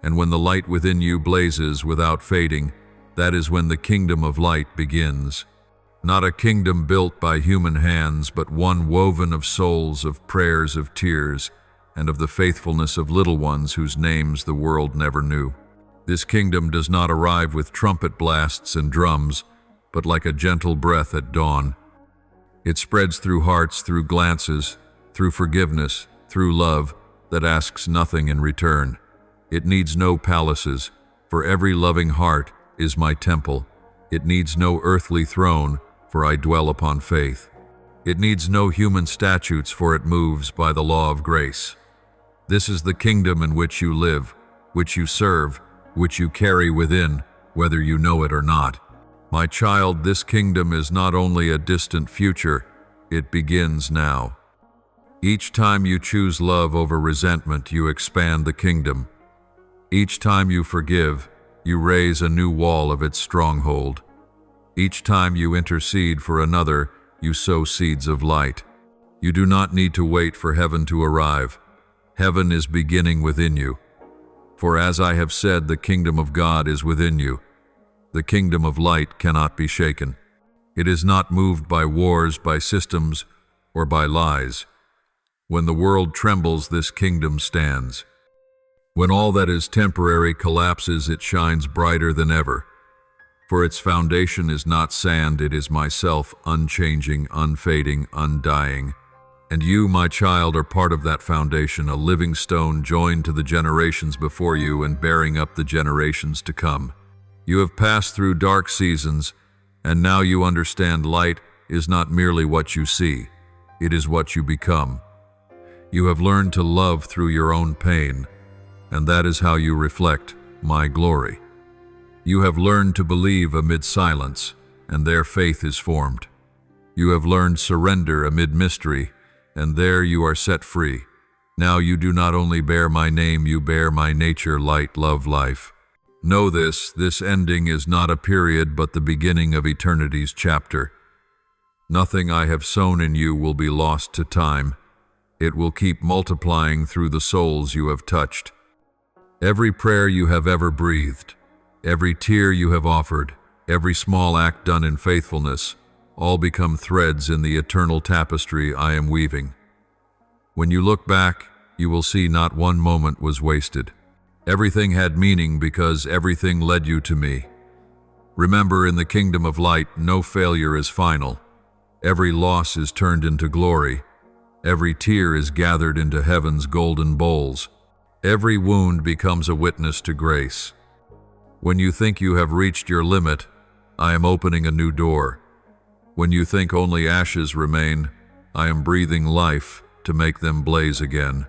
and when the light within you blazes without fading, that is when the kingdom of light begins. Not a kingdom built by human hands, but one woven of souls, of prayers, of tears, and of the faithfulness of little ones whose names the world never knew. This kingdom does not arrive with trumpet blasts and drums, but like a gentle breath at dawn. It spreads through hearts, through glances, through forgiveness, through love that asks nothing in return. It needs no palaces, for every loving heart is my temple. It needs no earthly throne, for I dwell upon faith. It needs no human statutes, for it moves by the law of grace. This is the kingdom in which you live, which you serve, which you carry within, whether you know it or not. My child, this kingdom is not only a distant future, it begins now. Each time you choose love over resentment, you expand the kingdom. Each time you forgive, you raise a new wall of its stronghold. Each time you intercede for another, you sow seeds of light. You do not need to wait for heaven to arrive. Heaven is beginning within you. For as I have said, the kingdom of God is within you. The kingdom of light cannot be shaken. It is not moved by wars, by systems, or by lies. When the world trembles, this kingdom stands. When all that is temporary collapses, it shines brighter than ever. For its foundation is not sand, it is myself, unchanging, unfading, undying. And you, my child, are part of that foundation, a living stone joined to the generations before you and bearing up the generations to come. You have passed through dark seasons, and now you understand light is not merely what you see, it is what you become. You have learned to love through your own pain, and that is how you reflect my glory. You have learned to believe amid silence, and there faith is formed. You have learned surrender amid mystery, and there you are set free. Now you do not only bear my name, you bear my nature, light, love, life. Know this ending is not a period but the beginning of eternity's chapter. Nothing I have sown in you will be lost to time. It will keep multiplying through the souls you have touched. Every prayer you have ever breathed, every tear you have offered, every small act done in faithfulness, all become threads in the eternal tapestry I am weaving. When you look back, you will see not one moment was wasted. Everything had meaning because everything led you to me. Remember, in the kingdom of light, no failure is final. Every loss is turned into glory. Every tear is gathered into heaven's golden bowls. Every wound becomes a witness to grace. When you think you have reached your limit, I am opening a new door. When you think only ashes remain, I am breathing life to make them blaze again.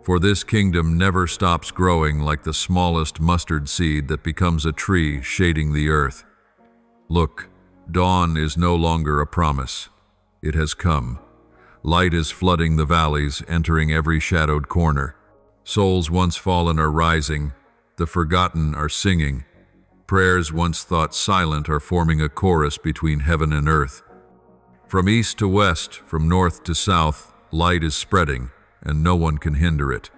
For this kingdom never stops growing, like the smallest mustard seed that becomes a tree shading the earth. Look, dawn is no longer a promise. It has come. Light is flooding the valleys, entering every shadowed corner. Souls once fallen are rising. The forgotten are singing. Prayers once thought silent are forming a chorus between heaven and earth. From east to west, from north to south, light is spreading, and no one can hinder it.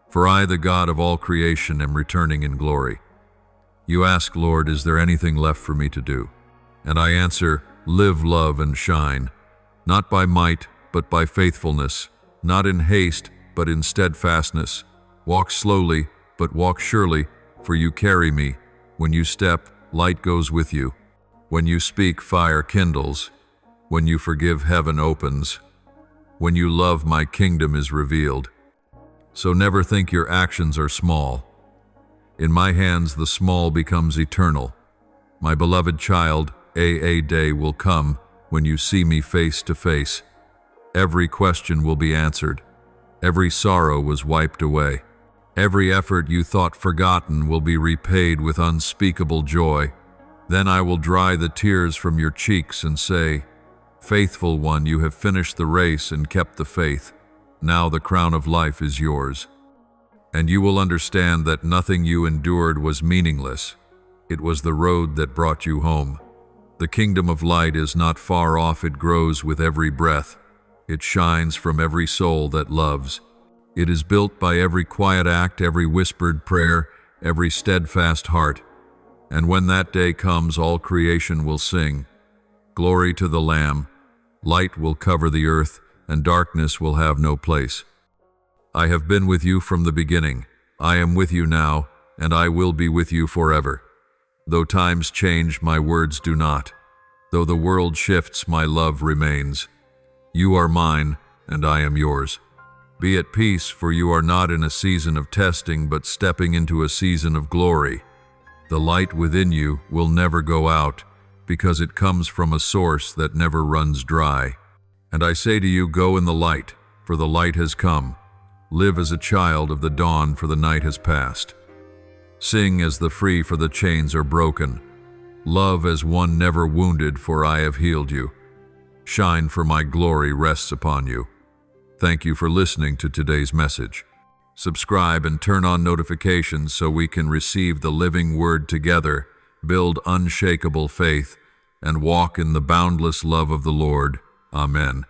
For I, the God of all creation, am returning in glory. You ask, Lord, is there anything left for me to do? And I answer, live, love, and shine, not by might, but by faithfulness, not in haste, but in steadfastness. Walk slowly, but walk surely, for you carry me. When you step, light goes with you. When you speak, fire kindles. When you forgive, heaven opens. When you love, my kingdom is revealed. So never think your actions are small. In my hands, the small becomes eternal. My beloved child, a day will come when you see me face to face. Every question will be answered. Every sorrow was wiped away. Every effort you thought forgotten will be repaid with unspeakable joy. Then I will dry the tears from your cheeks and say, faithful one, you have finished the race and kept the faith. Now the crown of life is yours. And you will understand that nothing you endured was meaningless. It was the road that brought you home. The kingdom of light is not far off, it grows with every breath. It shines from every soul that loves. It is built by every quiet act, every whispered prayer, every steadfast heart. And when that day comes, all creation will sing, glory to the Lamb. Light will cover the earth, and darkness will have no place. I have been with you from the beginning. I am with you now, and I will be with you forever. Though times change, my words do not. Though the world shifts, my love remains. You are mine, and I am yours. Be at peace, for you are not in a season of testing, but stepping into a season of glory. The light within you will never go out, because it comes from a source that never runs dry. And I say to you, go in the light, for the light has come. Live as a child of the dawn, for the night has passed. Sing as the free, for the chains are broken. Love as one never wounded, for I have healed you. Shine, for my glory rests upon you. Thank you for listening to today's message. Subscribe and turn on notifications so we can receive the living word together, build unshakable faith, and walk in the boundless love of the Lord. Amen.